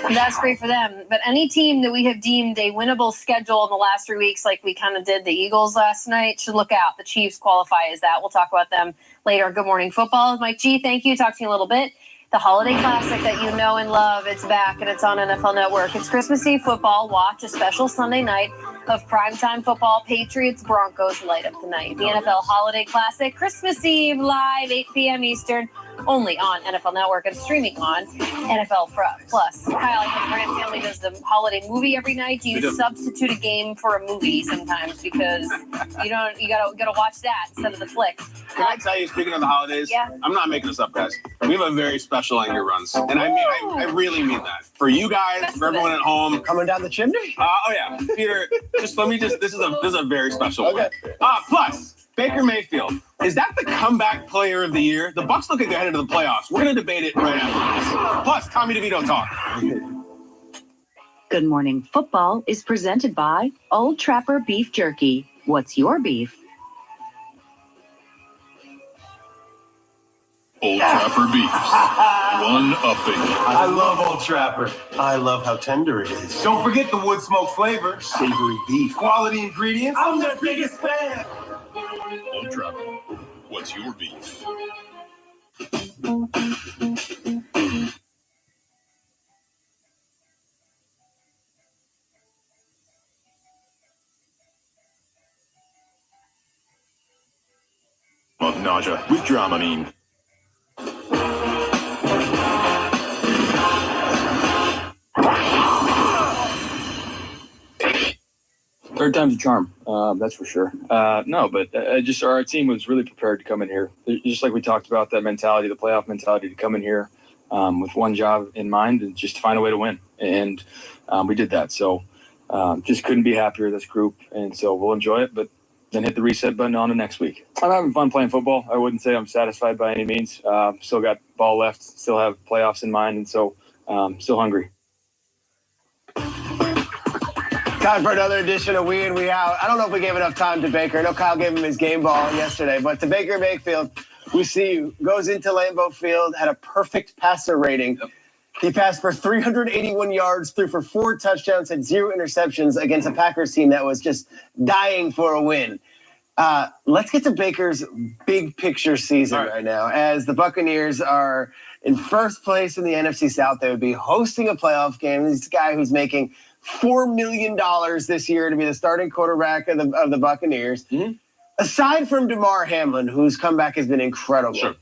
That's great for them. But any team that we have deemed a winnable schedule in the last 3 weeks, like we kind of did the Eagles last night, should look out. The Chiefs qualify as that. We'll talk about them later. Good Morning Football. Mike G, thank you. Talk to you a little bit. The Holiday Classic that you know and love, it's back and it's on NFL Network. It's Christmas Eve football. Watch a special Sunday night of primetime football. Patriots, Broncos light up the night. The NFL Holiday Classic, Christmas Eve live, 8 p.m. Eastern, only on NFL Network and streaming on NFL Plus. Kyle, I know the Grant family does the holiday movie every night. Do you substitute a game for a movie sometimes because you gotta watch that instead of the flick? Can I tell you, speaking of the holidays, Yeah. I'm not making this up, guys. We have a very special on your runs. And I really mean that. For you guys, for everyone at home. Coming down the chimney? Oh, yeah. Peter, this is a very special one. Plus, Baker Mayfield, is that the comeback player of the year? The Bucs look like they're headed to the playoffs. We're going to debate it right after this. Plus, Tommy DeVito talk. Good Morning Football is presented by Old Trapper Beef Jerky. What's your beef? Old Trapper Beef. One upping. I love Old Trapper. I love how tender it is. Don't forget the wood smoke flavor. Savory beef. Quality ingredients. I'm their biggest fan. Old Trapper. What's your beef? Of nausea with Dramamine. Third time's a charm, that's for sure. No, but just our team was really prepared to come in here. Just like we talked about, that mentality, the playoff mentality, to come in here with one job in mind and just to find a way to win. And we did that. So just couldn't be happier with this group. And so we'll enjoy it, but then hit the reset button on to next week. I'm having fun playing football. I wouldn't say I'm satisfied by any means. Still got ball left, still have playoffs in mind, and so still hungry. Time for another edition of We In, We Out. I don't know if we gave enough time to Baker. I know Kyle gave him his game ball yesterday, but to Baker Mayfield, we see you. Goes into Lambeau Field, had a perfect passer rating. Yep. He passed for 381 yards, threw for 4 touchdowns, had 0 interceptions against a Packers team that was just dying for a win. Let's get to Baker's big picture season right now. As the Buccaneers are in first place in the NFC South, they would be hosting a playoff game. This guy who's making $4 million this year to be the starting quarterback of the Buccaneers. Mm-hmm. Aside from DeMar Hamlin, whose comeback has been incredible, sure,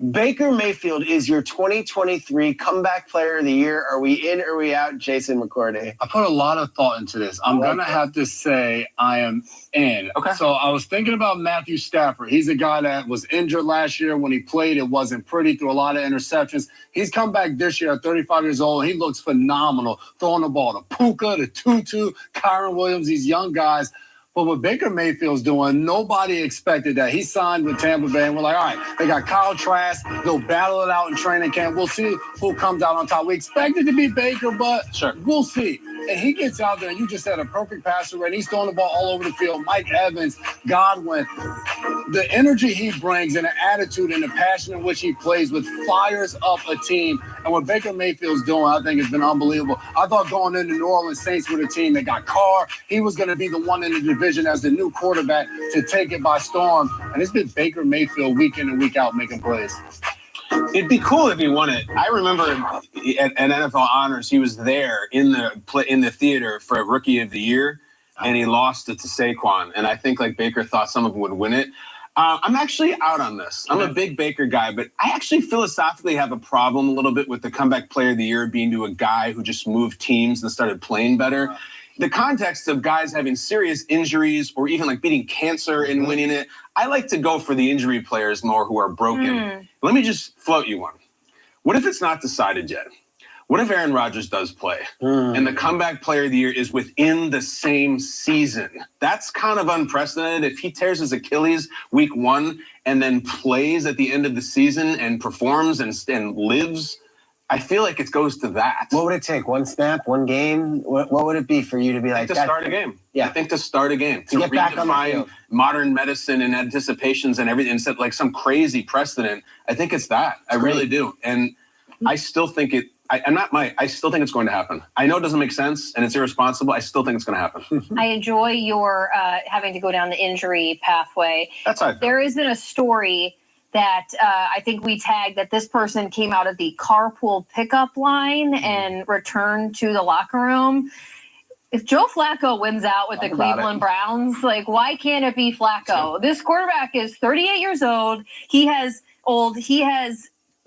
Baker Mayfield is your 2023 comeback player of the year. Are we in or are we out, Jason McCourty? I put a lot of thought into this. I'm going to have to say I am in. Okay. So I was thinking about Matthew Stafford. He's a guy that was injured last year. When he played, it wasn't pretty, threw a lot of interceptions. He's come back this year at 35 years old. He looks phenomenal, throwing the ball to Puka, to Tutu, Kyron Williams, these young guys. But what Baker Mayfield's doing, nobody expected that. He signed with Tampa Bay, and we're like, all right, they got Kyle Trask. They'll battle it out in training camp. We'll see who comes out on top. We expect it to be Baker, but we'll see. And he gets out there, and you just had a perfect passer rating. He's throwing the ball all over the field. Mike Evans, Godwin. The energy he brings and the attitude and the passion in which he plays with fires up a team. And what Baker Mayfield's doing, I think, has been unbelievable. I thought going into New Orleans Saints with a team that got Carr, he was going to be the one in the division as the new quarterback to take it by storm. And it's been Baker Mayfield week in and week out making plays. It'd be cool if he won it. I remember at NFL Honors, he was there in the theater for Rookie of the Year, and he lost it to Saquon. And I think like Baker thought some of them would win it. I'm actually out on this. I'm a big Baker guy, but I actually philosophically have a problem a little bit with the comeback player of the year being to a guy who just moved teams and started playing better. The context of guys having serious injuries or even like beating cancer and winning it, I like to go for the injury players more who are broken. Let me just float you one. What if it's not decided yet? What if Aaron Rodgers does play and the comeback player of the year is within the same season? That's kind of unprecedented. If he tears his Achilles week 1 and then plays at the end of the season and performs and lives, I feel like it goes to that. What would it take? One snap, one game? What would it be for you to be like to start a game? Yeah. I think to start a game. To get back on the redefine field. modern medicine and anticipations and everything and set like some crazy precedent. I think it's that. I really do. And I still think I still think it's going to happen. I know it doesn't make sense and it's irresponsible. I still think it's going to happen. I enjoy your having to go down the injury pathway. That's how There has been a story that I think we tagged that this person came out of the carpool pickup line and returned to the locker room. If Joe Flacco wins out with the Cleveland Browns, like, why can't it be Flacco? This quarterback is 38 years old. He has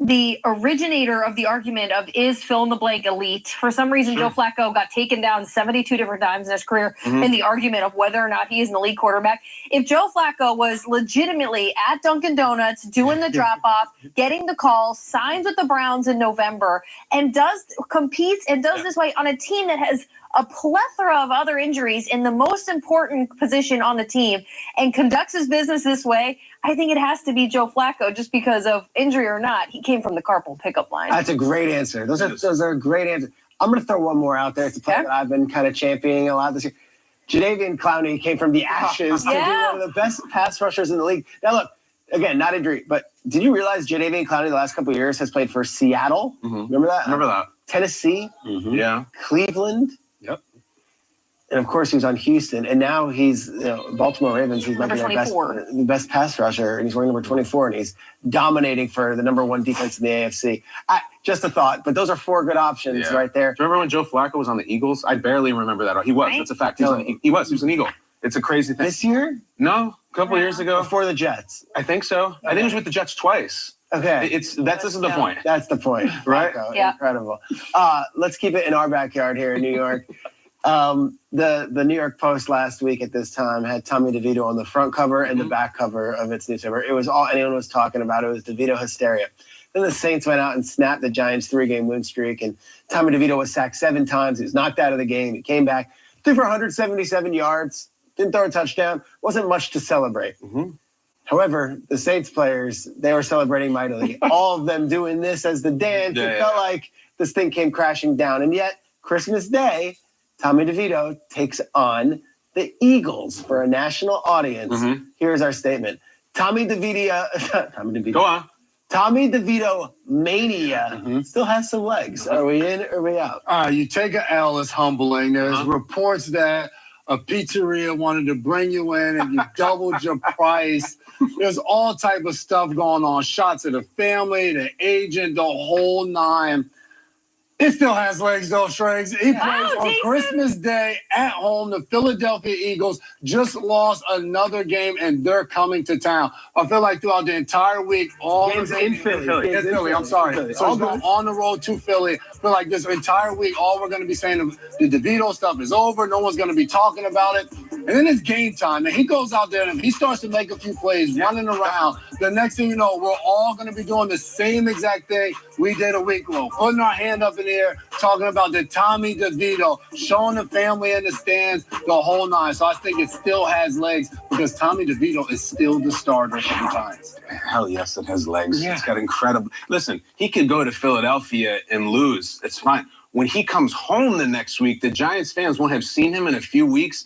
the originator of the argument of is fill in the blank elite. For some reason, Joe Flacco got taken down 72 different times in his career in the argument of whether or not he is an elite quarterback. If Joe Flacco was legitimately at Dunkin' Donuts doing the drop-off, getting the call, signs with the Browns in November, and competes and does this way on a team that has a plethora of other injuries in the most important position on the team and conducts his business this way, I think it has to be Joe Flacco just because of injury or not. He came from the carpool pickup line. That's a great answer. Those are great answers. I'm going to throw one more out there. It's a player that I've been kind of championing a lot this year. Jadeveon Clowney came from the ashes to be one of the best pass rushers in the league. Now, look, again, not injury, but did you realize Jadeveon Clowney the last couple of years has played for Seattle? Remember that? Remember that. Tennessee? Yeah. Cleveland? Yep. And of course, he was on Houston, and now he's Baltimore Ravens. He's Number 24. the best pass rusher, and he's wearing number 24, and he's dominating for the number 1 defense in the AFC. Just a thought, but those are 4 good options right there. Do you remember when Joe Flacco was on the Eagles? I barely remember that. He was. Right? That's a fact. He was an Eagle. It's a crazy thing. This year? No, a couple years ago. Before the Jets. I think so. I think he was with the Jets twice. Okay. This is the point. That's the point, right? Yeah. Incredible. Let's keep it in our backyard here in New York. The New York Post last week at this time had Tommy DeVito on the front cover and the back cover of its newspaper. It was all anyone was talking about. It was DeVito hysteria. Then the Saints went out and snapped the Giants' 3-game win streak, and Tommy DeVito was sacked 7 times. He was knocked out of the game. He came back, threw for 177 yards, didn't throw a touchdown. Wasn't much to celebrate. However, the Saints players, they were celebrating mightily. All of them doing this as the dance. It felt like this thing came crashing down. And yet, Christmas Day, Tommy DeVito takes on the Eagles for a national audience. Here's our statement. Tommy DeVito. Go on. Tommy DeVito mania still has some legs. Are we in or are we out? You take an L, it's humbling. There's reports that a pizzeria wanted to bring you in and you doubled your price. There's all type of stuff going on. Shots at the family, the agent, the whole 9. It still has legs, though, Shregs. He plays on Christmas Day at home. The Philadelphia Eagles just lost another game, and they're coming to town. I feel like throughout the entire week, all Games the in Philly. In Philly, I'm sorry. Philly. So it's going on the road to Philly. I feel like this entire week, all we're going to be saying, the DeVito stuff is over. No one's going to be talking about it. And then it's game time. And he goes out there, and he starts to make a few plays, running around. The next thing you know, we're all going to be doing the same exact thing we did a week ago, putting our hand up in the air, talking about the Tommy DeVito, showing the family in the stands, the whole 9. So I think it still has legs because Tommy DeVito is still the starter for the Giants. Hell yes, it has legs. It's got incredible. Listen, he could go to Philadelphia and lose. It's fine. When he comes home the next week, the Giants fans won't have seen him in a few weeks.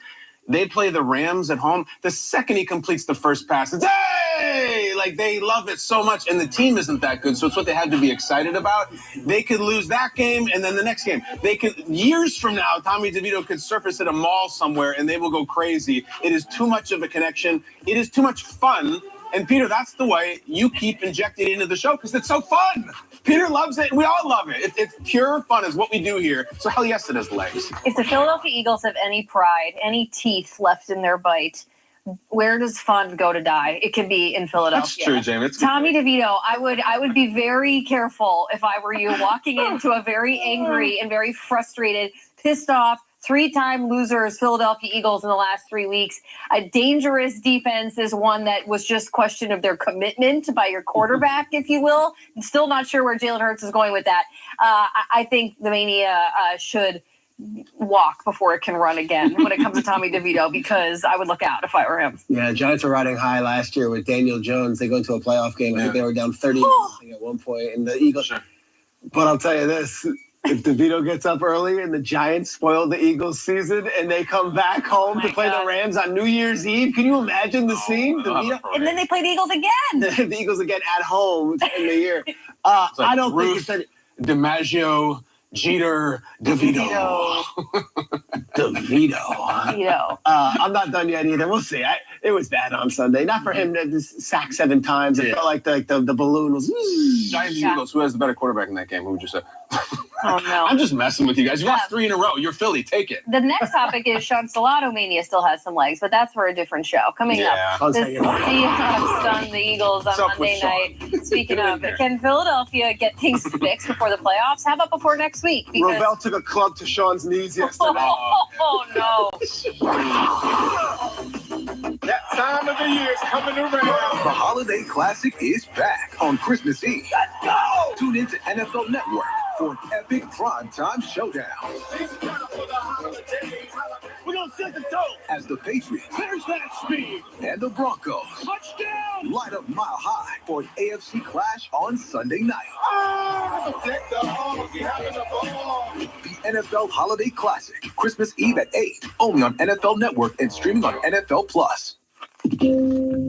They play the Rams at home. The second he completes the first pass, it's hey! Like they love it so much, and the team isn't that good, so it's what they have to be excited about. They could lose that game, and then the next game. They could, years from now, Tommy DeVito could surface at a mall somewhere, and they will go crazy. It is too much of a connection. It is too much fun. And Peter, that's the way you keep injecting into the show because it's so fun. Peter loves it. We all love it. It's pure fun is what we do here. So hell yes, it has legs. If the Philadelphia Eagles have any pride, any teeth left in their bite, where does fun go to die? It can be in Philadelphia. That's true, Jamie. It's Tommy DeVito, I would be very careful if I were you walking into a very angry and very frustrated, pissed off, 3-time losers Philadelphia Eagles in the last 3 weeks. A dangerous defense is one that was just question of their commitment by your quarterback, if you will. I'm still not sure where Jalen Hurts is going with that. I think the Mania should walk before it can run again when it comes to Tommy DeVito, because I would look out if I were him. Yeah, Giants were riding high last year with Daniel Jones. They go into a playoff game. I think they were down 30 at one point, and the Eagles. Sure. But I'll tell you this. If DeVito gets up early and the Giants spoil the Eagles' season and they come back home to play the Rams on New Year's Eve, can you imagine the scene? And then they play the Eagles again. The Eagles again at home in the year. I don't think it's DiMaggio, Jeter, DeVito. DeVito. I'm not done yet either. We'll see. It was bad on Sunday. Not for him to just sack 7 times. It felt like the balloon was. Giants, Eagles. Who has the better quarterback in that game? Who would you say? Oh, no. I'm just messing with you guys. You lost 3 in a row. You're Philly. Take it. The next topic is Sean Stellato Mania still has some legs, but that's for a different show. Coming up, the Seahawks stunned the Eagles on Monday night. Speaking of, can Philadelphia get things fixed before the playoffs? How about before next week? Because Rovell took a club to Sean's knees yesterday. Oh, no. That time of the year is coming around. The Holiday Classic is back on Christmas Eve. Let's go! Tune into NFL Network for an epic primetime showdown. We're going to set the tone. As the Patriots, there's that speed, and the Broncos, touchdown, light up mile high for an AFC clash on Sunday night. The NFL Holiday Classic, Christmas Eve at 8, only on NFL Network and streaming on NFL Plus.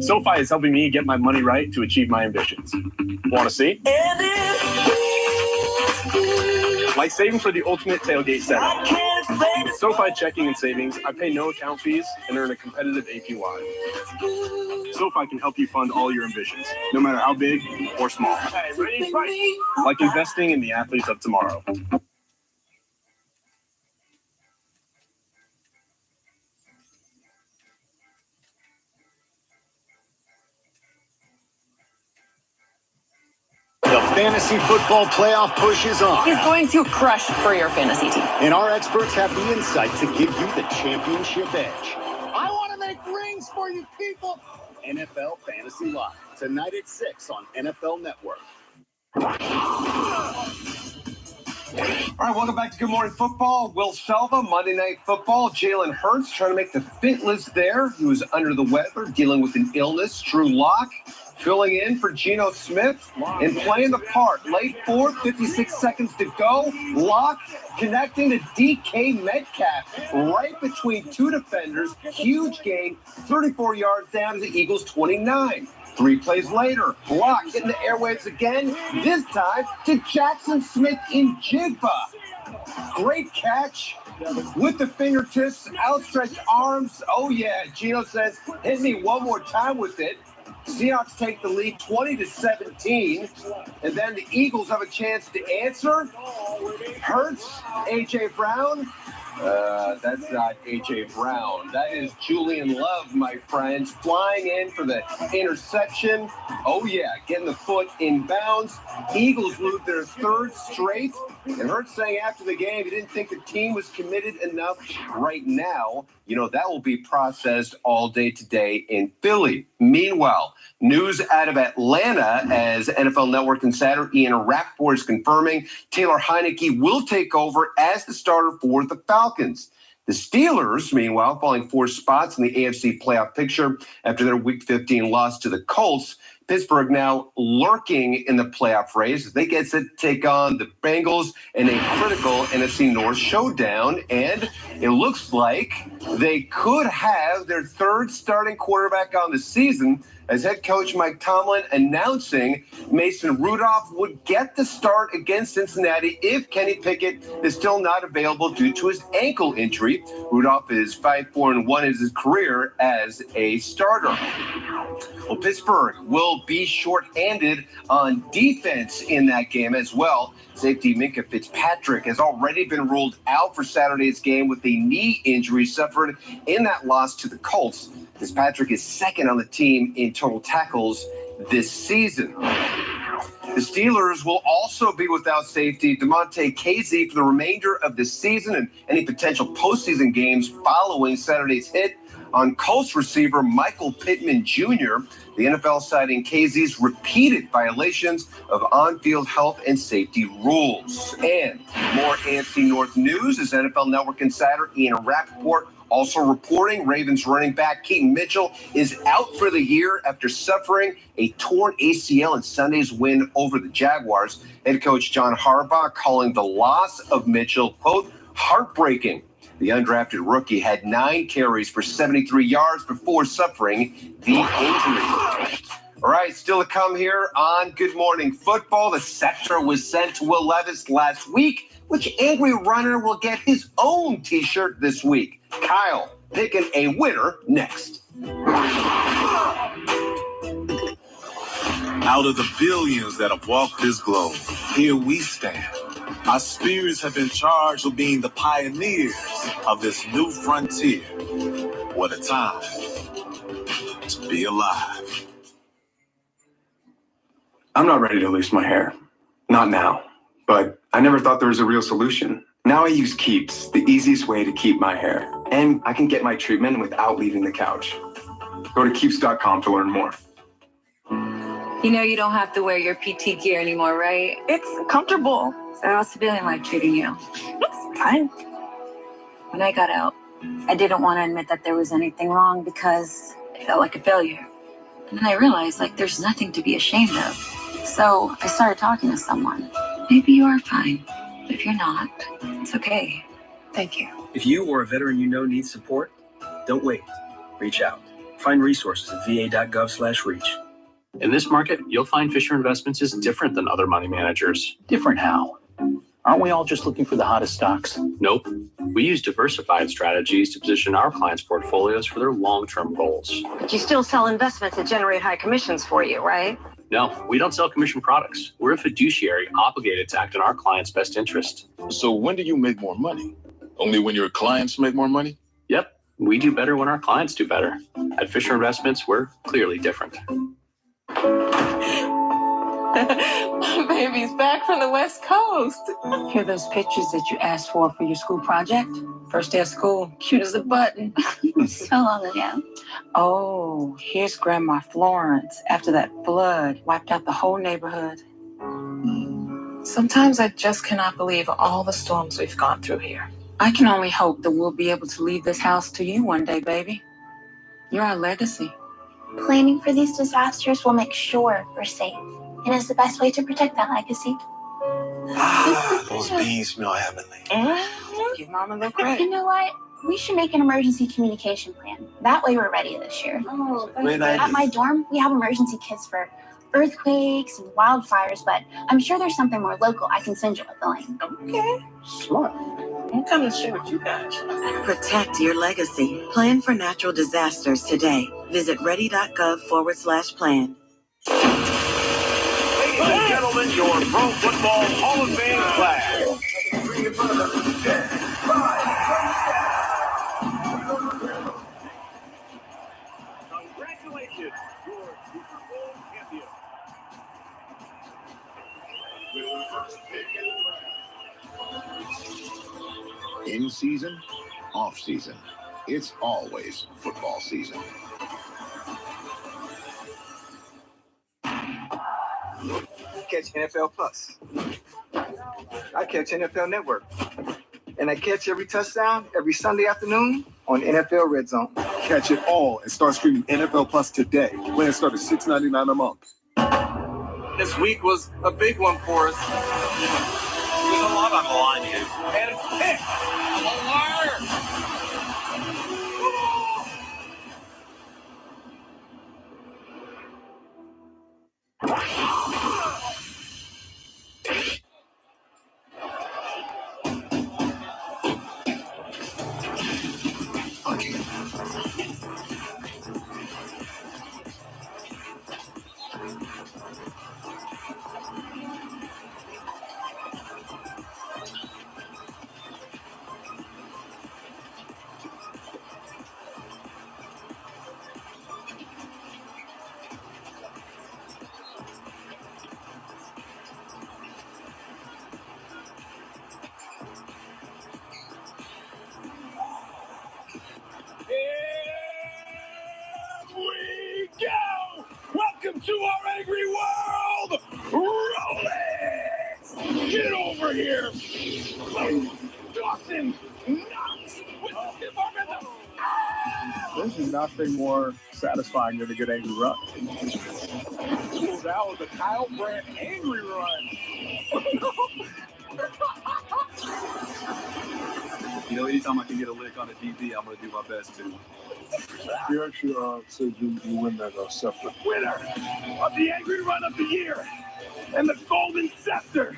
SoFi is helping me get my money right to achieve my ambitions. Want to see? Like saving for the ultimate tailgate setup. With SoFi checking and savings, I pay no account fees and earn a competitive APY. SoFi can help you fund all your ambitions, no matter how big or small. Like investing in the athletes of tomorrow. The fantasy football playoff push is on. He's going to crush for your fantasy team. And our experts have the insight to give you the championship edge. I want to make rings for you people. NFL Fantasy Live, tonight at 6 on NFL Network. All right, welcome back to Good Morning Football. Will Selva, Monday Night Football. Jalen Hurts trying to make the fit list there. He was under the weather, dealing with an illness. Drew Lock filling in for Geno Smith and playing the part. Late fourth, 56 seconds to go. Lock connecting to DK Metcalf right between 2 defenders. Huge gain, 34 yards down to the Eagles' 29. 3 plays later, Lock hitting the airwaves again, this time to Jackson Smith in Jigba. Great catch with the fingertips, outstretched arms. Oh yeah, Geno says, hit me one more time with it. Seahawks take the lead 20-17, and then the Eagles have a chance to answer. Hurts, A.J. Brown. That's not A.J. Brown. That is Julian Love, my friends, flying in for the interception. Oh, yeah, getting the foot in bounds. Eagles lose their 3rd straight. And Hurts saying after the game he didn't think the team was committed enough right now. You know, that will be processed all day today in Philly. Meanwhile, news out of Atlanta as NFL Network insider Ian Rappaport is confirming Taylor Heineke will take over as the starter for the Falcons. The Steelers, meanwhile, falling 4 spots in the AFC playoff picture after their Week 15 loss to the Colts. Pittsburgh now lurking in the playoff race as they get set to take on the Bengals in a critical NFC North showdown. And it looks like they could have their 3rd starting quarterback on the season as head coach Mike Tomlin announcing Mason Rudolph would get the start against Cincinnati if Kenny Pickett is still not available due to his ankle injury. Rudolph is 5-4-1 in his career as a starter. Well, Pittsburgh will be shorthanded on defense in that game as well. Safety Minkah Fitzpatrick has already been ruled out for Saturday's game with a knee injury suffered in that loss to the Colts. Fitzpatrick is second on the team in total tackles this season. The Steelers will also be without safety Damontae Kazee for the remainder of the season and any potential postseason games following Saturday's hit on Colts receiver Michael Pittman Jr., the NFL citing Kazee's repeated violations of on-field health and safety rules. And more AFC North news as NFL Network insider Ian Rappaport also reporting Ravens running back Keaton Mitchell is out for the year after suffering a torn ACL in Sunday's win over the Jaguars. Head coach John Harbaugh calling the loss of Mitchell, quote, heartbreaking. The undrafted rookie had 9 carries for 73 yards before suffering the injury. All right, still to come here on Good Morning Football. The scepter was sent to Will Levis last week. Which angry runner will get his own T-shirt this week? Kyle picking a winner next. Out of the billions that have walked this globe, here we stand. Our spirits have been charged with being the pioneers of this new frontier. What a time to be alive. I'm not ready to lose my hair. Not now. But I never thought there was a real solution. Now I use Keeps, the easiest way to keep my hair. And I can get my treatment without leaving the couch. Go to Keeps.com to learn more. You know you don't have to wear your PT gear anymore, right? It's comfortable. So how's the feeling like treating you? It's fine. When I got out, I didn't want to admit that there was anything wrong because it felt like a failure. And then I realized, like, there's nothing to be ashamed of. So I started talking to someone. Maybe you are fine, but if you're not, it's okay. Thank you. If you or a veteran you know needs support, don't wait. Reach out. Find resources at va.gov/reach. In this market, you'll find Fisher Investments is different than other money managers. Different how? Aren't we all just looking for the hottest stocks? Nope. We use diversified strategies to position our clients' portfolios for their long-term goals. But you still sell investments that generate high commissions for you, right? No, we don't sell commission products. We're a fiduciary obligated to act in our clients' best interest. So when do you make more money? Only when your clients make more money? Yep. We do better when our clients do better. At Fisher Investments, we're clearly different. My baby's back from the West Coast. Here are those pictures that you asked for your school project? First day of school, cute as a button. So long ago. Oh, here's Grandma Florence after that flood wiped out the whole neighborhood. Sometimes I just cannot believe all the storms we've gone through here. I can only hope that we'll be able to leave this house to you one day, baby. You're our legacy. Planning for these disasters will make sure we're safe. And is the best way to protect that legacy. Those beans smell heavenly. Give Mama the credit. You know what? We should make an emergency communication plan. That way we're ready this year. Great idea. At my dorm, we have emergency kits for earthquakes and wildfires, but I'm sure there's something more local I can send you with the link. Okay. Smart. I'm coming to share with you guys. Protect your legacy. Plan for natural disasters today. Visit ready.gov/plan. Ladies and gentlemen, your Pro Football Hall of Fame class. Congratulations, your Super Bowl champion. With the first pick in the draft. In season, off season. It's always football season. Catch NFL Plus. I catch NFL Network. And I catch every touchdown every Sunday afternoon on NFL Red Zone. Catch it all and start streaming NFL Plus today. Plans start at $6.99 a month. This week was a big one for us. There's a lot on the line here. And it's pick. to our angry world. Roll it! Get over here. Dawson, Knox with the stiff arm in the... There's nothing more satisfying than a good angry run. That was a Kyle Brandt angry run. You know, anytime I can get a lick on a DB, I'm going to do my best to. You actually said you win that scepter. Winner of the angry run of the year and the golden scepter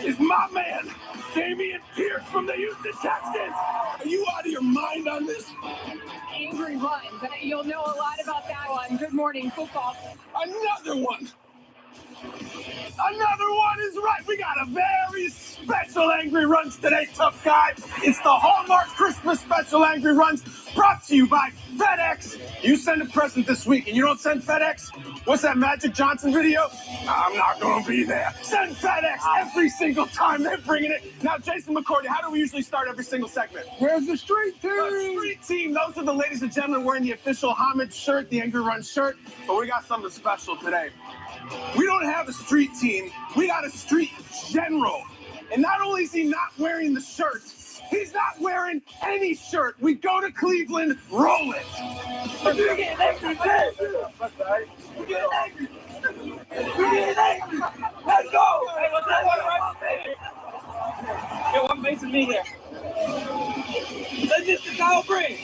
is my man, Dameon Pierce from the Houston Texans. Are you out of your mind on this? Angry runs. You'll know a lot about that one. Good morning, football. Another one. Another one is right. We got a very special Angry Runs today, tough guy. It's the Hallmark Christmas Special Angry Runs brought to you by FedEx. You send a present this week and you don't send FedEx? What's that Magic Johnson video? I'm not going to be there. Send FedEx every single time they're bringing it. Now, Jason McCourty, how do we usually start every single segment? Where's the street team? The street team. Those are the ladies and gentlemen wearing the official homage shirt, the Angry Run shirt. But we got something special today. We don't have a street team. We got a street general. And not only is he not wearing the shirt, he's not wearing any shirt. We go to Cleveland, roll it. We're getting angry, man. We're getting angry. We're getting angry. Let's go. Hey, what's that one right there? Yo, I'm facing me here. Let's just Kyle Brandt.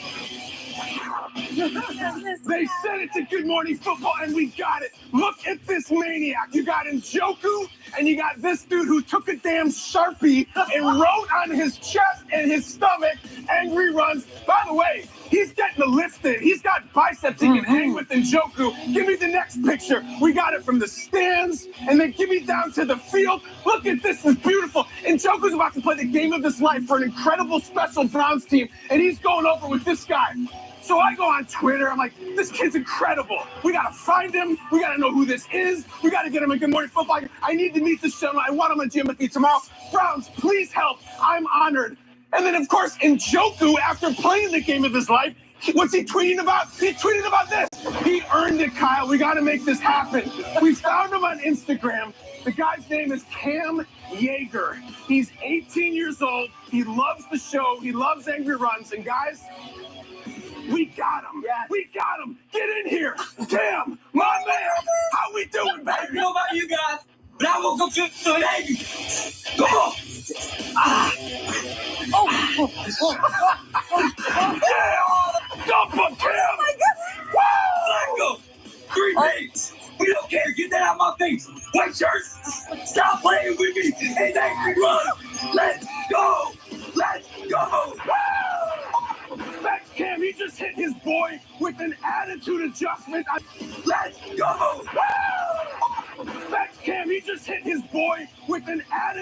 They sent it to Good Morning Football, and we got it. Look at this maniac. You got Njoku, and you got this dude who took a damn Sharpie and wrote on his chest and his stomach, angry runs. By the way, he's getting the lift in. He's got biceps he can hang with Njoku. Give me the next picture. We got it from the stands, and then give me down to the field. Look at this. It's beautiful. Njoku's about to play the game of his life for an incredible special Browns team, and he's going over with this guy. So I go on Twitter. I'm like, this kid's incredible. We got to find him. We got to know who this is. We got to get him in Good Morning Football. I need to meet this gentleman. I want him on Jimothy tomorrow. Browns, please help. I'm honored. And then, of course, Njoku, after playing the game of his life, what's he tweeting about? He tweeted about this. He earned it, Kyle. We got to make this happen. We found him on Instagram. The guy's name is Cam Yeager. He's 18 years old. He loves the show. He loves Angry Runs. And guys, we got him. Yes. We got him. Get in here. Cam, my man. How we doing, baby? I don't know about you guys, but I woke up to an angry. Come on. Yeah. Dump him, Cam. Let go. 3 days. We don't care. Get that out of my face. White shirts. Stop playing with me. It's Angry Run. Let's go. Let's go. That's Cam. He just hit his boy with an attitude adjustment. Let's go. That's Cam. He just hit his boy with an attitude.